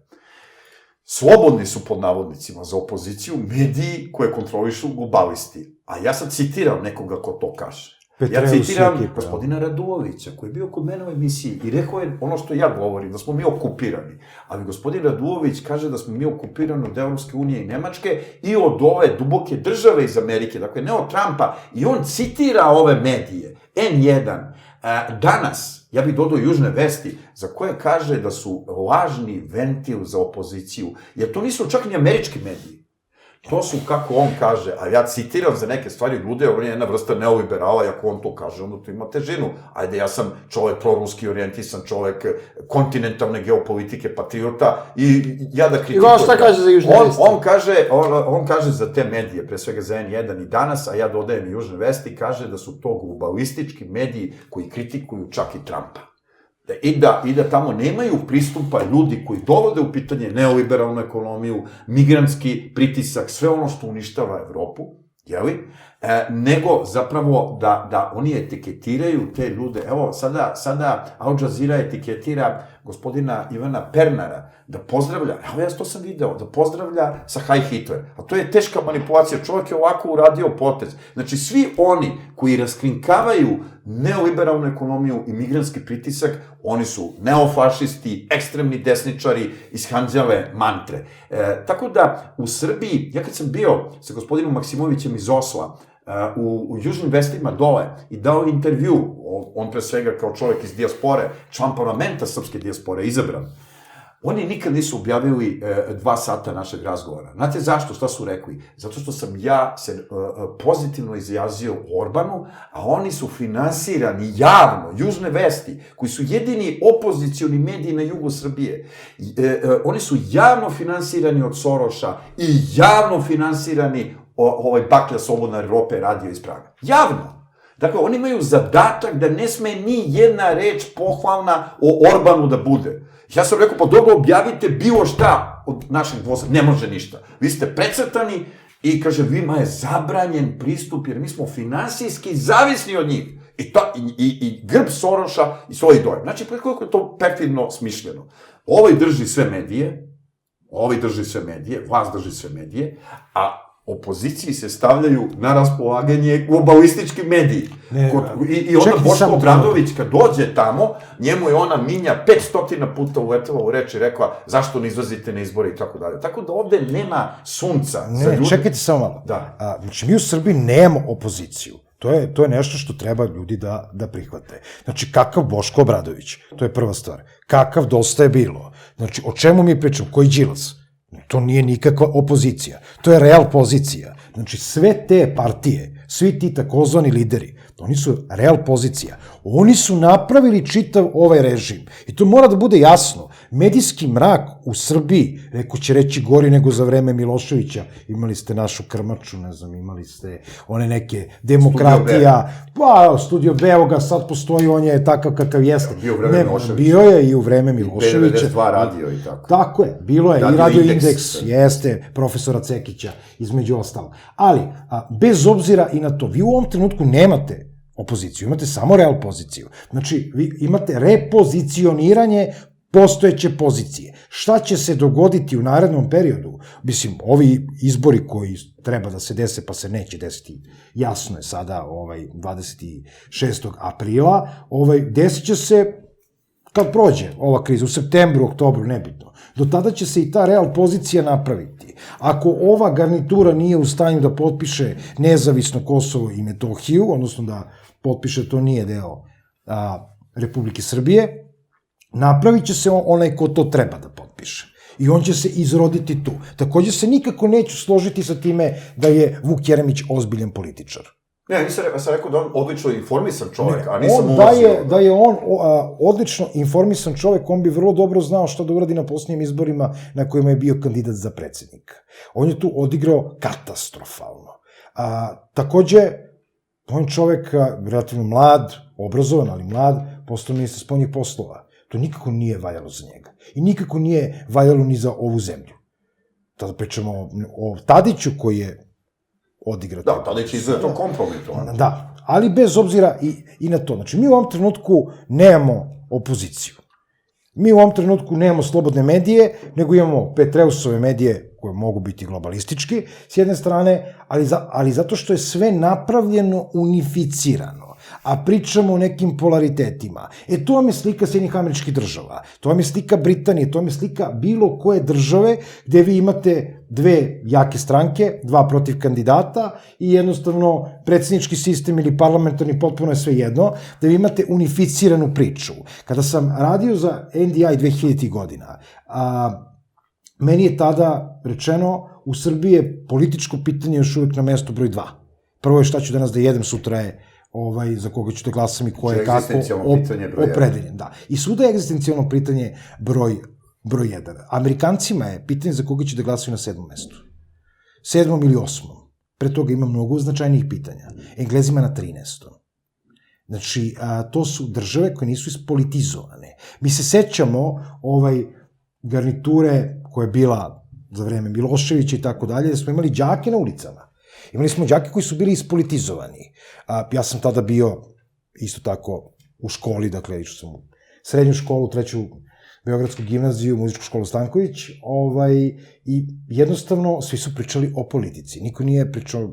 Slobodni su pod navodnicima za opoziciju mediji koje kontrolišu globalisti. A ja sad citiram nekoga ko to kaže. Ja citiram gospodina Radulovića, koji je bio kod mene u emisiji i rekao je ono što ja govorim, da smo mi okupirani. Ali gospodin Radulović kaže da smo mi okupirani od Evropske unije i Nemačke i od ove duboke države iz Amerike, dakle ne od Trumpa, i on citira ove medije. N1, danas, ja bih dodao Južne vesti, za koje kaže da su lažni ventil za opoziciju, jer to nisu čak ni američki mediji. To su, kako on kaže, a ja citiram za neke stvari, ljude, on je jedna vrsta neoliberala, i ako on to kaže, onda to ima težinu. Ajde, ja sam čovek proruski orijentisan, čovek kontinentalne geopolitike, patriota, i ja da kritikujem. I šta kaže za Južne vesti? On kaže za te medije, pre svega za N1 i danas, a ja dodajem i Južne vesti, kaže da su to globalistički mediji koji kritikuju čak i Trumpa. I da tamo nemaju pristupa ljudi koji dovode u pitanje neoliberalnu ekonomiju, migrantski pritisak, sve ono što uništava Evropu, jeli? Nego zapravo da oni etiketiraju te ljude. Evo, sada Al Jazeera etiketira gospodina Ivana Pernara da pozdravlja, evo ja to sam video, da pozdravlja sa Heil Hitler. A to je teška manipulacija, čovjek je ovako uradio potez. Znači, svi oni koji raskrinkavaju neoliberalnu ekonomiju i migrantski pritisak, oni su neofašisti, ekstremni desničari iz Hanđave mantre. Tako da, u Srbiji, ja kad sam bio sa gospodinom Maksimovićem iz Osla, u Južnim vestima dole i dao intervju, on pre svega kao čovjek iz dijaspore, član parlamenta srpske dijaspore, izabran, Oni nikad nisu objavili 2 sata našeg razgovora. Znate zašto? Šta su rekli? Zato što sam ja se pozitivno izjazio o Orbanu, a oni su finansirani javno, Južne vesti, koji su jedini opozicioni mediji na jugu Srbije. Oni su javno finansirani od Soroša i javno finansirani Baklja Slobodna Evrope radio iz Praga. Javno! Dakle, oni imaju zadatak da ne sme ni jedna reč pohvalna o Orbanu da bude. Ja sam rekao, pa dobro, objavite bilo šta od naših dvosa. Ne može ništa. Vi ste precrtani i, kaže, vima je zabranjen pristup, jer mi smo finansijski zavisni od njih. I grb Soroša i svoj dojem. Znači, koliko je to perfidno smišljeno. Ovaj drži sve medije, vlast drži sve medije, a opoziciji se stavljaju na raspolaganje globalistički mediji. I onda Boško Obradović, kad dođe tamo, njemu je ona Minja 500 puta uletela u reč i rekla zašto ne izlazite na izbore i tako dalje. Tako da ovde nema sunca za ljudi. Ne, čekajte samo malo. Znači, mi u Srbiji nemamo opoziciju. To je nešto što treba ljudi da prihvate. Znači, kakav Boško Obradović? To je prva stvar. Kakav Dosta je bilo? Znači, o čemu mi pričamo? Koji Đilas? To nije nikakva opozicija. To je real pozicija. Znači, sve te partije, svi ti takozvani lideri, oni su real pozicija. Oni su napravili čitav ovaj režim. I to mora da bude jasno. Medijski mrak u Srbiji, neko će reći gori nego za vreme Miloševića. Imali ste našu krmaču, ne znam, imali ste one neke demokratija. Pa, Studio B, evo ga, sad postoji, on je takav kakav jeste. Bio u vreme Miloševića. Bio je i u vreme Miloševića. P92 radio i tako. Tako je, bilo je i Radio Indeks, jeste, profesora Cekića, između ostalo. Ali, bez obzira i na to, vi u ovom trenutku nemate opoziciju, imate samo real poziciju. Znači, vi imate repozicioniranje postojeće pozicije. Šta će se dogoditi u narednom periodu? Mislim, ovi izbori koji treba da se dese, pa se neće desiti, jasno je sada, 26. aprila, desit će se kad prođe ova kriza, u septembru, oktobru, nebitno. Do tada će se i ta real pozicija napraviti. Ako ova garnitura nije u stanju da potpiše nezavisno Kosovo i Metohiju, odnosno da potpiše, to nije deo Republike Srbije, napravit će se onaj ko to treba da potpiše. I on će se izroditi tu. Takođe se nikako neću složiti sa time da je Vuk Jeremić ozbiljan političar. Ne, nisam rekao da on odlično informisan čovek, a nisam ulazio. Da je on odlično informisan čovek, on bi vrlo dobro znao šta da uradi na posljednjim izborima na kojima je bio kandidat za predsednika. On je tu odigrao katastrofalno. Takođe, on je čovek relativno mlad, obrazovan, ali mlad, postao ministar spoljnih poslova. To nikako nije valjalo za njega. I nikako nije valjalo ni za ovu zemlju. Tada pričamo o Tadiću koji je odigrao. Da, Tadić je izuzetno kompromitovan. Da, ali bez obzira i na to. Znači, mi u ovom trenutku nemamo opoziciju. Mi u ovom trenutku nemamo slobodne medije, nego imamo Petreusove medije koje mogu biti globalistički, s jedne strane, ali zato što je sve napravljeno unificirano, a pričamo o nekim polaritetima. To vam je slika Sjedinjenih Američkih Država, to vam je slika Britanije, to vam je slika bilo koje države gde vi imate dve jake stranke, dva protiv kandidata i jednostavno predsjednički sistem ili parlamentarni, potpuno je sve jedno, da vi imate unificiranu priču. Kada sam radio za NDI 2000. godina, meni je tada rečeno, u Srbiji je političko pitanje još uvijek na mestu broj 2. Prvo je šta ću danas da jedem, sutra je za koga ću da glasam i ko je kako opredeljen. I svuda je egzistencijalno pitanje broj 1. Amerikancima je pitanje za koga će da glasaju na 7. mestu. 7. ili 8. Pre toga ima mnogo značajnijih pitanja. Englezima na 13. Znači, to su države koje nisu ispolitizovane. Mi se sećamo garniture koja je bila za vreme Miloševića i tako dalje, da smo imali đake na ulicama. Imali smo đake koji su bili ispolitizovani. Ja sam tada bio isto tako u školi, dakle, išao sam u srednju školu, 3. Beogradsku gimnaziju, muzičku školu Stanković, i jednostavno svi su pričali o politici. Niko nije pričao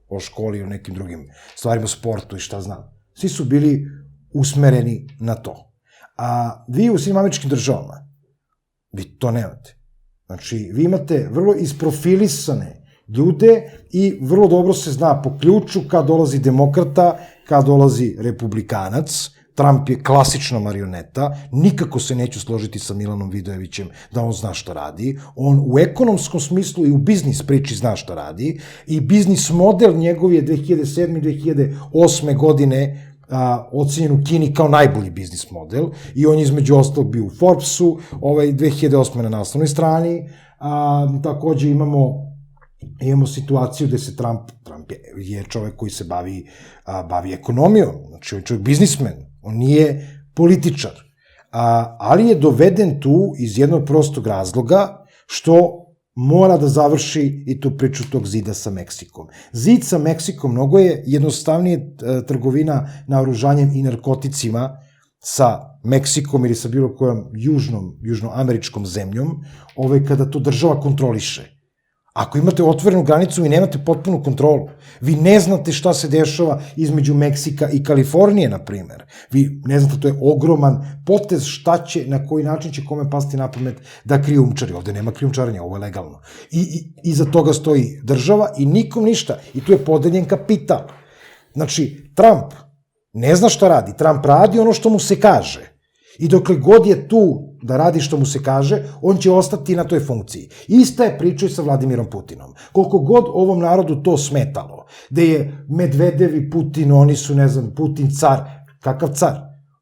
o školi, o nekim drugim stvarima, sportu i šta znam. Svi su bili usmereni na to. A vi u Sjedinjenim Američkim Državama, vi to nemate. Znači, vi imate vrlo isprofilisane ljude i vrlo dobro se zna po ključu kad dolazi demokrata, kad dolazi republikanac, Trump je klasična marioneta, nikako se neću složiti sa Milanom Vidojevićem da on zna šta radi, on u ekonomskom smislu i u biznis priči zna šta radi i biznis model njegov je 2007. 2008. godine ocenjen u Kini kao najbolji biznis model i on je između ostalog bio u Forbesu, 2008. na naslovnoj strani, takođe imamo situaciju gde se Trump je čovek koji se bavi ekonomijom, znači on je čovek biznismen, on nije političar, ali je doveden tu iz jednog prostog razloga što mora da završi i tu priču tog zida sa Meksikom. Zid sa Meksikom mnogo je jednostavnije trgovina naoružanjem i narkoticima sa Meksikom ili sa bilo kojom južnoameričkom zemljom, kada to država kontroliše. Ako imate otvorenu granicu, vi nemate potpunu kontrolu. Vi ne znate šta se dešava između Meksika i Kalifornije, na primer. Vi ne znate, to je ogroman potez šta će, na koji način će kome pasti na pamet da krijumčari. Ovde nema krijumčarenja, ovo je legalno. I iza toga stoji država i nikom ništa. I tu je podeljen kapital. Znači, Trump ne zna šta radi. Trump radi ono što mu se kaže. I dokle god je tu da radi što mu se kaže, on će ostati na toj funkciji. Ista je priča i sa Vladimirom Putinom. Koliko god ovom narodu to smetalo, da je Medvedev i Putin, oni su, ne znam, Putin car, kakav car?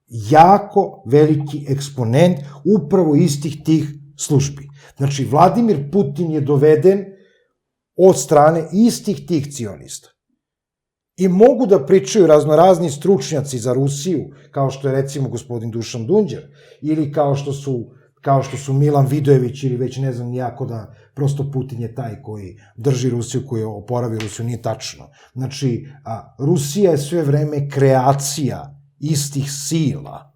Jako veliki eksponent upravo istih tih službi. Znači, Vladimir Putin je doveden od strane istih tih cionista. I mogu da pričaju raznorazni stručnjaci za Rusiju, kao što je recimo gospodin Dušan Dunđer, ili kao što su Milan Vidojević, ili već ne znam nijako da prosto Putin je taj koji drži Rusiju, koji oporavi Rusiju, nije tačno. Znači, Rusija je sve vreme kreacija istih sila.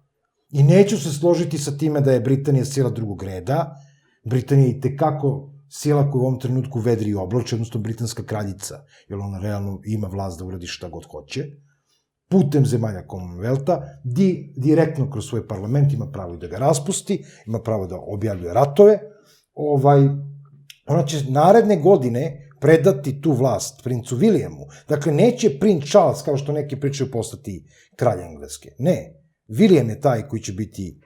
I neću se složiti sa time da je Britanija sila drugog reda. Britanija je itekako sila koja u ovom trenutku vedri i oblači, odnosno britanska kraljica, jer ona realno ima vlast da uradi šta god hoće, putem zemalja Commonwealtha, direktno kroz svoj parlament ima pravo i da ga raspusti, ima pravo da objavljuje ratove, ona će naredne godine predati tu vlast princu Williamu. Dakle, neće princ Charles, kao što neki pričaju, postati kralj Engleske. Ne, William je taj koji će biti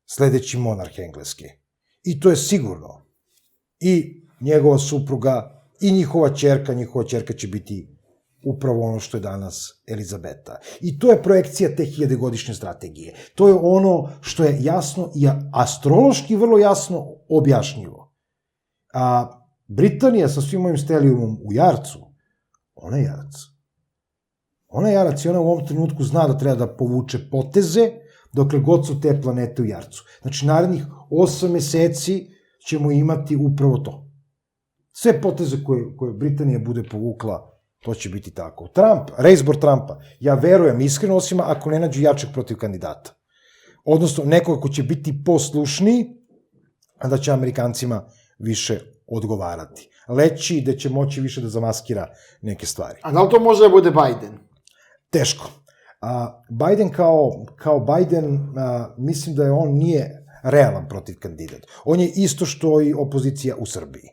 sledeći monarh Engleske. I to je sigurno. I njegova supruga, i njihova ćerka će biti upravo ono što je danas Elizabeta. I to je projekcija te 1000-godišnje strategije. To je ono što je jasno i astrološki vrlo jasno objašnjivo. A Britanija sa svim ovim stelijumom u jarcu, ona je jarac. Ona je jarac i ona u ovom trenutku zna da treba da povuče poteze dokle god su te planete u jarcu. Znači, narednih 8 meseci ćemo imati upravo to. Sve poteze koje Britanija bude povukla, to će biti tako. Reizbor Trumpa, ja verujem iskreno, osim ako ne nađu jačeg protiv kandidata. Odnosno, nekoga ko će biti poslušniji, a da će Amerikancima više odgovarati. Leći da će moći više da zamaskira neke stvari. A da li to može da bude Biden? Teško. Biden kao Biden, mislim da on nije realan protiv kandidat. On je isto što i opozicija u Srbiji.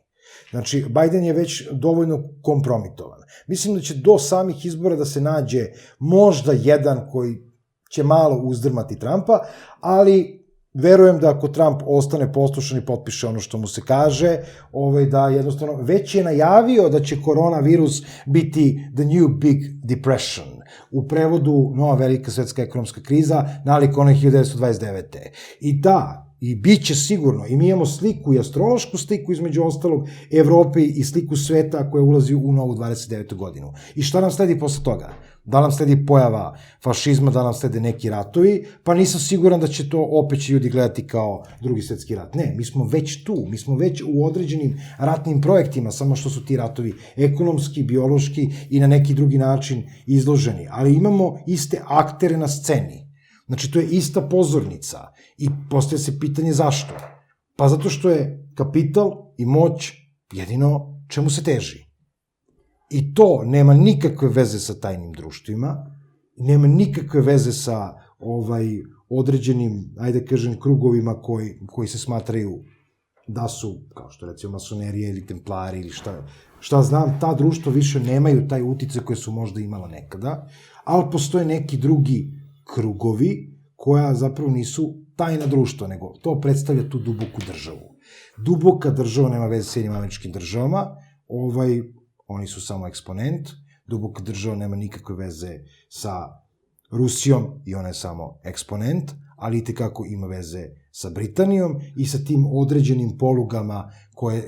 Znači, Biden je već dovoljno kompromitovan. Mislim da će do samih izbora da se nađe možda jedan koji će malo uzdrmati Trumpa, ali verujem da ako Trump ostane poslušan i potpiše ono što mu se kaže, da jednostavno već je najavio da će koronavirus biti the new big depression. U prevodu nova velika svetska ekonomska kriza, nalik onaj 1929. I da, i bit će sigurno, i mi imamo sliku i astrološku sliku između ostalog Evrope i sliku sveta koja ulazi u novu 29. godinu. I šta nam sledi posle toga? Da nam sledi pojava fašizma, da nam slede neki ratovi, pa nisam siguran da će to opet će ljudi gledati kao drugi svetski rat. Ne, mi smo već tu, mi smo već u određenim ratnim projektima, samo što su ti ratovi ekonomski, biološki i na neki drugi način izloženi. Ali imamo iste aktere na sceni. Znači, to je ista pozornica i postaje se pitanje zašto. Pa zato što je kapital i moć jedino čemu se teži. I to nema nikakve veze sa tajnim društvima, nema nikakve veze sa određenim, ajde kažem, krugovima koji se smatraju da su, kao što recimo masonerija ili templari ili šta znam, ta društva više nemaju taj uticaj koje su možda imala nekada, ali postoje neki drugi krugovi koja zapravo nisu tajna društva, nego to predstavlja tu duboku državu. Duboka država nema veze s Sjedinjenim Američkim Državama, oni su samo eksponent, duboka država nema nikakve veze sa Rusijom i ona je samo eksponent, ali itekako ima veze sa Britanijom i sa tim određenim polugama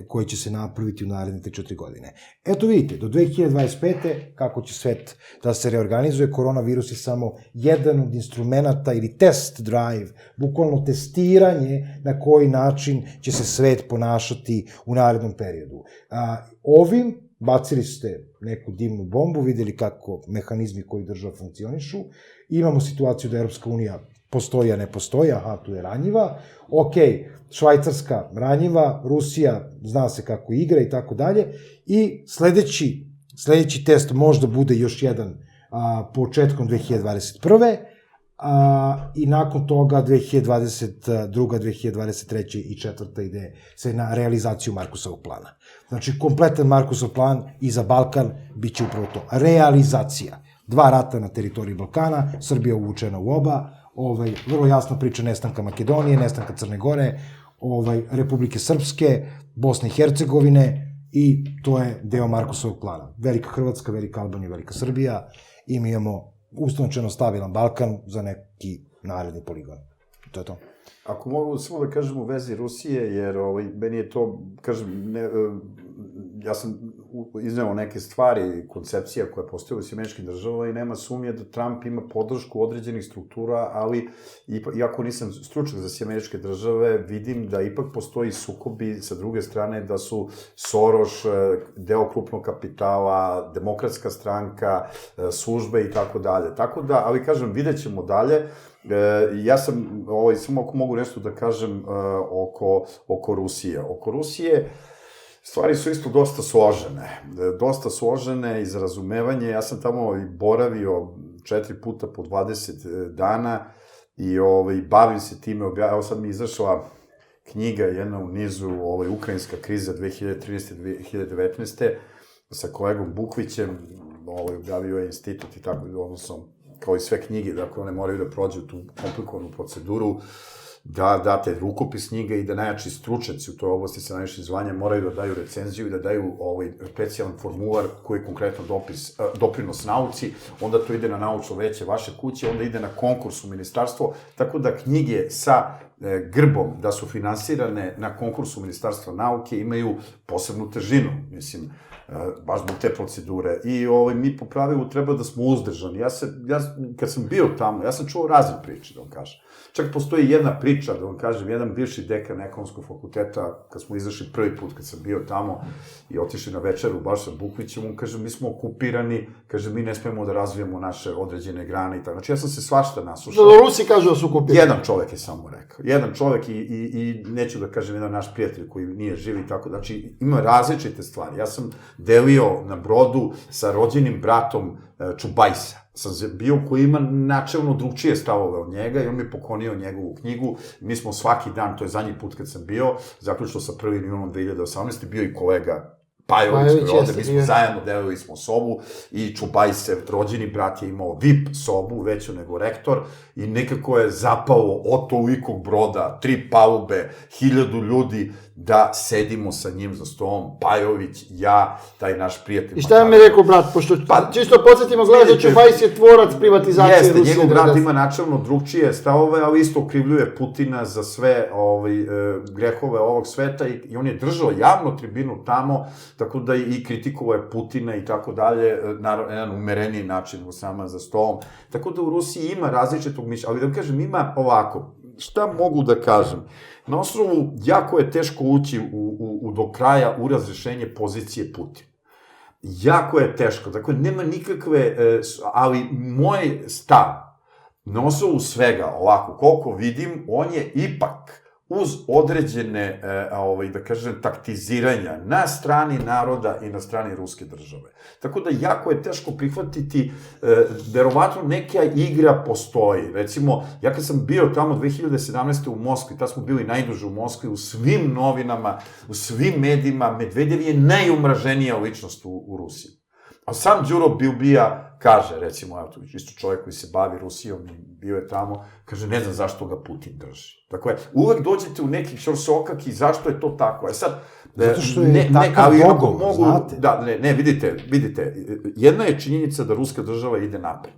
koje će se napraviti u naredne 4 godine. Eto vidite, do 2025. kako će svet da se reorganizuje, koronavirus je samo jedan od instrumenta ili test drive, bukvalno testiranje na koji način će se svet ponašati u narednom periodu. Ovim bacili ste neku dimnu bombu, videli kako mehanizmi koji država funkcionišu, imamo situaciju da Evropska unija postoji, a ne postoji, aha, tu je ranjiva, Švajcarska ranjiva, Rusija zna se kako igra i tako dalje, i sledeći test možda bude još jedan početkom 2021. I nakon toga 2022. 2023. i 2024. ide se na realizaciju Markusovog plana. Znači, kompletan Markusov plan i za Balkan bit će upravo to, realizacija. 2 rata na teritoriji Balkana, Srbija uvučena u oba, vrlo jasna priča nestanka Makedonije, nestanka Crne Gore, Republike Srpske, Bosne i Hercegovine, i to je deo Markusovog plana. Velika Hrvatska, velika Albanija, velika Srbija, i mi imamo ustanočeno stabilan Balkan za neki naredni poligon. To je to. Ako mogu samo da kažem u vezi Rusije, jer meni je to, kažem, ja sam izneo neke stvari, koncepcija koja postoje u Američkim Državama i nema sumnje da Trump ima podršku određenih struktura, ali iako nisam stručnjak za Američke Države, vidim da ipak postoji sukobi sa druge strane, da su Soros, deo krupnog kapitala, demokratska stranka, službe i tako dalje. Tako da, ali kažem, vidjet ćemo dalje. Ja sam, samo ako mogu nešto da kažem oko Rusije. Oko Rusije stvari su isto dosta složene iz razumevanja. Ja sam tamo i boravio 4 puta po 20 dana i bavim se time. Evo sad mi izašla knjiga jedna u nizu, Ukrajinska kriza 2013-2019. sa kolegom Bukvićem, objavio je institut i tako, odnosno kao i sve knjige, dakle one moraju da prođu tu komplikovanu proceduru, da date rukopis knjiga i da najjači stručnjaci u toj oblasti sa najvišim zvanjem moraju da daju recenziju i da daju specijalan formular koji je konkretno doprinos nauci, onda to ide na naučno veće vaše kuće, onda ide na konkurs u ministarstvo, tako da knjige sa grbom da su finansirane na konkursu Ministarstva nauke imaju posebnu težinu, mislim, baš zbog te procedure. I mi po pravilu treba da smo uzdržani. Kad sam bio tamo, ja sam čuo razne priče, da vam kažem. Čak postoji jedna priča, da vam kažem, jedan bivši dekan ekonomskog fakulteta, kad smo izašli prvi put, kad sam bio tamo i otišli na večeru baš sa Bukvićem, on kaže, mi smo okupirani, kaže, mi ne smemo da razvijemo naše određene grane i tako. Znači, ja sam se svašta naslušao. Da, Rusi kažu da su okupirani. Jedan čovek je samo rekao. Jedan čovek i neću da kažem, jedan naš prijatelj koji nije živ i tako. Znači, ima različite stvari. Ja sam delio na brodu sa rođenim bratom Čubajsa. Sam bio koji ima načelno drugčije stavove od njega i on mi poklonio njegovu knjigu. Mi smo svaki dan, to je zadnji put kad sam bio, zaključno sa 1. junom 2018. bio i kolega Pajović, koji ovde, mi smo zajedno delili smo sobu i Čubajsev rođeni brat je imao VIP sobu, veću nego rektor, i nekako je zapalo od tolikog broda, 3 palube, 1000 ljudi, da sedimo sa njim za stolom, Pajović, ja, taj naš prijatelj. I šta je mi rekao brat, pošto čisto podsjetimo, gleda da Čubajs je tvorac privatizacije Rusije. Jeste, njegov brat ima načelno drugčije stavove, ali isto okrivljuje Putina za sve grehove ovog sveta i on je držao javno tribinu tamo, tako da i kritikovao je Putina i tako dalje, na jedan umereniji način sama za stolom. Tako da u Rusiji ima različitog mišljenja, ali da vam kažem, ima ovako, šta mogu da kažem? Na osnovu, jako je teško ući do kraja u razrešenje pozicije Putina. Jako je teško, dakle, nema nikakve, ali moj stav, na osnovu svega, ovako, koliko vidim, on je ipak uz određene, da kažem, taktiziranja na strani naroda i na strani ruske države. Tako da jako je teško prihvatiti, verovatno neka igra postoji. Recimo, ja kad sam bio tamo 2017. u Moskvi, tad smo bili najduže u Moskvi, u svim novinama, u svim medijima, Medvedev je najumraženija ličnost u Rusiji. A sam Đuro Bilbija kaže, recimo, evo tu isto čovjek koji se bavi Rusijom i bio je tamo, kaže, ne znam zašto ga Putin drži. Dakle, uvek dođete u neki šorsokak i zašto je to tako. Sad, zato što je takav dogovor, znate. Da, vidite, jedna je činjenica da ruska država ide napred.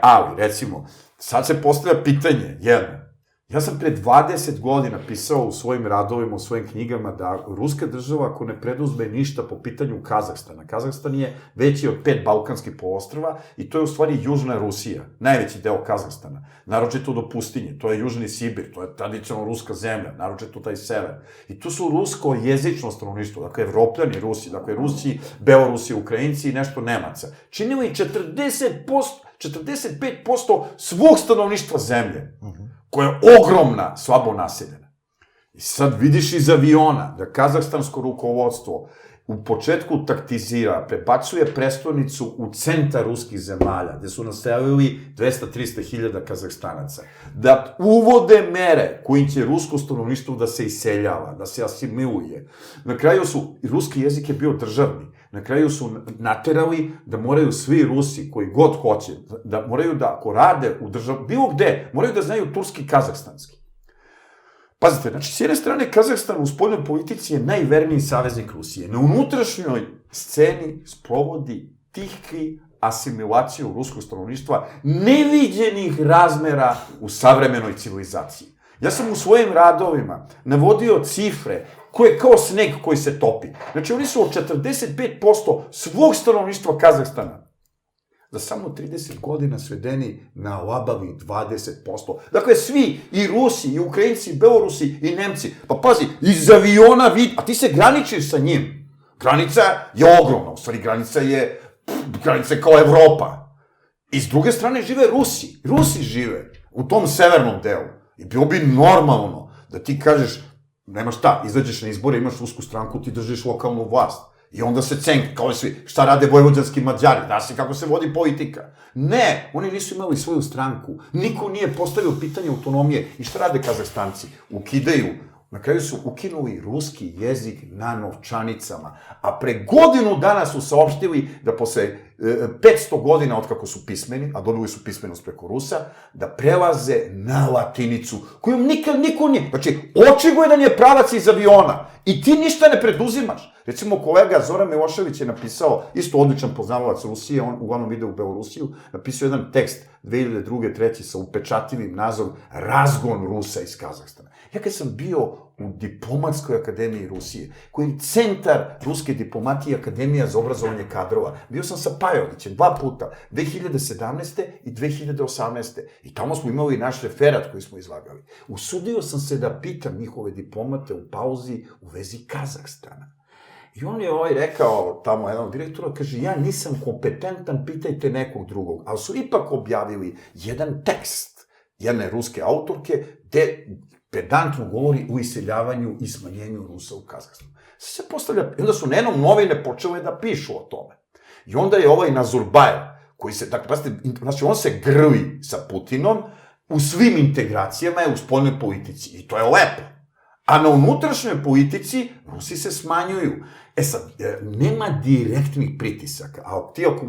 Ali, recimo, sad se postavlja pitanje, jedno, ja sam pre 20 godina pisao u svojim radovima, u svojim knjigama da ruska država ako ne preduzme ništa po pitanju Kazahstana. Kazahstan je veći od 5 balkanskih poostrva i to je u stvari Južna Rusija, najveći deo Kazahstana, naročito do pustinje, to je Južni Sibir, to je tradicionalno ruska zemlja, naročito taj sever. I tu su rusko jezično stanovništvo, dakle Evropljani Rusi, dakle Rusi, Belorusi, Ukrajinci i nešto Nemaca. Činimo i 45% svog stanovništva zemlje, koja je ogromna, slabo naseljena. I sad vidiš iz aviona da kazahstansko rukovodstvo u početku taktizira, prebacuje prestonicu u centar ruskih zemalja, gde su naselili 200-300 hiljada Kazahstanaca, da uvode mere kojim će rusko stanovništvo da se iseljava, da se asimiluje. Na kraju ruski jezik je bio državni, na kraju su naterali da moraju svi Rusi, koji god hoće, da moraju da, ako rade u državi, bilo gde, moraju da znaju turski i kazahstanski. Pazite, znači, s jedne strane, Kazahstan u spoljnoj politici je najverniji saveznik Rusije. Na unutrašnjoj sceni sprovodi tihi asimilaciju ruskog stanovništva neviđenih razmera u savremenoj civilizaciji. Ja sam u svojim radovima navodio cifre koje je kao sneg koji se topi. Znači, oni su od 45% svog stanovništva Kazahstana za samo 30 godina svedeni na labavi 20%. Dakle, svi, i Rusi, i Ukrajinci, i Belorusi, i Nemci, pa pazi, iz aviona vidi, a ti se graničiš sa njim. Granica je ogromna, u stvari granica je kao Evropa. I s druge strane žive Rusi žive u tom severnom delu. I bilo bi normalno da ti kažeš, nema šta, izađeš na izbore, imaš rusku stranku, ti držiš lokalnu vlast. I onda se cenka, kao svi, šta rade vojvođanski Mađari, da se kako se vodi politika. Ne, oni nisu imali svoju stranku, niko nije postavio pitanje autonomije. I šta rade Kazahstanci? Ukidaju, na kraju su ukinuli ruski jezik na novčanicama, a pre godinu dana su saopštili da posle 500 godina od kako su pismeni, a dobili su pismenost preko Rusa, da prelaze na latinicu, kojom nikad niko nije. Znači, očigledan je pravac iz aviona i ti ništa ne preduzimaš. Recimo, kolega Zoran Milošević je napisao, isto odličan poznavalac Rusije, on uglavnom ide u Belorusiju, napisao jedan tekst 2002. 2003. sa upečatljivim nazivom Razgon Rusa iz Kazahstana. Ja kad sam bio u Diplomatskoj akademiji Rusije, koji je centar ruske diplomatije, Akademija za obrazovanje kadrova, bio sam sa Pajovićem 2 puta, 2017. i 2018. I tamo smo imali naš referat koji smo izlagali. Usudio sam se da pitam njihove diplomate u pauzi u vezi Kazahstana. I on je rekao, tamo jedan od direktora, kaže, ja nisam kompetentan, pitajte nekog drugog. Ali su ipak objavili jedan tekst jedne ruske autorke, gde pedantno govori o iseljavanju i smanjenju Rusa u Kazahstanu. Se postavlja, onda su na jednom novine počele da pišu o tome. I onda je Nazarbajev, koji se, dakle, znači, on se grli sa Putinom u svim integracijama u spoljnoj politici. I to je lepo. A na unutrašnjoj politici Rusi se smanjuju. Sad, nema direktnih pritisaka, a ti ako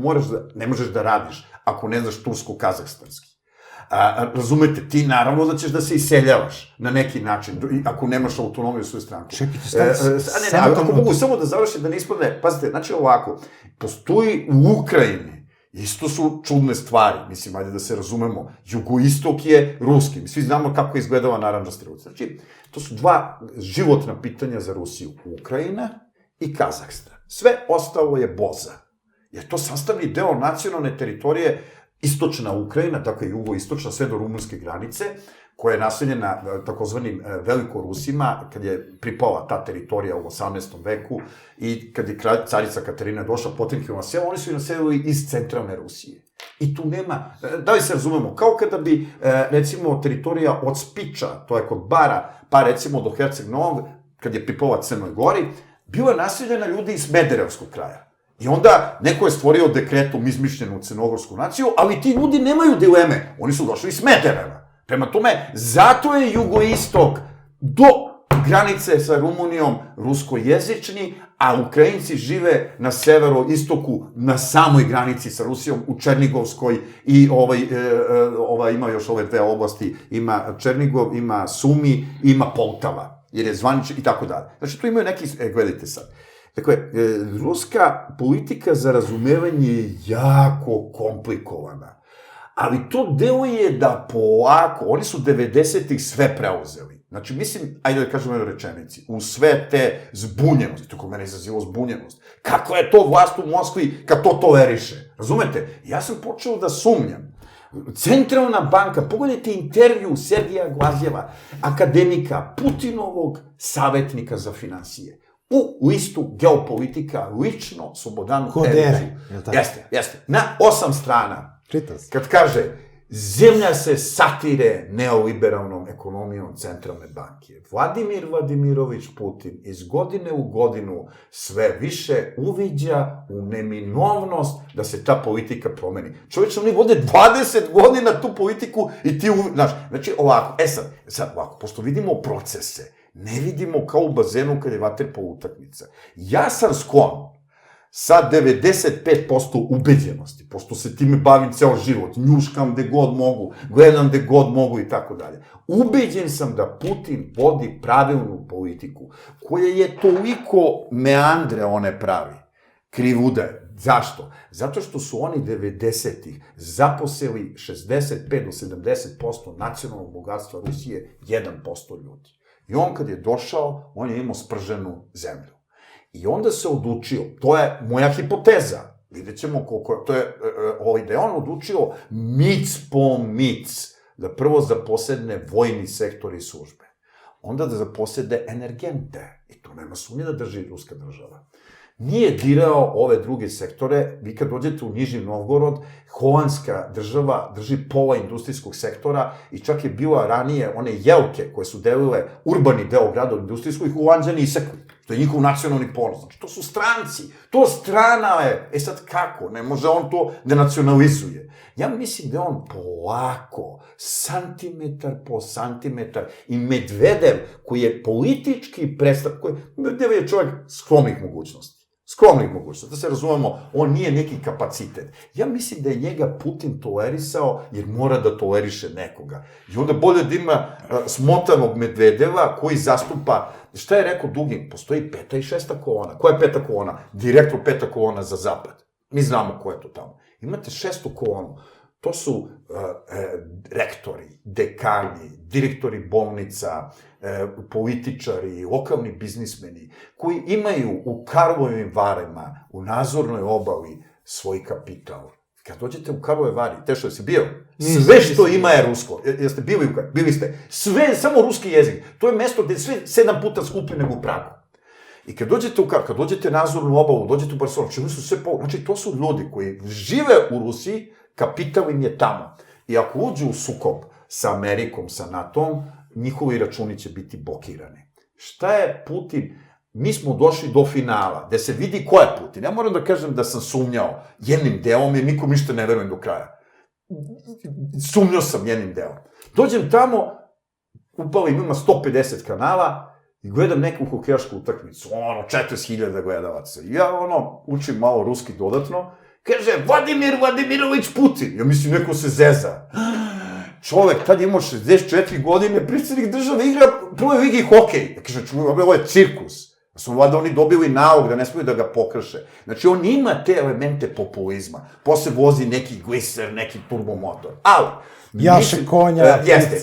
ne možeš da radiš, ako ne znaš tursko-kazahstanski. Razumete, ti naravno da ćeš da se iseljavaš na neki način, ako nemaš autonomiju svoju stranku. Čekajte, ako mogu samo da završim, da ne ispadne, pazite, znači ovako, postoji u Ukrajini, isto su čudne stvari, mislim, ajde da se razumemo, jugoistok je ruski, mi svi znamo kako je izgledala narandžasta revolucija. Znači, to su 2 životna pitanja za Rusiju, Ukrajina i Kazahstan. Sve ostalo je boza, jer to sastavni deo nacionalne teritorije istočna Ukrajina, dakle jugoistočna, sve do rumunske granice, koja je naseljena takozvanim Velikorusima, kad je pripala ta teritorija u 18. veku i kad je carica Katarina došla Potemkinova sela, oni su je naselili iz centralne Rusije. I tu nema, da li se razumemo, kao kada bi, recimo, teritorija od Spiča, to je kod Bara, pa recimo do Herceg Novog, kad je pripala Crnoj Gori, bila naseljena ljudi iz Smederevskog kraja. I onda neko je stvorio dekretom izmišljenu crnogorsku naciju, ali ti ljudi nemaju dileme, oni su došli iz Smedereva. Prema tome, zato je jugoistok do granice sa Rumunijom ruskojezični, a Ukrajinci žive na severoistoku, na samoj granici sa Rusijom, u Černigovskoj i ima još ove dve oblasti, ima Černigov, ima Sumi, ima Poltava, jer je zvanično i tako dalje. Znači, tu imaju neki, gledajte sad, dakle, ruska politika za razumevanje je jako komplikovana, ali to deluje da polako, oni su 90-ih sve preuzeli. Znači, mislim, ajde da kažem jednu rečenici, u sve te zbunjenosti, to kod mene izazivo zbunjenost, kakva je to vlast u Moskvi kad to toleriše, razumete? Ja sam počeo da sumnjam. Centralna banka, pogledajte intervju Sergija Glazjeva, akademika, Putinovog savjetnika za finansije, u listu Geopolitika, lično Slobodanu Periću. Jeste, na 8 strana. Kad kaže, zemlja se satire neoliberalnom ekonomijom centralne banke. Vladimir Vladimirović Putin iz godine u godinu sve više uviđa u neminovnost da se ta politika promeni. Čovječe, oni vode 20 godina tu politiku i ti znaš, znači ovako, sad ovako, pošto vidimo procese, ne vidimo kao u bazenu kad je vaterpolo utakmica. Ja sam sklon sa 95% ubeđenosti, pošto se time bavim ceo život, njuškam gde god mogu, gledam gde god mogu i tako dalje. Ubeđen sam da Putin vodi pravilnu politiku, koja je toliko meandre one pravi, krivude. Zašto? Zato što su oni 90-ih zaposeli 65 do 70% nacionalnog bogatstva Rusije, 1% ljudi. I on kad je došao, on je imao sprženu zemlju. I onda se odlučio, to je moja hipoteza, vidjet ćemo koliko je, to je, da je on odlučio mic po mic, da prvo zaposedne vojni sektor i službe, onda da zaposede energente, i to nema sumnje da drži ruska država. Nije dirao ove druge sektore, vi kad dođete u Nižni Novgorod, holandska država drži pola industrijskog sektora i čak je bila ranije one jelke koje su delile urbani deo grada od industrijskog i Holanđani isekli. To je njihov nacionalni ponos. Znači, to su stranci, to strana je. Sad kako? Ne može on to da nacionalizuje. Ja mislim da on polako, santimetar po santimetar, i Medvedev, koji je politički predstavnik, Medvedev je čovjek skromnih mogućnosti. Da se razumemo, on nije neki kapacitet. Ja mislim da je njega Putin tolerisao, jer mora da toleriše nekoga. I onda bolje da ima smotanog Medvedeva koji zastupa, šta je rekao Dugin, postoji 5. i 6. kolona. Koja je 5. kolona? Direktno 5. kolona za zapad. Mi znamo ko je to tamo. Imate 6. kolonu. To su rektori, dekani, direktori bolnica, političari, lokalni biznismeni, koji imaju u Karlovim Varima, u Nadzornoj obali, svoj kapital. Kad dođete u Karlove Vari, Tešo, jesi bio? Sve što ima je rusko. Jeste bili u Karlovoj? Bili ste. Sve, samo ruski jezik. To je mesto gde je sve 7 puta skuplje nego u Pragu. I kad dođete u Karlove, kad dođete u Nadzornu obalu, dođete u Barcelonu, čemu su sve znači to su ljudi koji žive u Rusiji, kapital im je tamo. I ako uđu u sukob sa Amerikom, sa NATO-om, njihovi računi će biti blokirani. Šta je Putin? Mi smo došli do finala, gde se vidi ko je Putin. Ja moram da kažem da sam sumnjao jednim delom, jer nikom ništa ne verujem do kraja. Sumnjao sam jednim delom. Dođem tamo, upalim, ima 150 kanala, i gledam neku hokejašku utakmicu, 40.000 gledalaca. Ja, učim malo ruski dodatno, kaže, Vladimir Vladimirović Putin. Ja mislim, neko se zeza. Čovek, tad imao 64 godine, predsjednik države igra prvoj ligi hokej. Ja kažem, ovo je cirkus. Da su vlada oni dobili nalog da ne smiju da ga pokrše. Znači, on ima te elemente populizma. Posle vozi neki gliser, neki turbomotor. Ali... Jaše konja, jeste.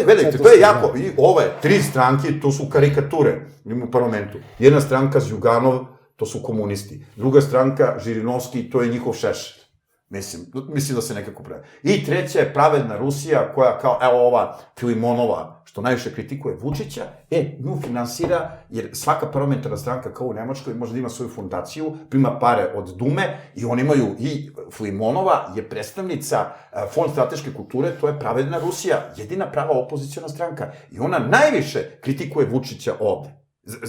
Gledajte, to je jako... Ove 3 stranke, to su karikature u parlamentu. Jedna stranka Zjuganov, to su komunisti. Druga stranka, Žirinovski, to je njihov Šešelj. Mislim da se nekako pravi. I treća je Pravedna Rusija, koja kao, evo ova Filimonova, što najviše kritikuje Vučića, nju finansira, jer svaka parlamentarna stranka, kao u Nemačkoj, može da ima svoju fondaciju, prima pare od Dume, i oni imaju, i Filimonova je predstavnica Fond strateške kulture, to je Pravedna Rusija, jedina prava opozicijona stranka. I ona najviše kritikuje Vučića ovde.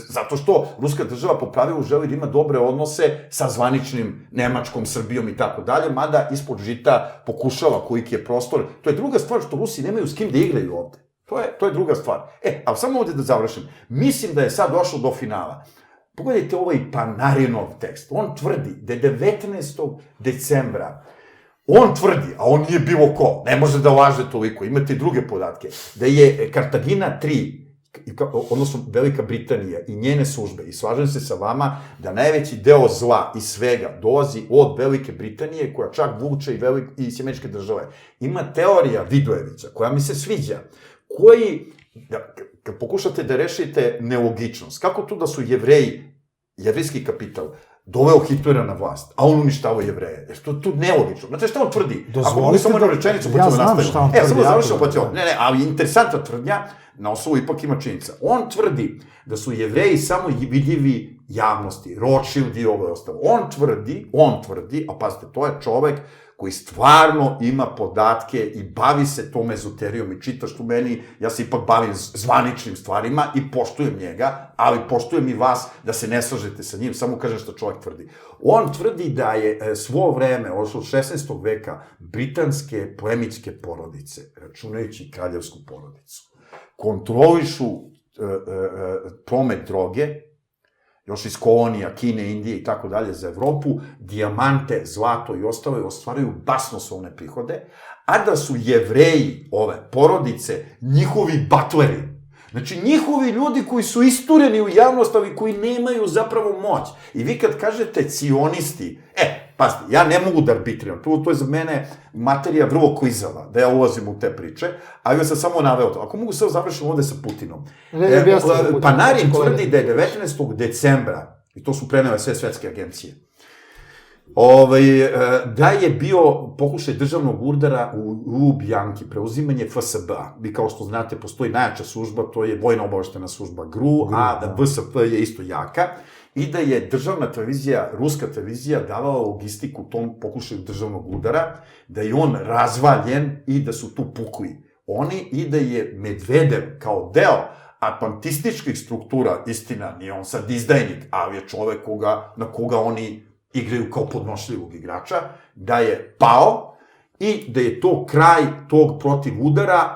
Zato što ruska država po pravilu želi da ima dobre odnose sa zvaničnim Nemačkom, Srbijom i tako dalje, mada ispod žita pokušava koliki je prostor. To je druga stvar što Rusi nemaju s kim da igraju ovde. To je druga stvar. Ali samo ovde da završim. Mislim da je sad došlo do finala. Pogledajte ovaj Panarinov tekst. On tvrdi da je 19. decembra, on tvrdi, a on nije bilo ko, ne može da laže toliko, imate i druge podatke, da je Kartagina 3, odnosno Velika Britanija i njene službe, i slažem se sa vama da najveći deo zla i svega dolazi od Velike Britanije, koja čak vuče i Sjemeničke države. Ima teorija Vidojevića, koja mi se sviđa, koji, kad pokušate da rešite nelogičnost, kako to da su Jevreji, jevrejski kapital, doveo Hitlera na vlast, a on uništavao Jevreje. Jer to je nelogično. Znate šta on tvrdi? Ako mogu samo jednu rečenicu, pa ćemo nastaviti. Ja znam šta on tvrdi. Samo završimo, pa ćemo. Ne, ali interesantna tvrdnja, na osnovu ipak ima činjenica. On tvrdi da su Jevreji samo vidljivi javnosti, Rothschild i ovo ostalo. On tvrdi, a pazite, to je čovek koji stvarno ima podatke i bavi se tom ezoterijom i čita što meni, ja se ipak bavim zvaničnim stvarima i poštujem njega, ali poštujem i vas da se ne slažete sa njim, samo kažem što čovjek tvrdi. On tvrdi da je svo vreme, od 16. veka, britanske plemićke porodice, računajući kraljevsku porodicu, kontrolišu promet droge, još iz kolonija, Kine, Indije i tako dalje za Evropu, dijamante, zlato i ostalo ostvaraju basnoslovne prihode, a da su Jevreji, ove porodice, njihovi batleri. Znači, njihovi ljudi koji su istureni u javnost, ali koji nemaju zapravo moć. I vi kad kažete cionisti, pazite, ja ne mogu da arbitriram, to je za mene materija vrlo klizava, da ja ulazim u te priče, ali ja sam samo naveo to. Ako mogu sve završiti ovde sa Putinom. Panarin tvrdi da je 19. decembra, i to su prenele sve svetske agencije, da je bio pokušaj državnog udara u Ljubljanki, preuzimanje FSB-a. Vi kao što znate, postoji najjača služba, to je vojna obaveštena služba GRU, a VSP je isto jaka, i da je državna televizija, ruska televizija, davala logistiku tom pokušaju državnog udara, da je on razvaljen i da su tu pukli oni, i da je Medvedev kao deo atlantističkih struktura, istina, nije on sad izdajnik, ali je čovek na koga oni igraju kao podnošljivog igrača, da je pao i da je to kraj tog protiv udara,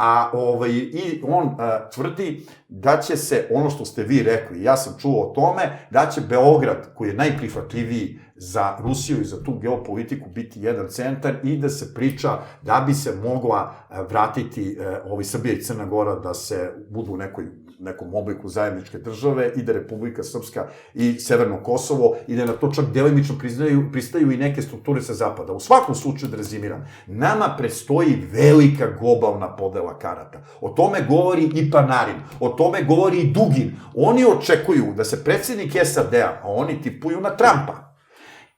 i on tvrdi da će se, ono što ste vi rekli, ja sam čuo o tome, da će Beograd, koji je najprihvatljiviji za Rusiju i za tu geopolitiku, biti jedan centar i da se priča da bi se mogla vratiti Srbija i Crna Gora, da se budu u nekom obliku zajedničke države i da Republika Srpska i Severno Kosovo i da na to čak delimično pristaju i neke strukture sa zapada. U svakom slučaju, da rezimiram, nama predstoji velika globalna podela karata. O tome govori i Panarin, o tome govori i Dugin. Oni očekuju da se predsjednik SAD-a, a oni tipuju na Trumpa,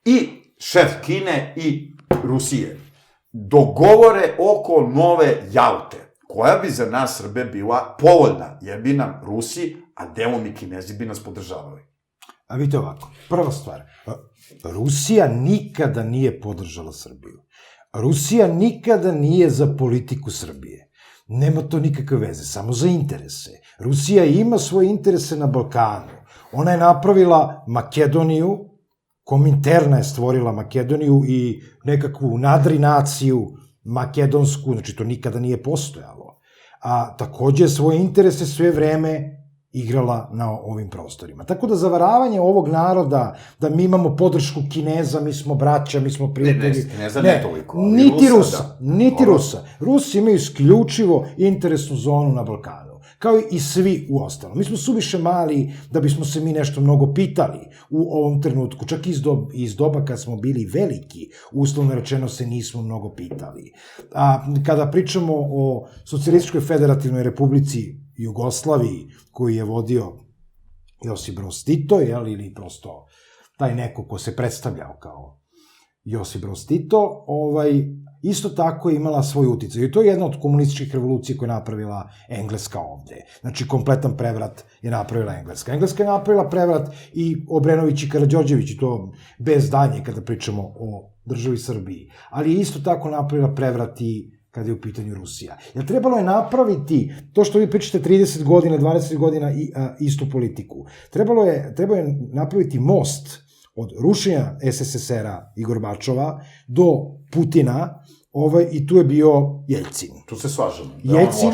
i šef Kine i Rusije dogovore oko nove jaute, koja bi za nas Srbe bila povoljna, jer bi nam Rusi, a delom i Kinezi bi nas podržavali. A vidite ovako, prva stvar, Rusija nikada nije podržala Srbiju. Rusija nikada nije za politiku Srbije. Nema to nikakve veze, samo za interese. Rusija ima svoje interese na Balkanu. Ona je napravila Makedoniju, Kominterna je stvorila Makedoniju i nekakvu nadrinaciju makedonsku, znači to nikada nije postojalo. A takođe svoje interese sve vreme igrala na ovim prostorima. Tako da zavaravanje ovog naroda, da mi imamo podršku Kineza, mi smo braća, mi smo prijatelji... Kineza ne toliko, ali niti Rusa. Rusi imaju isključivo interesnu zonu na Balkanu, kao i svi u ostalom. Mi smo suviše mali da bismo se mi nešto mnogo pitali u ovom trenutku, čak iz doba kad smo bili veliki, uslovno rečeno se nismo mnogo pitali. A kada pričamo o Socijalističkoj federativnoj republici Jugoslaviji, koju je vodio Josip Broz Tito, ili prosto taj neko ko se predstavljao kao Josip Broz Tito, isto tako je imala svoj uticaj. I to je jedna od komunističkih revolucija koje je napravila Engleska ovde. Znači, kompletan prevrat je napravila Engleska. Engleska je napravila prevrat i Obrenović i Karađorđević, i to bez danje kada pričamo o državi Srbiji. Ali je isto tako napravila prevrat i kada je u pitanju Rusija. Jer trebalo je napraviti, to što vi pričate 30 godina, 20 godina istu politiku, trebalo je napraviti most od rušenja SSSR-a i Gorbačova do Putina, i tu je bio Jeljcin. Tu se slažemo, Jeljcin,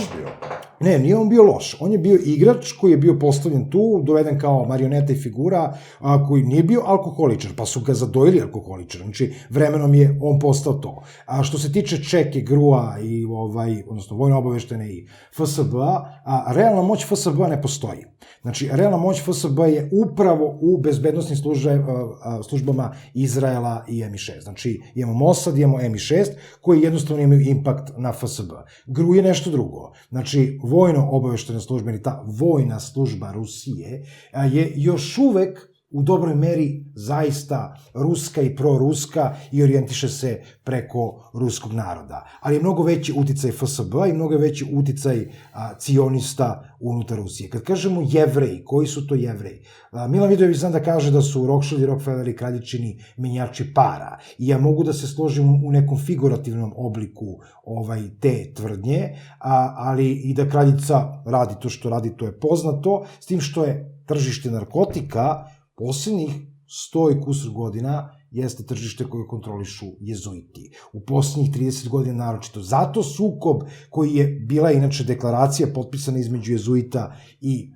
Ne, nije on bio loš. On je bio igrač koji je bio postavljen tu, doveden kao marioneta i figura, koji nije bio alkoholičar, pa su ga zadojili alkoholičar. Znači, vremenom je on postao to. A što se tiče Čeke, GRU-a i, odnosno, vojno-obaveštene i FSB-a, realna moć FSB-a ne postoji. Znači, realna moć FSB je upravo u bezbednostnim službama Izraela i MI6. Znači, imamo Mossad, imamo MI6, koji jednostavno imaju impakt na FSB. GRU je nešto drugo. Znači, vojno-obaveštena služba ili ta vojna služba Rusije je još uvek u dobroj meri zaista ruska i proruska i orijentiše se preko ruskog naroda. Ali je mnogo veći uticaj FSB i mnogo veći uticaj cionista unutar Rusije. Kad kažemo Jevreji, koji su to Jevreji? Milan Vidojević znam da kaže da su Rothschild i Rockefeller i kraljičini menjači para. I ja mogu da se složim u nekom figurativnom obliku te tvrdnje, ali i da kraljica radi to što radi, to je poznato, s tim što je tržište narkotika poslednjih 100 i kusur godina jeste tržište koje kontrolišu jezuiti. U poslednjih 30 godina naročito. Zato sukob koji je bila inače deklaracija potpisana između jezuita i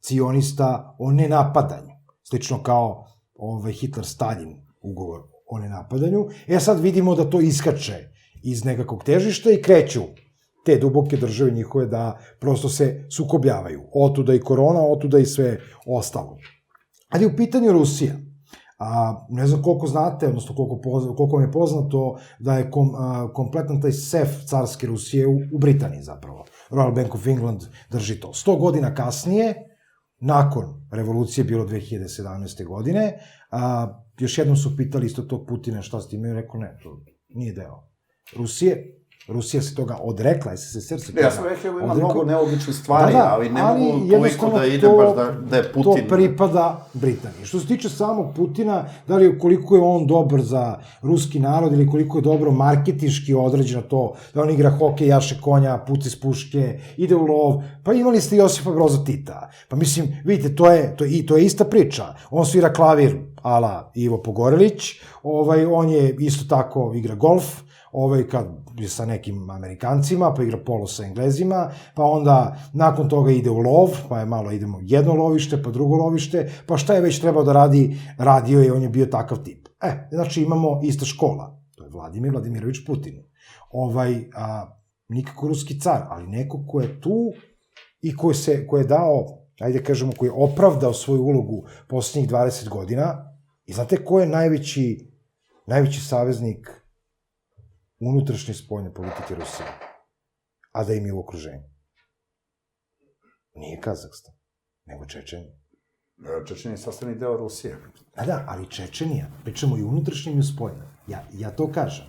cionista o nenapadanju. Slično kao Hitler-Stalin ugovor o nenapadanju. Sad vidimo da to iskače iz nekakvog težišta i kreću te duboke države njihove da prosto se sukobljavaju. Otuda i korona, otuda i sve ostalo. Ali u pitanju Rusija, ne znam koliko znate, odnosno koliko vam je poznato da je kompletan taj sef carske Rusije u Britaniji zapravo. Royal Bank of England drži to. 100 godina kasnije, nakon revolucije, bilo 2017. godine, još jednom su pitali isto tog Putina šta s tim i rekao ne, to nije deo Rusije. Rusija se toga odrekla, SSSR se toga... Ja sam rekao, ima mnogo nelogičnih stvari, ali ne mogu toliko da ide baš da je Putin... To pripada Britaniji. Što se tiče samog Putina, da li koliko je on dobar za ruski narod ili koliko je dobro marketinški određeno to, da on igra hokej, jaše konja, puca iz puške, ide u lov, pa imali ste Josipa Broza Tita. Pa mislim, vidite, to je ista priča. On svira klavir ala Ivo Pogorelić, on je isto tako igra golf, kad je sa nekim Amerikancima, pa igra polo sa Englezima, pa onda nakon toga ide u lov, pa je malo idemo jedno lovište, pa drugo lovište, pa šta je već trebao da radi, radio je, on je bio takav tip. Znači imamo ista škola, to je Vladimir Vladimirović Putin. Nikako ruski car, ali neko ko je tu i ko je dao, ajde kažemo, koji je opravdao svoju ulogu poslednjih 20 godina. I znate ko je najveći saveznik unutrašnje spoljne politike Rusije, a da im je u okruženju? Nije Kazahstan, nego Čečenija. Čečenija je sastavni deo Rusije. Da, ali Čečenija, pričamo i unutrašnjem i u spoljnom. Ja to kažem.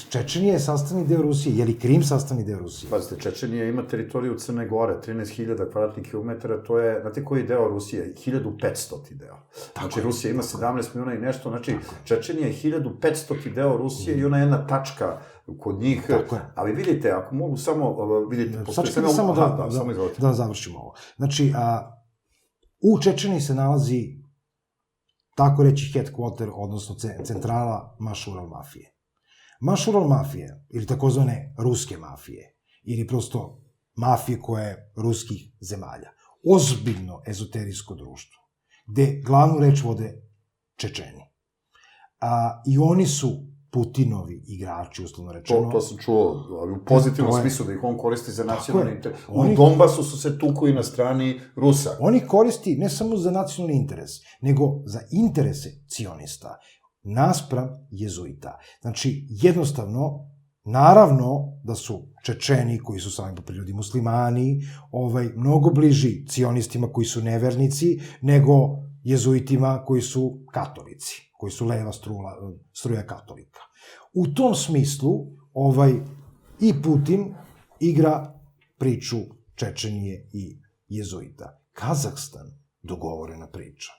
Čečenija je sastavni deo Rusije, je li Krim sastavni deo Rusije? Pazite, Čečenija ima teritoriju Crne Gore, 13.000 kvadratnih kilometara, to je, znate koji deo Rusije? 1500. deo. Znači, Rusija ima 17 miliona i nešto, znači, Čečenija je 1500. deo Rusije i ona je jedna tačka kod njih. Ali vidite, ako mogu samo, vidite, sačekajte samo da završimo ovo. Znači, u Čečeniji se nalazi, tako reći, headquarter, odnosno centrala Mašural mafije. Mašural mafije, ili takozvane ruske mafije, ili prosto mafije koje ruskih zemalja, ozbiljno ezoterijsko društvo, gde glavnu reč vode Čečeni. I oni su Putinovi igrači, uslovno rečeno. To sam čuo, ali u pozitivnom smislu, da ih on koristi za nacionalni interes. U Donbasu su se tuku i na strani Rusa. On ih koristi ne samo za nacionalni interes, nego za interese cionista, naspram jezuita. Znači, jednostavno, naravno da su Čečeni, koji su sami po prirodi muslimani, mnogo bliži cionistima koji su nevernici, nego jezuitima koji su katolici, koji su leva struja katolika. U tom smislu, i Putin igra priču Čečenije i jezuita. Kazahstan, dogovorena priča.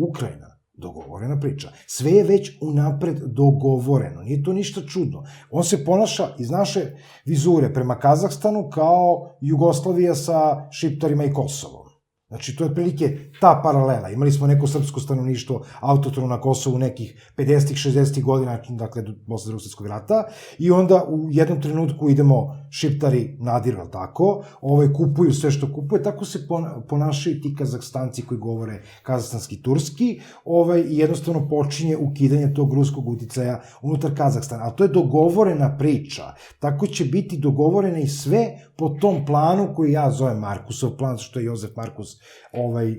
Ukrajina, dogovorena priča. Sve je već unapred dogovoreno. Nije to ništa čudno. On se ponaša iz naše vizure prema Kazahstanu kao Jugoslavija sa Šiptarima i Kosovom. Znači, to je otprilike ta paralela. Imali smo neko srpsko stanovništvo autotono na Kosovu nekih 50-ih, 60-ih godina, dakle, posle Drugog svjetskog rata, i onda u jednom trenutku idemo Šiptari nadiru, ali tako, kupuju sve što kupuje, tako se ponašaju ti Kazahstanci koji govore kazahstanski, turski, i jednostavno počinje ukidanje tog ruskog uticaja unutar Kazahstana. Ali to je dogovorena priča. Tako će biti dogovorene i sve po tom planu koji ja zovem Markusov plan, što je Jozef Markus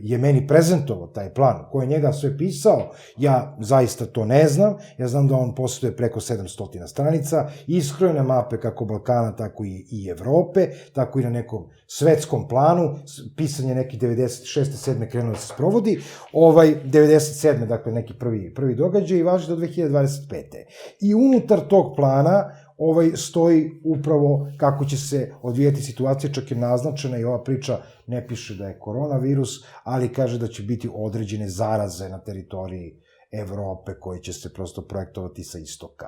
je meni prezentovao taj plan, ko je njega sve pisao, ja zaista to ne znam, ja znam da on postoje preko 700 stranica, iskrojene mape kako Balkana, tako i Evrope, tako i na nekom svetskom planu, pisanje neki 96. 7. krenuo da se sprovodi, 97. dakle neki prvi događaj i važi do 2025. I unutar tog plana stoji upravo kako će se odvijati situacija, čak je naznačena i ova priča ne piše da je koronavirus, ali kaže da će biti određene zaraze na teritoriji Evrope koje će se prosto projektovati sa istoka.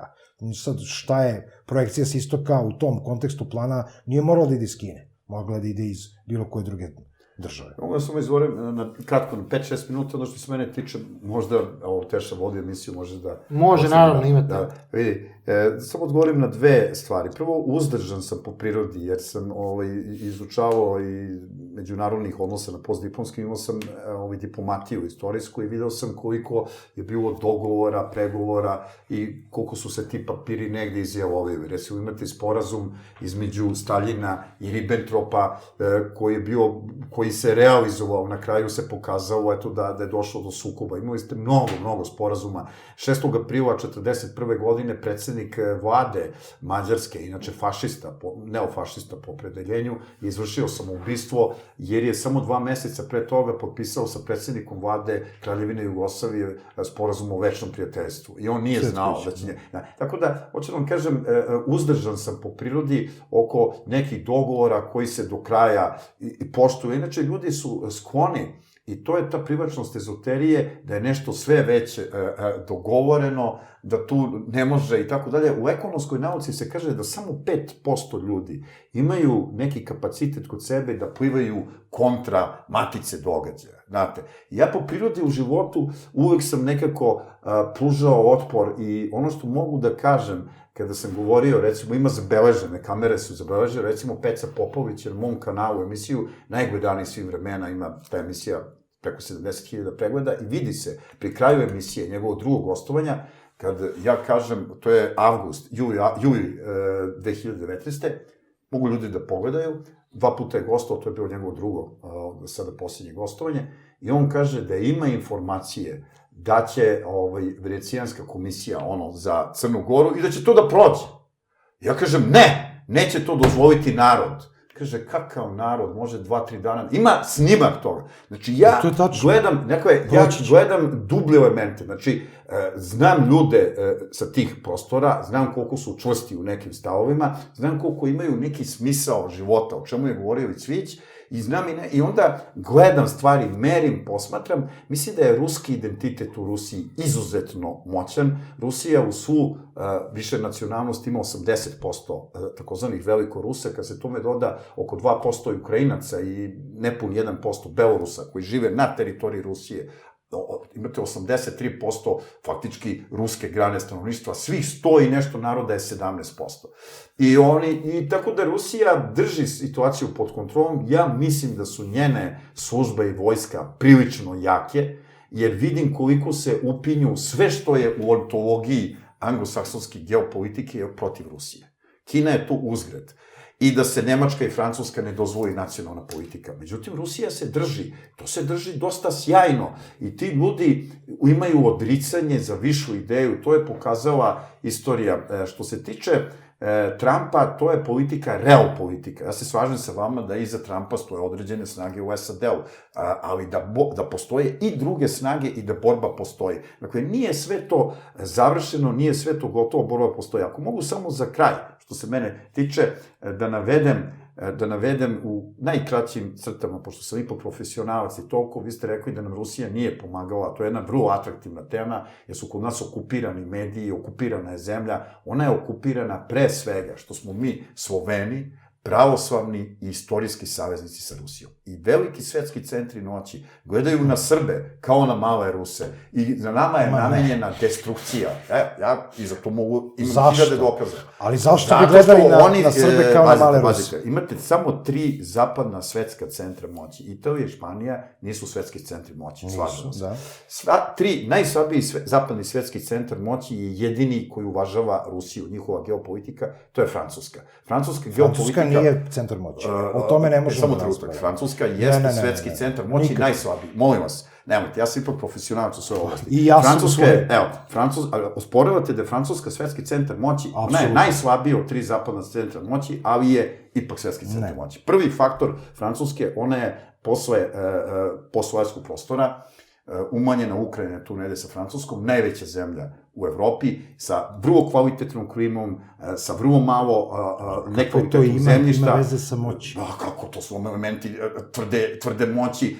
Sad, šta je projekcija sa istoka u tom kontekstu plana, nije morala da ide iz Kine, mogla da ide iz bilo koje druge države. Mogu da samo izvorim kratko, na 5-6 minuta, ono što se mene tiče, možda, ovo Teša vodi emisiju, može da... Može, naravno, imate. Vidi, samo odgovorim na dve stvari. Prvo, uzdržan sam po prirodi, jer sam izučavao i međunarodnih odnosa na postdiplomskim, imao sam diplomatiju istorijsku i video sam koliko je bilo dogovora, pregovora i koliko su se ti papiri negde izjalovili. Recimo, imate sporazum između Staljina i Ribbentropa, koji se realizovao, na kraju se pokazalo da je došlo do sukoba. Imali ste mnogo sporazuma. 6. aprila 1941. godine predsednik vlade Mađarske, inače fašista, neofašista po opredeljenju, je izvršio samoubistvo, jer je samo 2 meseca pre toga potpisao sa predsednikom vlade Kraljevine Jugoslavije sporazum o večnom prijateljstvu. I on nije znao da će nje... Tako da, hoću da vam kažem, uzdržan sam po prirodi oko nekih dogovora koji se do kraja poštuju. Inače, ljudi su skloni, i to je ta privlačnost ezoterije, da je nešto sve već dogovoreno, da tu ne može i tako dalje. U ekonomskoj nauci se kaže da samo 5% ljudi imaju neki kapacitet kod sebe da plivaju kontra matice događaja. Znate, ja po prirodi u životu uvek sam nekako pružao otpor i ono što mogu da kažem, kada sam govorio, recimo, ima zabeležene, kamere su zabeležene, recimo Peca Popović je na mom kanalu emisiju, najgledaniji svih vremena, ima ta emisija preko 70.000 pregleda i vidi se pri kraju emisije, njegovog drugog gostovanja, kad ja kažem, to je juli 2019. Mogu ljudi da pogledaju, 2 puta je gostovao, to je bilo njegovo drugo, sada posljednje gostovanje, i on kaže da ima informacije da će Venecijanska komisija za Crnu Goru i da će to da prođe. Ja kažem, neće to dozvoliti narod. Kaže, kakav narod, može 2-3 dana, ima snimak toga. Znači, ja gledam dublje elemente, znači, znam ljude sa tih prostora, znam koliko su čvrsti u nekim stavovima, znam koliko imaju neki smisao života, o čemu je govorio i Cvić, i onda gledam stvari, merim, posmatram, mislim da je ruski identitet u Rusiji izuzetno moćan. Rusija u svu više nacionalnost ima 80% takozvanih velikorusa, kad se tome doda oko 2% Ukrajinaca i nepun 1% Belorusa koji žive na teritoriji Rusije, imate 83% faktički ruske grane stanovništva, svih 100 i nešto naroda je 17%. I tako da Rusija drži situaciju pod kontrolom, ja mislim da su njene službe i vojska prilično jake, jer vidim koliko se upinju sve što je u ontologiji anglosaksonske geopolitike protiv Rusije. Kina je tu uzgred. I da se Nemačka i Francuska ne dozvoli nacionalna politika. Međutim, Rusija se drži. To se drži dosta sjajno. I ti ljudi imaju odricanje za višu ideju. To je pokazala istorija. Što se tiče Trumpa, to je politika, real politika. Ja se slažem sa vama da iza Trumpa stoje određene snage u SAD-u, ali da postoje i druge snage i da borba postoji. Dakle, nije sve to završeno, nije sve to gotovo, borba postoji. Ako mogu samo za kraj, što se mene tiče, da navedem u najkraćim crtama, pošto sam ipak profesionalac i toliko, vi ste rekli da nam Rusija nije pomagala, to je jedna vrlo atraktivna tema, jer su kod nas okupirani mediji, okupirana je zemlja, ona je okupirana pre svega, što smo mi Sloveni, pravoslavni i istorijski saveznici sa Rusijom. I veliki svetski centri moći gledaju na Srbe kao na male Ruse. I za nama je namenjena destrukcija. Ja i za to mogu, imam hiljade dokaza. Ali zašto bi gledali na Srbe kao na male Ruse? Imate samo 3 zapadna svetska centra moći. Italija i Španija nisu svetski centri moći. Slažemo se. Sva 3 najslabiji zapadni svetski centar moći je jedini koji uvažava Rusiju, njihova geopolitika, to je Francuska. Francuska nije centar moći. O tome ne možemo da raspravljamo. Francuska jeste svetski centar moći najslabiji. Molim vas, nemojte, ja sam ipak profesionalac u svojoj oblasti. I ja sam osporavate da je Francuska svetski centar moći, ona je najslabija od 3 zapadna centra moći, ali je ipak svetski centar moći. Prvi faktor Francuske, ona je posle sovjetskog prostora, umanjena Ukrajina, tu negde sa Francuskom, najveća zemlja u Evropi, sa vrlo kvalitetnom klimom, sa vrlo malo nekvalitetnog zemljišta. Ima veze sa moći. Kako, to su elementi tvrde moći,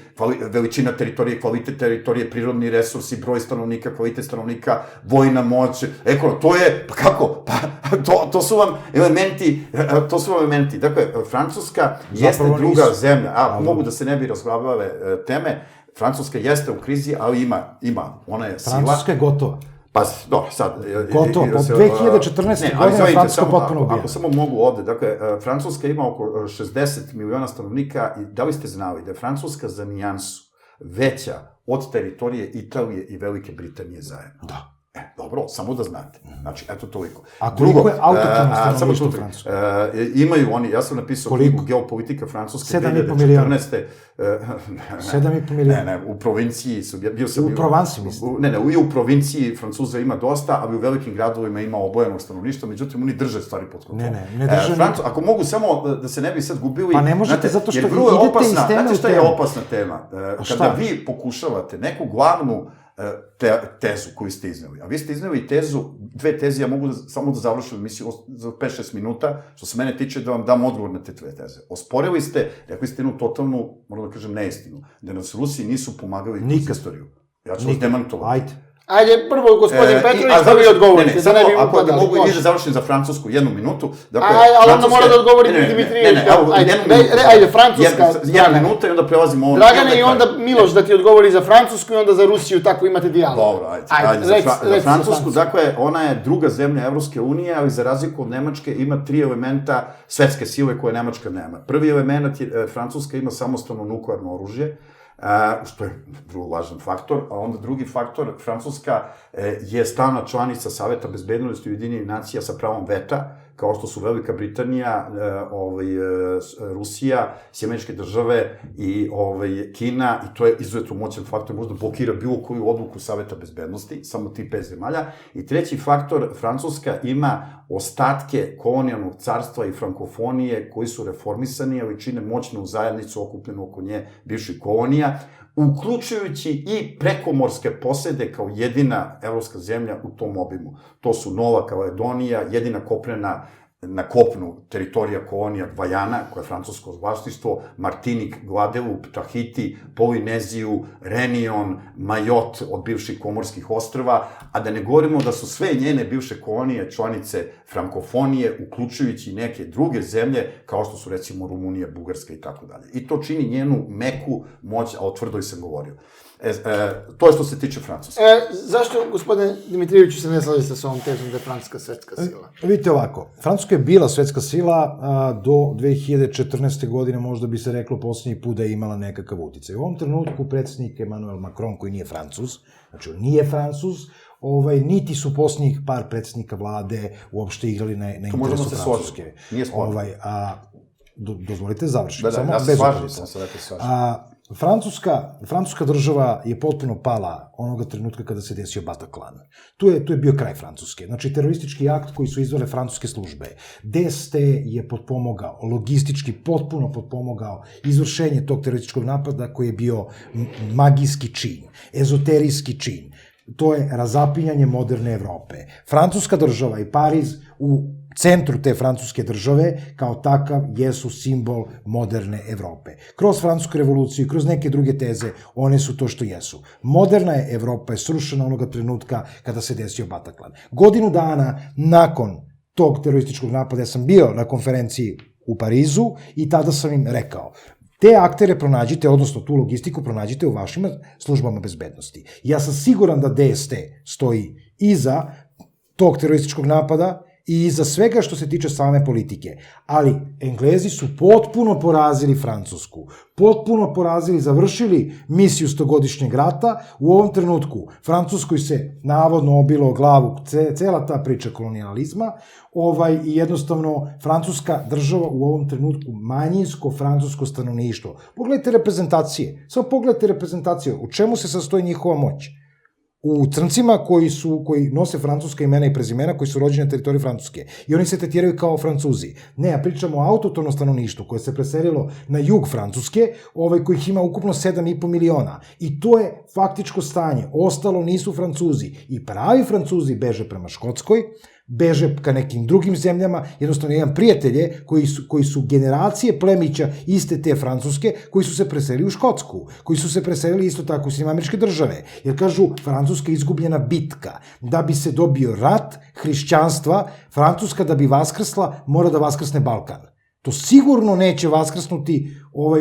veličina teritorije, kvalitet teritorije, prirodni resursi, broj stanovnika, kvalitet stanovnika, vojna moć, to je, to su vam elementi. Dakle, Francuska jeste druga zemlja, mogu da se ne bi razglabale teme, Francuska jeste u krizi, ali ima, ona je sila. Francuska je gotova. Pa, dobro, sad... Gotovo, od 2014. godine Francuska potpuno ubija. Ako samo mogu ovde, dakle, Francuska ima oko 60 miliona stanovnika i da li ste znali da je Francuska za nijansu veća od teritorije Italije i Velike Britanije zajedno? Da. Dobro, samo da znate. Znači, eto toliko. A koliko je autohtono stanovništvo u Francuskoj? Imaju oni, ja sam napisao knjigu Geopolitika Francuske 2014. 7,5 miliona. Ne, u provinciji su... U Provansi, mislim. Ne, i u provinciji Francuza ima dosta, ali u velikim gradovima ima obojenog stanovništva, međutim, oni drže stvari pod kontrolom. Ne drže... Ako mogu samo da se ne bi sad gubili... Pa ne možete, zato što idete iz teme u temu. Znate šta je opasna tema? Kada vi pokušavate neku glavnu tezu koju ste izneli. A vi ste izneli tezu, 2 teze, ja mogu samo da završim emisiju za 5-6 minuta, što se mene tiče da vam dam odgovor na te 2 teze. Osporili ste, rekli ste jednu totalnu, moram da kažem, neistinu, da nas Rusi nisu pomagali kroz istoriju. Ja ću vas demantovati. Ajde, prvo, gospodin Petrović, da vi odgovorite, da ne bi upadali. Ako mogu i da završim za Francusku 1 minutu. Ali onda mora da odgovori Dimitrijević. Ajde, Francuska. 1 minuta i onda prelazimo ovo. Dragane, i onda Miloš da ti odgovori za Francusku i onda za Rusiju, tako imate dijalog. Dobro, ajde. Za Francusku, dakle, ona je druga zemlja Evropske unije, ali za razliku od Nemačke ima 3 elementa svetske sile koje Nemačka nema. Prvi element je Francuska ima samostalno nuklearno oružje, što je vrlo važan faktor, a onda drugi faktor, Francuska je stalna članica Saveta bezbednosti Ujedinjenih nacija sa pravom veta, kao što su Velika Britanija, Rusija, Sjedinjene Države i Kina, i to je izuzetno moćan faktor, možda blokira bilo koju odluku Saveta bezbednosti, samo ti 5 zemalja. I treći faktor, Francuska ima ostatke kolonijalnog carstva i frankofonije koji su reformisani, ali čine moćnu zajednicu okupljenu oko nje bivših kolonija, uključujući i prekomorske posede kao jedina evropska zemlja u tom obimu. To su Nova Kaledonija, jedina kopnena na kopnu teritorija kolonija Gvajana, koja je francusko vlasništvo, Martinik, Guadeloupe, Tahiti, Polineziju, Reunion, Majot od bivših komorskih ostrva, a da ne govorimo da su sve njene bivše kolonije članice frankofonije, uključujući neke druge zemlje, kao što su recimo Rumunija, Bugarska i tako dalje. I to čini njenu meku moć, a o tvrdoj sam govorio. To je što se tiče Francuske. Zašto, gospodine Dimitrijeviću, se ne slažete sa ovom tezom da je Francuska svetska sila? Vidite ovako, Francuska je bila svetska sila do 2014. godine, možda bi se reklo posljednji put da je imala nekakav uticaj. U ovom trenutku predsjednik Emmanuel Macron, koji nije Francuz, znači on nije Francuz, niti su posljednjih par predsjednika vlade uopšte igrali na interesu Francuske. Nije sporno. Dozvolite završiti. Ja se slažem, sam se rekao slažem. Francuska država je potpuno pala onoga trenutka kada se desio Bataclan. Tu je bio kraj Francuske. Znači, teroristički akt koji su izvele francuske službe. DST je potpomogao, logistički potpuno potpomogao izvršenje tog terorističkog napada koji je bio magijski čin, ezoterijski čin. To je razapinjanje moderne Evrope. Francuska država i Pariz u centru te francuske države, kao takav, jesu simbol moderne Evrope. Kroz francusku revoluciju i kroz neke druge teze, one su to što jesu. Moderna je Evropa je srušena onoga trenutka kada se desio Bataclan. Godinu dana nakon tog terorističkog napada, ja sam bio na konferenciji u Parizu i tada sam im rekao, te aktere pronađite, odnosno tu logistiku pronađite u vašim službama bezbednosti. Ja sam siguran da DST stoji iza tog terorističkog napada i iza svega što se tiče same politike. Ali Englezi su potpuno porazili Francusku, potpuno porazili, završili misiju 100-godišnjeg rata. U ovom trenutku Francuskoj se navodno obilo o glavu cela ta priča kolonijalizma i jednostavno Francuska država u ovom trenutku manjinsko francusko stanovništvo. Pogledajte reprezentacije, samo pogledajte reprezentacije, u čemu se sastoji njihova moć? U crncima koji nose francuska imena i prezimena, koji su rođeni na teritoriji Francuske. I oni se tretiraju kao Francuzi. Ne, ja pričamo o autotonom stanovništvu koje se preselilo na jug Francuske, kojih ima ukupno 7,5 miliona. I to je faktičko stanje. Ostalo nisu Francuzi. I pravi Francuzi beže prema Škotskoj, beže ka nekim drugim zemljama, jednostavno imam prijatelje koji su generacije plemića iste te Francuske, koji su se preselili u Škotsku, koji su se preselili isto tako u Sjedinjene Američke Države, jer kažu Francuska je izgubljena bitka. Da bi se dobio rat hrišćanstva, Francuska da bi vaskrsla, mora da vaskrsne Balkan. To sigurno neće vaskrsnuti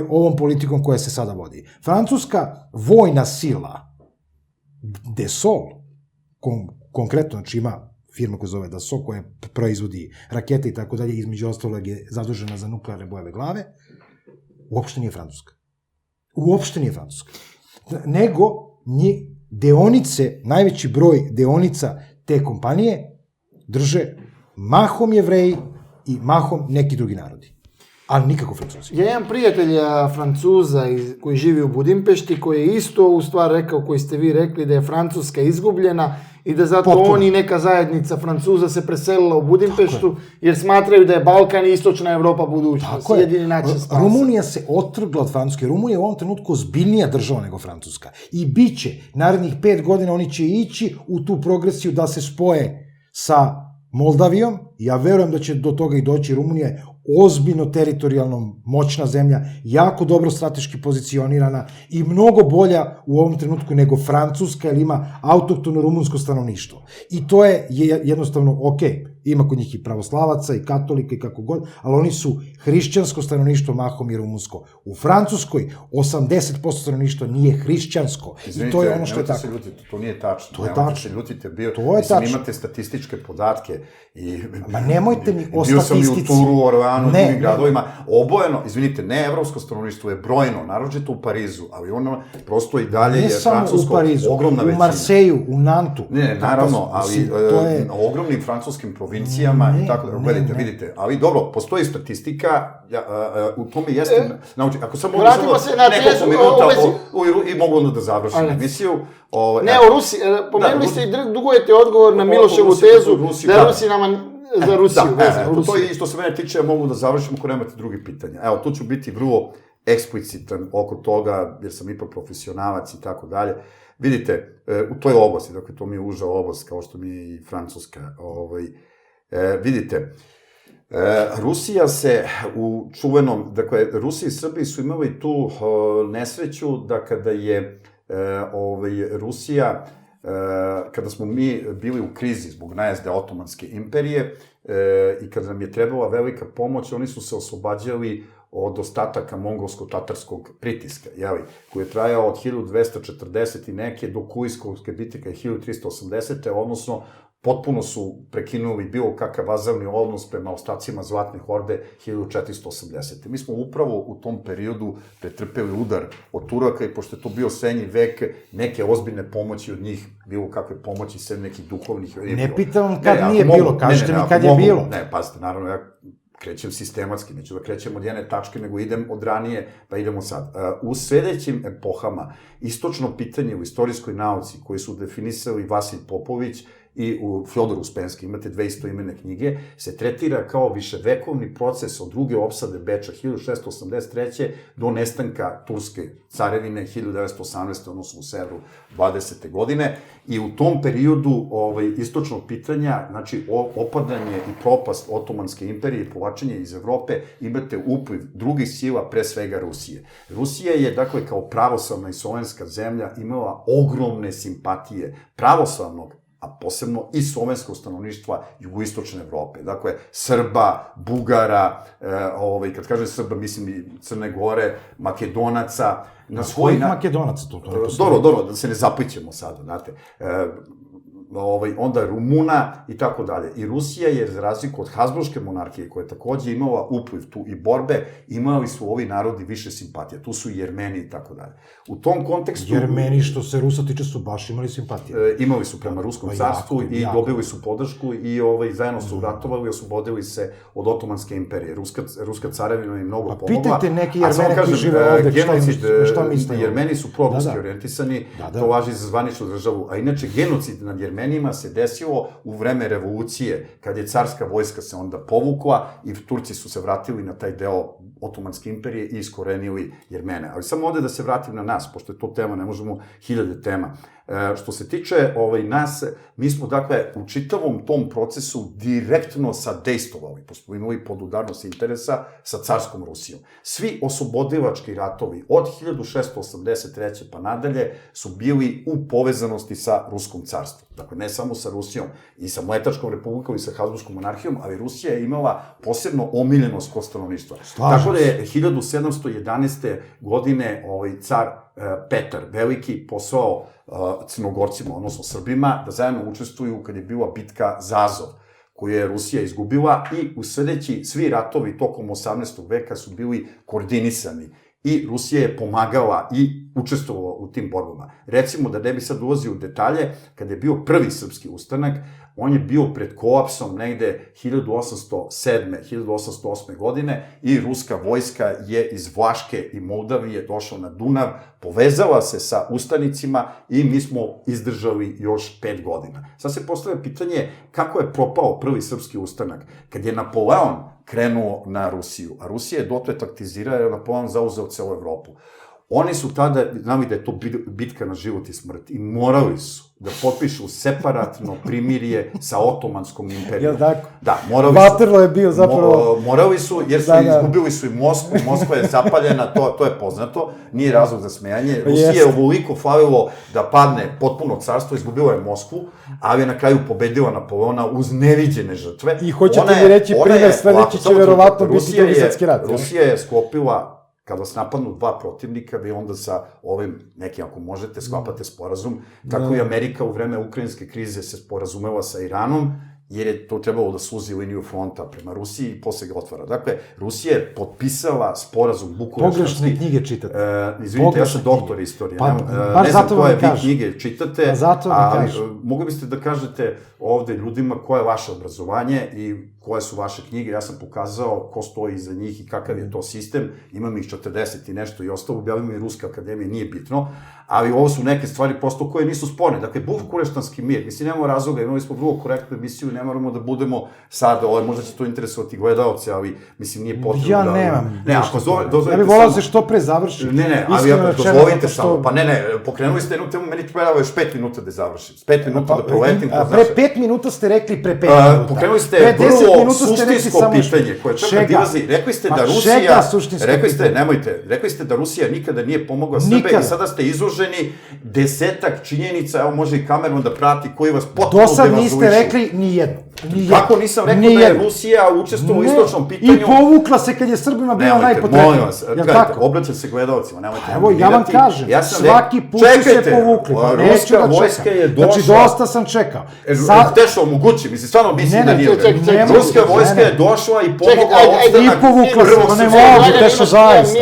ovom politikom koja se sada vodi. Francuska vojna sila, Dassault, konkretno, znači ima firma koja zove Dassault, koja proizvodi rakete i tako dalje, između ostalog je zadužena za nuklearne bojeve glave, uopšte nije Francuska. Uopšte nije Francuska. Nego deonice, najveći broj deonica te kompanije drže mahom Jevreji i mahom neki drugi narodi. Ali nikako Francuzi. Ja imam prijatelja Francuza koji živi u Budimpešti, koji je isto u stvar rekao, koji ste vi rekli, da je Francuska izgubljena i da zato oni i neka zajednica Francuza se preselila u Budimpeštu, jer smatraju da je Balkan i Istočna Evropa budućnost. Jedini način spasa. Rumunija se otrgla od Francuske. Rumunija je u ovom trenutku ozbiljnija država nego Francuska. I bit će, narednih 5 godina oni će ići u tu progresiju da se spoje sa Moldavijom. Ja verujem da će do toga i doći. Rumunija je ozbiljno teritorijalno moćna zemlja, jako dobro strateški pozicionirana i mnogo bolja u ovom trenutku nego Francuska, jer ima autoktono rumunsko stanovništvo. I to je jednostavno ima kod njih i pravoslavaca i katolika i kako god, ali oni su hrišćansko stanovništvo mahom i rumunsko. U Francuskoj 80% stanovništva nije hrišćansko. Izvinite, i to je ono što je tako. Se ljutite, to nije tačno. To je tačno. Se ljutite, imate statističke podatke i ma nemojte mi o bio statistici. Bio sam i u Turu, Orleanu, u drugim gradovima, obojeno, izvinite, ne evropsko stanovništvo je brojno, naročito u Parizu, ali ono prosto i dalje je francusko ogromna većina. U Marseju, u Nantu. Ne, naravno, ali ogromnim francuskim provincijama i tako da, vidite, ali dobro, postoji statistika, u tome jeste, znači, ako sam mogu nekoliko minuta i mogu onda da završim emisiju. Ne, o Rusiji, pomenuli ste i dugujete odgovor na Miloševu tezu da je Rusi nama za Rusiju. To je što se mene tiče, ja mogu da završim ako nemate drugi pitanja. Evo, tu ću biti vrlo eksplicitan oko toga, jer sam ipak profesionalac i tako dalje. Vidite, u toj oblasti, dakle, to mi je uža oblast, kao što mi je i Francuska, vidite, Rusija se u čuvenom, dakle, Rusija i Srbija su imali tu nesreću da kada je Rusija, kada smo mi bili u krizi zbog najezde Otomanske imperije i kada nam je trebala velika pomoć, oni su se oslobađali od ostataka mongolsko-tatarskog pritiska, koji je trajao od 1240 i neke do Kujskovske bitike 1380. Odnosno, potpuno su prekinuli bilo kakav vazalni odnos prema ostacima Zlatne horde 1480. Mi smo upravo u tom periodu pretrpeli udar od Turaka i pošto je to bio srednji vek, neke ozbiljne pomoći od njih, bilo kakve pomoći, sve nekih duhovnih... Ne pitam kad nije bilo, kažete mi kad je bilo. Ne, pazite, naravno, ja krećem sistematski, neću da krećem od jedne tačke, nego idem od ranije, pa idemo sad. U sledećim epohama, istočno pitanje u istorijskoj nauci, koje su definisali Vasilj Popović i u Fjodor Uspenski, imate 2 istoimene knjige, se tretira kao viševekovni proces od druge opsade Beča 1683. do nestanka Turske carevine 1918. odnosno u severu 20. godine. I u tom periodu istočnog pitanja, znači opadanje i propast Otomanske imperije i povlačenje iz Evrope, imate upliv drugih sila, pre svega Rusije. Rusija je, dakle, kao pravoslavna i slovenska zemlja imala ogromne simpatije pravoslavnog a posebno i slovenskog stanovništva jugoistočne Evrope. Dakle, Srba, Bugara, kad kažem Srba, mislim i Crne Gore, Makedonaca, na svoj... Makedonaca to? Dobro, da se ne zaplićemo sada, znate. Onda Rumuna i tako dalje. I Rusija je, za razliku od Habsburške monarhije, koja je takođe imala upliv tu i borbe, imali su ovi narodi više simpatija. Tu su i Jermeni i tako dalje. U tom kontekstu... Jermeni, što se Rusa tiče, su baš imali simpatije. Imali su prema Ruskom carstvu i dobili su podršku i zajedno su ratovali i oslobodili se od Otomanske imperije. Ruska carevina im mnogo pomogla. Pitajte neki Jermene koji žive ovde, šta misle? Jermeni su proruski orijentisani, to važi za zvaničnu državu. A inače, genocid nad Jermenima se desilo u vreme revolucije, kad je carska vojska se onda povukla i Turci su se vratili na taj deo Otomanske imperije i iskorenili Jermene. Ali samo ovde da se vratim na nas, pošto je to tema, ne možemo hiljade tema. Što se tiče nas, mi smo, dakle, u čitavom tom procesu direktno sadejstvovali, pošto smo imali podudarnost interesa sa carskom Rusijom. Svi oslobodilački ratovi od 1683. pa nadalje su bili u povezanosti sa Ruskom carstvom. Dakle, ne samo sa Rusijom, i sa Mletačkom republikom i sa Habsburškom monarhijom, ali Rusija je imala posebno omiljenost kod stanovništva. Tako da je 1711. godine car Petar Veliki poslao Crnogorcima, odnosno Srbima, da zajedno učestvuju kad je bila bitka za Azov, koju je Rusija izgubila, i u sledeći svi ratovi tokom 18. veka su bili koordinisani i Rusija je pomagala i učestvovala u tim borbama. Recimo, da ne bi sad ulazio u detalje, kada je bio prvi srpski ustanak, on je bio pred kolapsom negde 1807. 1808. godine i ruska vojska je iz Vlaške i Moldavije došla na Dunav, povezala se sa ustanicima i mi smo izdržali još 5 godina. Sad se postavlja pitanje kako je propao prvi srpski ustanak. Kad je Napoleon krenuo na Rusiju, a Rusija je dotle taktizirala jer je Napoleon zauzeo celu Evropu. Oni su tada, znali da je to bitka na život i smrt, i morali su da potpišu separatno primirje sa Otomanskom imperijom. Jel tako? Da, morali su. Waterloo je bio zapravo... Morali su, jer su izgubili su i Moskvu, Moskva je zapaljena, to je poznato, nije razlog za smejanje. Rusija je ovoliko falilo da padne potpuno carstvo, izgubila je Moskvu, ali je na kraju pobedila Napoleona uz neviđene žrtve. I hoćete mi reći primjer, sledeći će verovatno biti Drugi svetski rat. Rusija je sklopila, kada vas napadnu dva protivnika, vi onda sa ovim nekim, ako možete, sklapate sporazum. Tako i Amerika u vreme ukrajinske krize se sporazumela sa Iranom, jer je to trebalo da suzi liniju fronta prema Rusiji i posle ga otvara. Dakle, Rusija je potpisala sporazum bukureštanski... Pogrešne knjige čitate. Izvinite, ja sam doktor istorije. Ne znam koje vi knjige čitate, ali mogli biste da kažete ovde ljudima koje je vaše obrazovanje i koje su vaše knjige. Ja sam pokazao ko stoji iza njih i kakav je to sistem. Imam ih 40 i nešto i ostalo. Objavimo i Ruska akademija, nije bitno. Ali ovo su neke stvari prosto koje nisu sporne. Dakle, bukureštanski mir. Mislim, nemamo razloga, imali smo vrlo korektnu emisiju, ne moramo da budemo sad, možda će to interesovati gledaoce, ali mislim, nije potrebno da... Ja nemam. Ne, ako dozvolite... Ja bih volao se što pre završi. Ne, ali dozvolite samo. Pa ne, pokrenuli ste jednu temu, meni trebalo još 5 minuta da završim. 5 minuta da proletim. Pre 5 minuta ste rekli pre 5 minuta. Pokrenuli ste vrlo suštinsko pitanje, koje čak nadilazi. Rekli ste da Rusija... Rekli ste da Rusija nikada nije pomogla Srbe i sada ste izloženi desetak činjenica, evo može i kamerom da prati, koji vas potpuno devazuišu. Do sad niste rekli ni jedno. Kako nisam rekao da je Rusija učestvovala u istočnom pitanju? I povukla se kad je Srbima bila najpotrebnija. Molim vas, gledajte, obraćam se gledalcima, nemojte me dirati. Evo, ja vam kažem, svaki put su se povukli. Ruska vojska je došla... Znači, dosta sam čekao. Tešo, omogući, mislim, stvarno mislim da nije. Ruska vojska je došla i pomogla i povukla se, pa ne mogu, Tešo, zaista.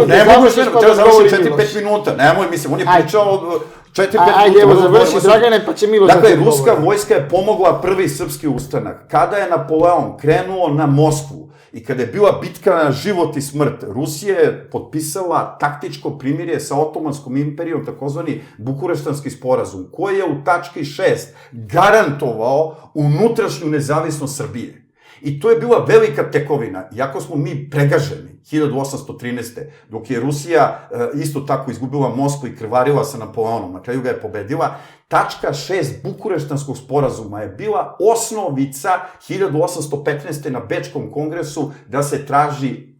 Ne mogu, treba završiti 4-5 minuta, nemoj, mislim, on je pričao 4-5 minuta. Ajde, evo, završi, Dragane, pa će Milo... Dakle, ruska vojska je pomogla prvi srpski ustanak. Kada je Napoleon krenuo na Moskvu i kada je bila bitka na život i smrt, Rusija je potpisala taktičko primirje sa Otomanskom imperijom, takozvani bukureštanski sporazum, koji je u tački 6 garantovao unutrašnju nezavisnost Srbije. I to je bila velika tekovina, iako smo mi pregaženi 1813. dok je Rusija isto tako izgubila Moskvu i krvarila sa Napoleonom, na kraju ga je pobedila. Tačka 6 bukureštanskog sporazuma je bila osnovica 1815. na Bečkom kongresu da se traži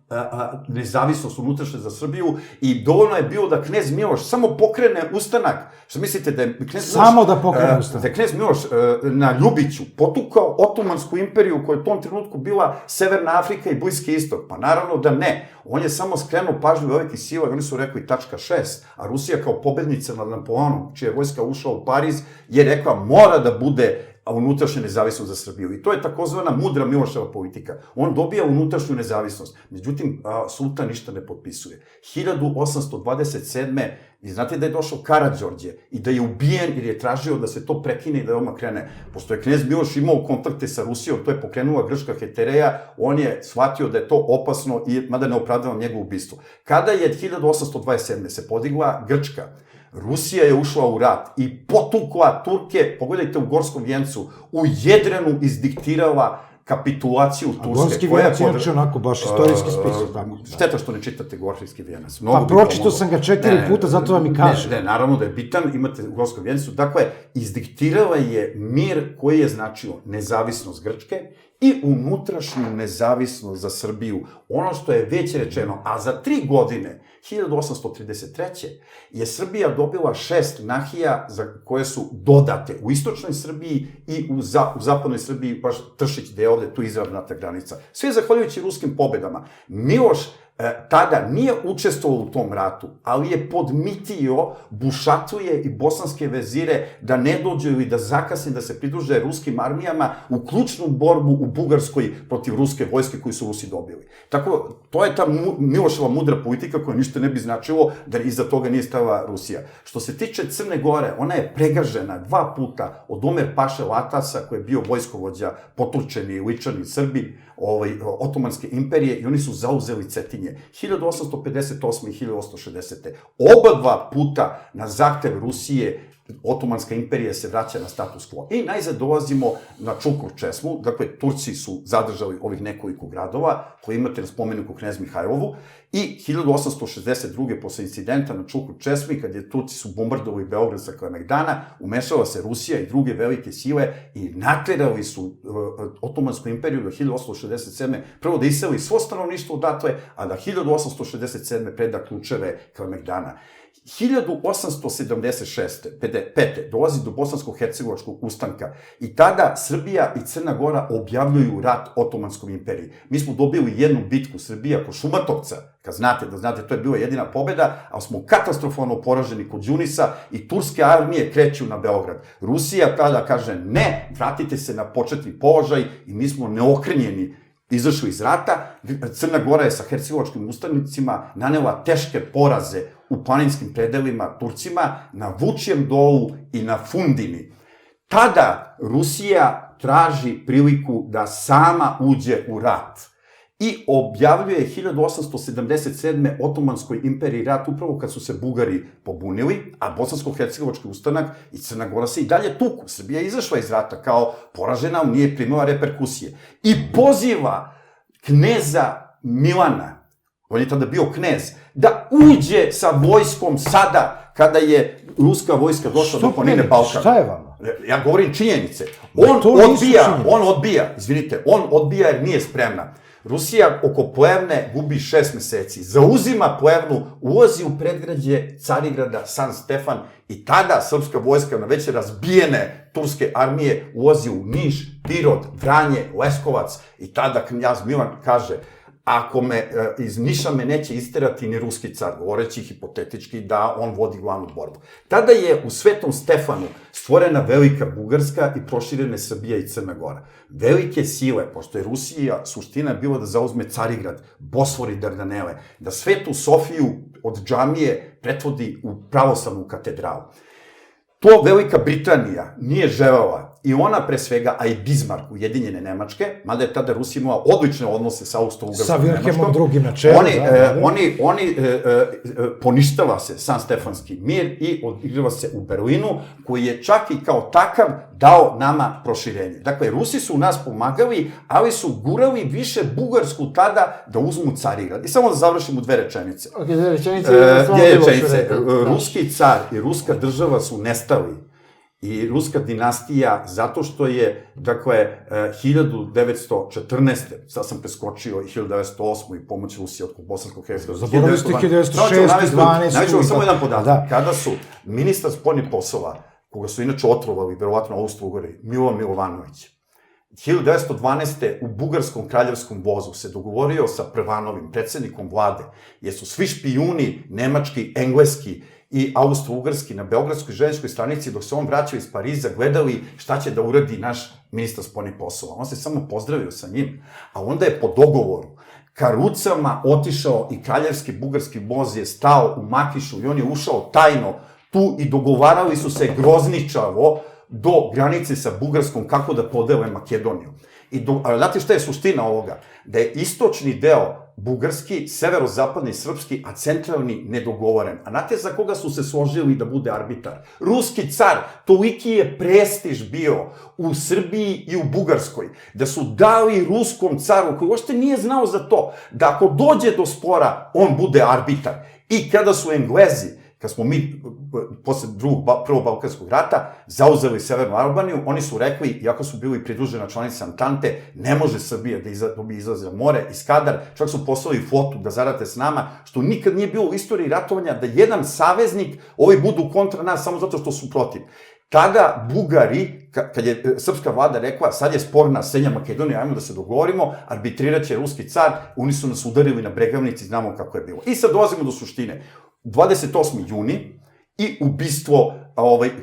nezavisnost unutrašnje za Srbiju i dovoljno je bilo da knez Miloš samo pokrene ustanak. Što mislite da je knez Miloš... Samo da pokrene ustanak. Da je knez Miloš na Ljubiću potukao Otomansku imperiju koja je u tom trenutku bila Severna Afrika i Bliski istok? Pa naravno da ne. On je samo skrenuo pažnju velikih sila i oni su rekli tačka 6, a Rusija kao pobednica nad Napoleonom, čija je vojska ušla u Pariz, je rekla mora da bude unutrašnja nezavisnost za Srbiju. I to je takozvana mudra Miloševa politika. On dobija unutrašnju nezavisnost. Međutim, sultan ništa ne potpisuje. 1827. Vi znate da je došao Karađorđe i da je ubijen jer je tražio da se to prekine i da odmah krene. Pošto je knez Miloš imao kontakte sa Rusijom, to je pokrenula grčka hetereja, on je shvatio da je to opasno i mada ne opravdava njegovo ubistvo. Kada je 1827. se podigla Grčka, Rusija je ušla u rat i potukla Turke, pogledajte u Gorskom vjencu, u Jedrenu izdiktirala kapitulaciju Turske. A Gorski vijenac je inače onako baš istorijski spisak. Šteta što ne čitate Gorski vijenac. Pa pročitao sam ga 4 puta, zato vam i kažem. Ne, naravno da je bitan, imate u Gorskom vijencu. Dakle, izdiktirala je mir koji je značio nezavisnost Grčke i unutrašnju nezavisnost za Srbiju. Ono što je već rečeno, a za 3 godine, 1833. je Srbija dobila 6 nahija za koje su dodate u istočnoj Srbiji i u zapadnoj Srbiji, baš Tršić, gde je ovde tu izravnata granica. Sve zahvaljujući ruskim pobedama. Miloš tada nije učestvovao u tom ratu, ali je podmitio Bušatuje i bosanske vezire da ne dođu ili da zakasne, da se pridruže ruskim armijama u ključnu borbu u Bugarskoj protiv ruske vojske koju su Rusi dobili. Tako, to je ta Miloševa mudra politika koja ništa ne bi značilo da iza toga nije stala Rusija. Što se tiče Crne Gore, ona je pregažena 2 puta od Omer Paše Latasa, koji je bio vojskovođa, potučeni, ličani Srbi, Otomanske imperije i oni su zauzeli Cetinje 1858. i 1860. Oba 2 puta na zahtev Rusije Otomanska imperija se vraća na status quo. I najzad dolazimo na Čukur Česmu, dakle, Turci su zadržali ovih nekoliko gradova, koji imate na spomeniku Knez Mihajlovu, i 1862. posle incidenta na Čukur Česmi, kad je Turci su bombardovali Beograd sa Kalemegdana, umešala se Rusija i druge velike sile i naterali su Otomansku imperiju do 1867. prvo da iseli svo stanovništvo odatle, a da 1867. preda ključeve Kalemegdana. 1876. dolazi do bosansko-hercegovačkog ustanka i tada Srbija i Crna Gora objavljuju rat Otomanskoj imperiji. Mi smo dobili jednu bitku Srbija kod Šumatovca, kad znate, to je bila jedina pobeda, ali smo katastrofalno poraženi kod Đunisa i turske armije kreću na Beograd. Rusija tada kaže ne, vratite se na početni položaj i mi smo neokrenjeni izašli iz rata. Crna Gora je sa hercegovačkim ustanicima nanela teške poraze u planinskim predelima Turcima, na Vučjem dolu i na Fundini. Tada Rusija traži priliku da sama uđe u rat i objavljuje 1877. Otomanskoj imperiji rat upravo kad su se Bugari pobunili, a bosansko-hercegovački ustanak i Crna Gora se i dalje tuku. Srbija je izašla iz rata kao poražena, nije primila reperkusije. I poziva kneza Milana, on je tada bio knez, da uđe sa vojskom sada, kada je ruska vojska došla do planine Balkan. Šta je vama? Ja govorim činjenice. On odbija jer nije spremna. Rusija oko Plevne gubi 6 meseci, zauzima Plevnu, ulazi u predgrađe Carigrada, San Stefan i tada srpska vojska na već razbijene turske armije ulazi u Niš, Pirot, Vranje, Leskovac i tada knjaz Milan kaže: ako iz Niša me neće isterati ni ruski car, govoreći hipotetički da on vodi glavnu borbu. Tada je u Svetom Stefanu stvorena Velika Bugarska i proširene Srbija i Crna Gora. Velike sile, pošto je Rusija, suština je bila da zauzme Carigrad, Bosfor i Dardanele, da Svetu Sofiju od džamije pretvodi u pravoslavnu katedralu. To Velika Britanija nije želela i ona pre svega, a i Bismarck, Ujedinjene Nemačke, mada je tada Rusija imala odlične odnose sa Austro-Ugarskom Nemačkom. Sa Wilhelmom drugim na čelu. Oni poništava se San Stefanski mir i odigrava se u Berlinu, koji je čak i kao takav dao nama proširenje. Dakle, Rusi su u nas pomagali, ali su gurali više Bugarsku tada da uzmu Carigrad. I samo da završim u 2 rečenice. Ok, 2 rečenice. Ruski car i ruska država su nestali i ruska dinastija, zato što je, dakle, 1914. Sad sam preskočio i 1908. i pomoć Rusije od Bosanskog Hercegovine. Zaboravili ste 1906, 12. Najveću vam samo jedan podatak. Kada su ministar spoljnih poslova, koga su inače otrovali, verovatno Austro-Ugari, Milovan Milovanović, 1912. u bugarskom kraljevskom vozu se dogovorio sa Prvanovim, predsednikom vlade, jer su svi špijuni, nemački, engleski i austro-ugarski na Beogradskoj željezničkoj stranici, dok se on vraćao iz Pariza, gledali šta će da uradi naš ministar spoljnih poslova. On se samo pozdravio sa njim, a onda je po dogovoru ka rucama otišao i kraljevski bugarski voz je stao u Makišu i on je ušao tajno tu i dogovarali su se grozničavo do granice sa Bugarskom kako da podele Makedoniju. Znate šta je suština ovoga? Da je istočni deo bugarski, severozapadni srpski, a centralni nedogovoren. A znate za koga su se složili da bude arbitar? Ruski car. Toliki je prestiž bio u Srbiji i u Bugarskoj, da su dali ruskom caru, koji uopšte nije znao za to, da ako dođe do spora, on bude arbitar. I kada su Englezi, kad smo mi, posle prvog Balkanskog rata, zauzeli Severnu Albaniju, oni su rekli, iako su bili pridružena članica Antante, ne može Srbija da dobije izlaz na more i Skadar, čak su poslali flotu da zarate s nama, što nikad nije bilo u istoriji ratovanja da jedan saveznik, ovi budu kontra nas samo zato što su protiv. Tada Bugari, kad je srpska vlada rekla, sad je sporna Srednja Makedonija, ajmo da se dogovorimo, arbitrirat će ruski car, oni su nas udarili na Bregavnici, znamo kako je bilo. I sad dolazimo do suštine. 28. juni i ubistvo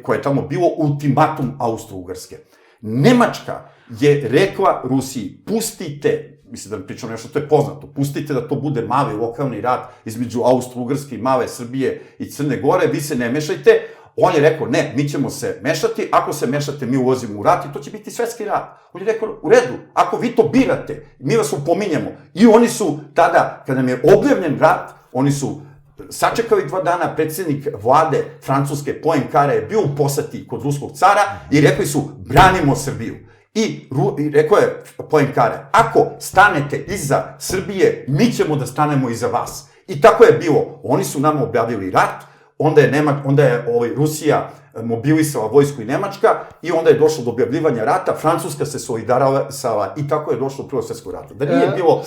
koje je tamo bilo, ultimatum Austro-Ugarske. Nemačka je rekla Rusiji, pustite, mislim da pričam nešto, to je poznato, pustite da to bude mali lokalni rat između Austro-Ugarske i male Srbije i Crne Gore, vi se ne mešajte. On je rekao, ne, mi ćemo se mešati, ako se mešate, mi ulazimo u rat i to će biti svetski rat. On je rekao, u redu, ako vi to birate, mi vas upominjemo. I oni su tada, kada nam je objavljen rat, oni su sačekali 2 dana, predsjednik vlade Francuske Poincaré je bio u poseti kod ruskog cara i rekli su, branimo Srbiju. I rekao je Poincaré, ako stanete iza Srbije, mi ćemo da stanemo iza vas. I tako je bilo. Oni su nam objavili rat, onda je Rusija mobilisala vojsku i Nemačka i onda je došlo do objavljivanja rata, Francuska se solidarisala i tako je došlo do Prvog svjetskog rata. Da nije bilo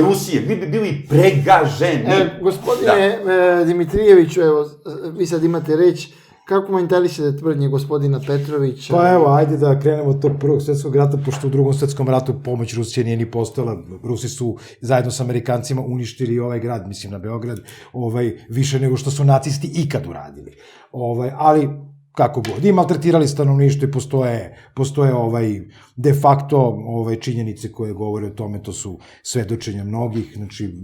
Rusije, mi bi bili pregaženi. Gospodine Dimitrijeviću, evo, vi sad imate reč, kako komentarišete tvrdnje gospodina Petrovića? Pa evo, ajde da krenemo od tog Prvog svjetskog rata, pošto u Drugom svjetskom ratu pomoć Rusije nije ni postojala. Rusi su zajedno sa Amerikancima uništili ovaj grad, mislim na Beograd, više nego što su nacisti ikad uradili. Ali kako god, i maltretirali stanovništvo i postoje de facto činjenice koje govore o tome, to su svedočenja mnogih, znači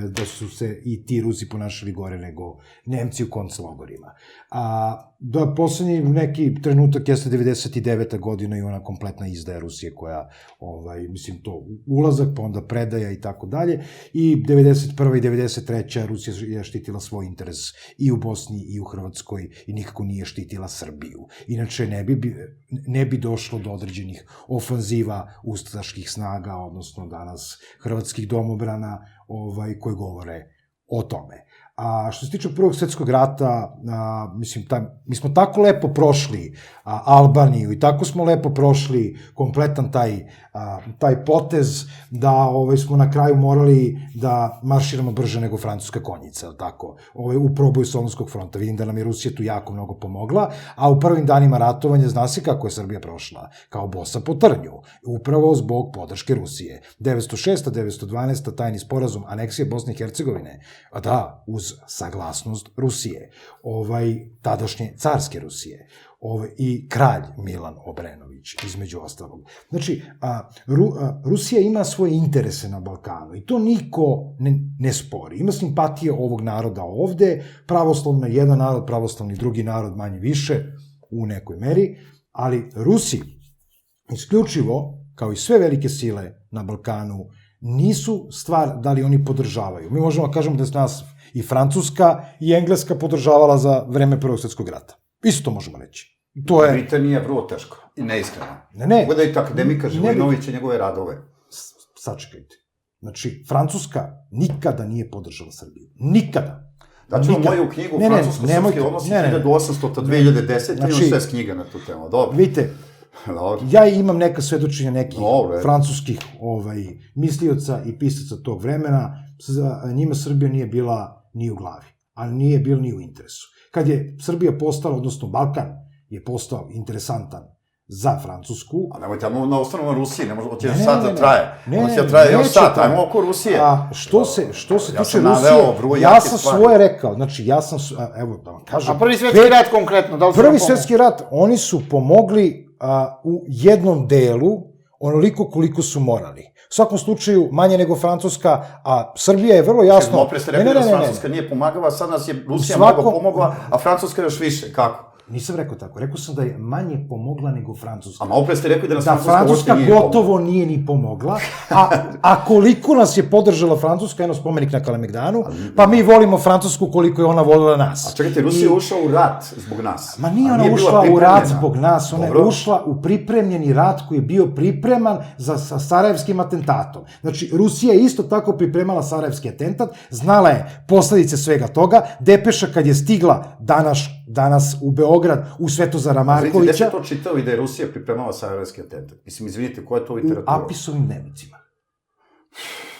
da su se i ti Rusi ponašali gore nego Nemci u konclogorima. Da poslednji neki trenutak jeste 99. godina i ona kompletna izdaja Rusije koja, mislim, to ulazak, pa onda predaja i tako dalje, i 91. i 93. Rusija je štitila svoj interes i u Bosni i u Hrvatskoj i nikako nije štitila Srbiju. Inače, ne bi došlo do određenih ofanziva ustaških snaga, odnosno danas hrvatskih domobrana koji govore o tome. A što se tiče Prvog svjetskog rata, mislim, mi smo tako lepo prošli Albaniju i tako smo lepo prošli kompletan taj potez da smo na kraju morali da marširamo brže nego francuska konjica, tako, u proboju Solunskog fronta. Vidim da nam je Rusija tu jako mnogo pomogla, a u prvim danima ratovanja zna se kako je Srbija prošla, kao bosa po trnju, upravo zbog podrške Rusije. 906. 912. tajni sporazum, aneksije Bosne i Hercegovine, da, uz saglasnost Rusije, tadašnje carske Rusije, i kralj Milan Obrenović, između ostalog. Znači, Rusija ima svoje interese na Balkanu i to niko ne spori. Ima simpatije ovog naroda ovde, pravoslavno jedan narod, pravoslavni drugi narod manje više, u nekoj meri, ali Rusi, isključivo, kao i sve velike sile na Balkanu, nisu stvar da li oni podržavaju. Mi možemo da kažemo da je nas i Francuska i Engleska podržavala za vreme Prvog svjetskog rata. Isto možemo reći. Britanija je vrlo teško i neiskreno. Ne. Gledajte akademika Živojinovića i njegove radove. Sačekajte. Znači, Francuska nikada nije podržala Srbiju. Nikada. Znači, Nikad. moju knjigu Ne, Francusko-srpski odnosi 1800-2010, imam Znači, 6 knjiga na tu temu, dobro. Vidite, Dobro. ja imam neka svedočenja nekih Dobro. francuskih mislioca i pisaca tog vremena, za njima Srbija nije bila ni u glavi, a nije bila ni u interesu. Kad je Srbija postala, odnosno Balkan je postao interesantan za Francusku. A nemojte, na osnovu Rusiji, ne može, hoće Ne, sad ne, da traje. ne, Hoće da traje još neće sad, traje. ajmo oko Rusije. A što se Ja tiče sam naveo vrlo Rusije, jake ja sam stvari. svoje rekao, znači ja sam, evo da vam kažem. A prvi svetski rat konkretno, da li su Prvi vam pomogli? svetski rat, oni su pomogli u jednom delu, onoliko koliko su morali. U svakom slučaju, manje nego Francuska, a Srbija je vrlo jasno... Opre ste rekli da Francuska nije pomagala, sad nas je Rusija mnogo pomogla, a Francuska još više, kako? Nisam rekao tako, rekao sam da je manje pomogla nego Francuska. A malo pre ste rekli da nas Da Francuska gotovo nije ni pomogla, a koliko nas je podržala Francuska, jedno spomenik na Kalemegdanu, pa mi volimo Francusku koliko je ona volila nas. A čekajte, Rusija je ušla u rat zbog nas. Ma nije ona ušla u rat zbog nas, ona je ušla u pripremljeni rat koji je bio pripreman sa sarajevskim atentatom. Znači, Rusija je isto tako pripremala sarajevski atentat, znala je posledice svega toga, depeša kad je stigla danas u Beograd, u Svetozara Markovića. Gde ste to čitali da je Rusija pripremala sarajevski atentat? Mislim, izvinite, koja je to literatura? U Apisovim dnevnicima.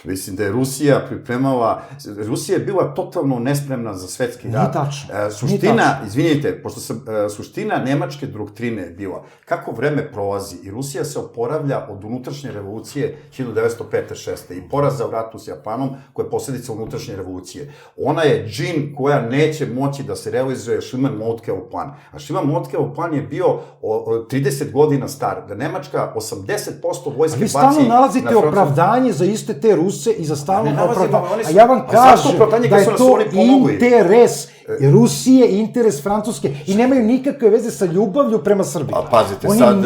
Mislim da je Rusija pripremala... Rusija je bila totalno nespremna za svetski rat. Nije tačno. Suština, izvinite, pošto sam, suština nemačke doktrine je bila kako vreme prolazi i Rusija se oporavlja od unutrašnje revolucije 1905-6. i poraza u ratu s Japanom, koja je posljedica unutrašnje revolucije. Ona je džin koja neće moći da se realizuje Schumann-Moltkeov plan. A Schumann-Moltkeov plan je bio 30 godina star, da Nemačka 80% vojske baci... Vi stalno nalazite opravdanje za iste te Ruse i za stalno opravdanje. A ja vam kažem da je to interes Rusije i interes Francuske i nemaju nikakve veze sa ljubavlju prema Srbiji. A pazite sad,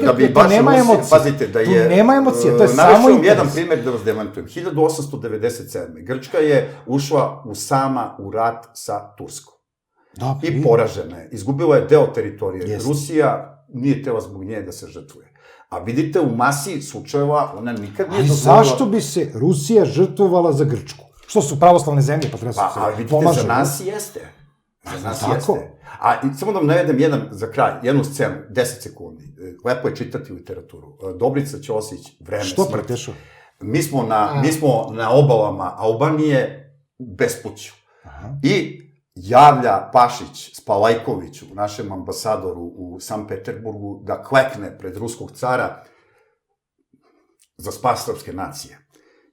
da bi baš Rusija, pazite da je... Tu nema emocije, to je samo interes. Jedan primjer da vas demantujem. 1897. Grčka je ušla u rat sa Turskom. I poražena je. Izgubila je deo teritorije. Rusija nije tela zbog nje da se žrtvuje. A vidite, u masi slučajeva ona nikad nije dozvolila... Zašto bi se Rusija žrtvovala za Grčku? Što su pravoslavne zemlje, pa treba se pomažu. Za nas jeste. Za nas jeste. A samo da vam navedem za kraj, jednu scenu, 10 sekundi. Lepo je čitati litteraturu. Dobrica Ćosić, Vreme smrti. Što pretešao? Mi smo na obalama Albanije u bespuću. I javlja Pašić Spalajkoviću, našem ambasadoru u Sankt Peterburgu, da klekne pred ruskog cara za spas srpske nacije.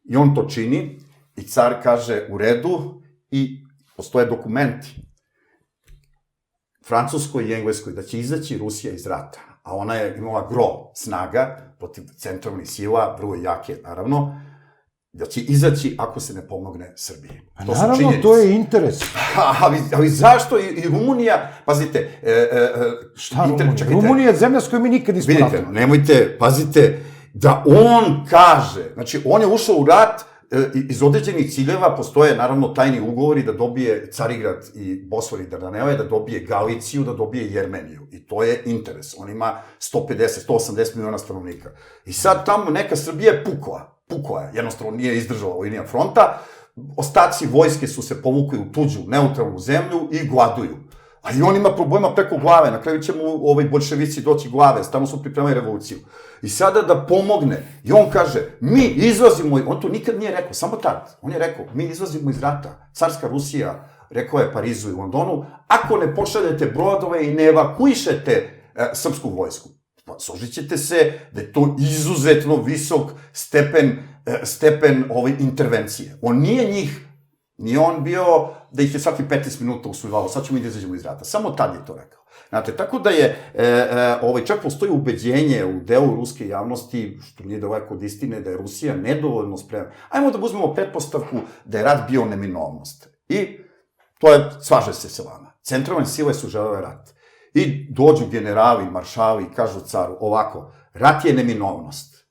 I on to čini i car kaže u redu i postoje dokumenti Francuskoj i Engleskoj da će izaći Rusija iz rata, a ona je imala gro snaga protiv centralnih sila, vrlo jake naravno, da će izaći ako se ne pomogne Srbiji. Naravno, to je interes. Ali zašto i Rumunija, pazite... Šta Rumunija? Rumunija je zemlja s kojom mi nikad nismo ratili. Vidite, nemojte, pazite, da on kaže, znači on je ušao u rat, iz određenih ciljeva postoje naravno tajni ugovori da dobije Carigrad i Bosfor i Dardanele, da dobije Galiciju, da dobije Jermeniju. I to je interes. On ima 150-180 miliona stanovnika. I sad tamo neka Srbija je pukla je, jednostavno nije izdržala linija fronta, ostaci vojske su se povukli u tuđu, neutralnu zemlju i gladuju. A i on ima problema preko glave, na kraju će mu bolševici doći glave, stalno su pripremali revoluciju. I sada da pomogne, i on kaže, mi izlazimo, on to nikad nije rekao, samo tad, on je rekao, mi izlazimo iz rata, carska Rusija, rekao je Parizu i Londonu, ako ne pošaljete brodove i ne evakuišete srpsku vojsku. Pa složit ćete se da je to izuzetno visok stepen intervencije. On nije njih, nije on bio da ih je svaki 15 minuta usujvalo, sad ćemo i da izađemo iz rata. Samo tad je to rekao. Znate, tako da je, čak postoji ubeđenje u delu ruske javnosti, što nije daleko od istine, da je Rusija nedovoljno spremna. Ajmo da uzmemo pretpostavku da je rat bio neminovnost. I to je, slaže se sa vama. Centralne sile su želele rat. I dođu generali, maršali i kažu caru, ovako, rat je neminovnost.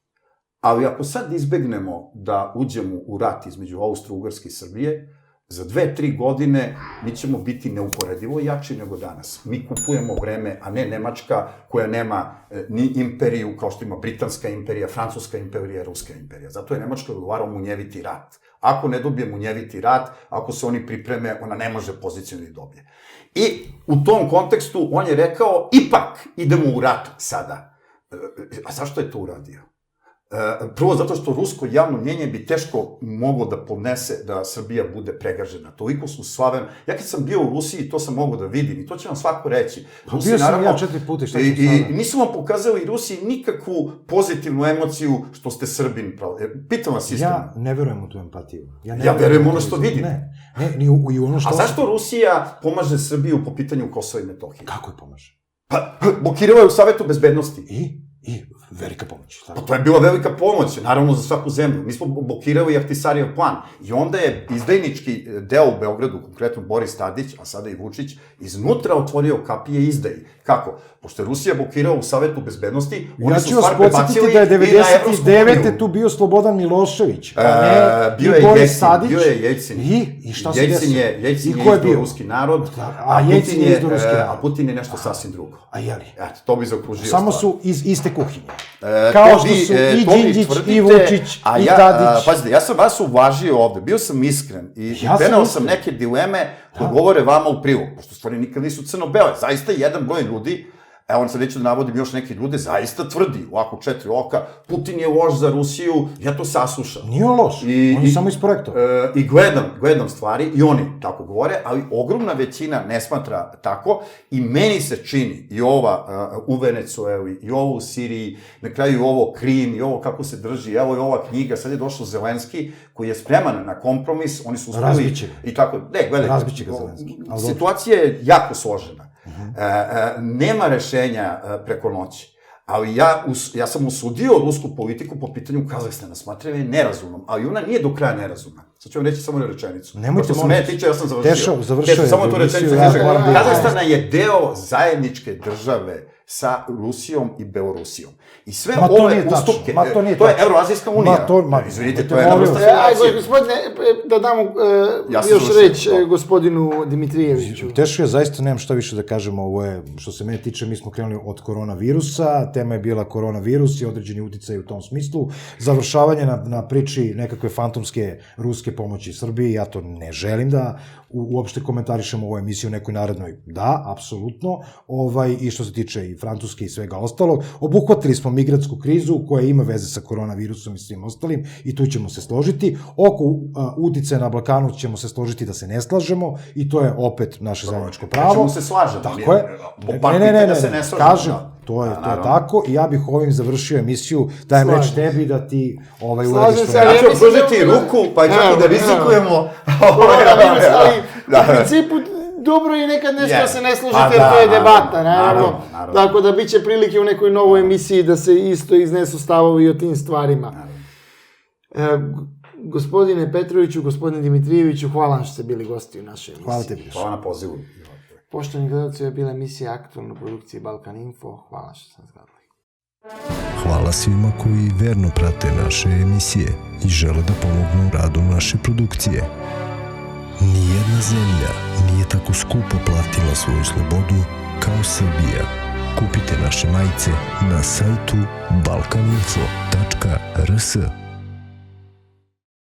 Ali ako sad izbegnemo da uđemo u rat između Austro-Ugarske i Srbije, za 2-3 godine mi ćemo biti neuporedivo jači nego danas. Mi kupujemo vreme, a ne Nemačka koja nema ni imperiju kao što ima Britanska imperija, Francuska imperija, Ruska imperija. Zato je Nemačka odgovarao munjeviti rat. Ako ne dobije munjeviti rat, ako se oni pripreme, ona ne može poziciju ni dobije. I u tom kontekstu on je rekao, ipak idemo u rat sada. A zašto je to uradio? Prvo, zato što rusko javno mnjenje bi teško moglo da podnese da Srbija bude pregažena. Toliko su slaveni. Ja kad sam bio u Rusiji, to sam mogao da vidim i to će vam svako reći. Bio sam ja 4 puta, šta ću sada? I nisu vam pokazali Rusiji nikakvu pozitivnu emociju što ste Srbin. Pitam vas iskreno. Ja ne verujem u tu empatiju. Ja verujem ono što vidim. Ne, ni u ono što... A zašto Rusija pomaže Srbiju po pitanju Kosova i Metohije? Kako je pomaže? Pa, blokirao je u Savetu bezbednosti. I velika pomoć. Pa to je bila velika pomoć, naravno za svaku zemlju. Mi smo blokirali Ahtisarijev plan. I onda je izdajnički deo u Beogradu, konkretno Boris Tadić, a sada i Vučić, iznutra otvorio kapije izdaji. Kako? Pošto je Rusija blokirala u Savetu bezbednosti, oni su stvar prebacili i na Evropsku uniju. Ja ću vas podsjetiti da je 99. tu bio Slobodan Milošević, a ne i Boris Tadić. Bio je Jeljcin. I šta se desilo? Jeljcin je izdao ruski narod, a Putin je nešto sasvim drugo. A jeli? Eto, to bi zaokružio samo stvar. Su iz iste kuhinje. Kao što su i Đinđić, i Vučić, i Tadić. Pazite, ja sam vas uvažio ovde, bio sam iskren i penao sam neke dileme koje govore vama u prilog, pošto stvari nikad nisu crno-bele. Zaista jedan broj ljudi, evo sad neću da navodim još neke ljude, zaista tvrdi, ovako 4 oka, Putin je loš za Rusiju, ja to saslušam. Nije on loš, on je samo isprojektovao. I gledam stvari, i oni tako govore, ali ogromna većina ne smatra tako, i meni se čini, i ova u Venecueli, i ovo u Siriji, na kraju i ovo Krim, i ovo kako se drži, evo i ova knjiga, sad je došao Zelenski, koji je spreman na kompromis, oni su uspeli... Razbiće ga. I tako, ne, gledajte. Razbiće ga Zelenski. Situacija je jako složena. Nema rešenja preko noći. Ali ja sam osudio rusku politiku po pitanju Kazahstana, smatraju je nerazumnom, ali ona nije do kraja nerazumna. Sad ću vam reći samo jednu rečenicu. Nemojte, molim. Što se mene tiče, ja sam završio. Završio je. Samo tu rečenicu. Kazahstana je deo zajedničke države sa Rusijom i Belorusijom. I sve ove ustupke, to je Evroazijska unija. Izvinite, to je jedna vrsta federacije. Gospodine, da damo još reći gospodinu Dimitrijeviću. Teško je, zaista nemam šta više da kažem, ovo je, što se mene tiče, mi smo krenuli od koronavirusa, tema je bila koronavirus i određeni uticaj u tom smislu, završavanje na priči nekakve fantomske ruske pomoći Srbiji, ja to ne želim da uopšte komentarišem ovu emisiju u nekoj narednoj. Da, apsolutno, i što se tiče i Francuske i svega ostalog, obuhvatili smo migratsku krizu koja ima veze sa koronavirusom i svim ostalim i tu ćemo se složiti. Oko uticaja na Balkanu ćemo se složiti da se ne slažemo i to je opet naše zajedničko pravo. Kažemo se slažemo. Tako je. Ne, kažem, to je tako i ja bih ovim završio emisiju, dajem reč tebi da ti uradiš što ja ću pružiti ruku, pa čak i da rizikujemo. U principu, dobro je nekad nešto da se ne složite, jer to je debata, naravno. Tako da bit će prilike u nekoj novoj emisiji da se isto iznesu stavovi o tim stvarima. Gospodine Petroviću, gospodine Dimitrijeviću, hvala vam što ste bili gosti u našoj emisiji. Hvala tebi. Hvala na pozivu. Poštovani gledalci, je bila emisija aktualna produkcije Balkan Info. Hvala što ste nas gledali. Hvala svima koji verno prate naše emisije i žele da pomognu u radu naše produkcije. Nijedna zemlja nije tako skupo platila svoju slobodu kao Srbija. Kupite naše majice na sajtu balkaninfo.rs.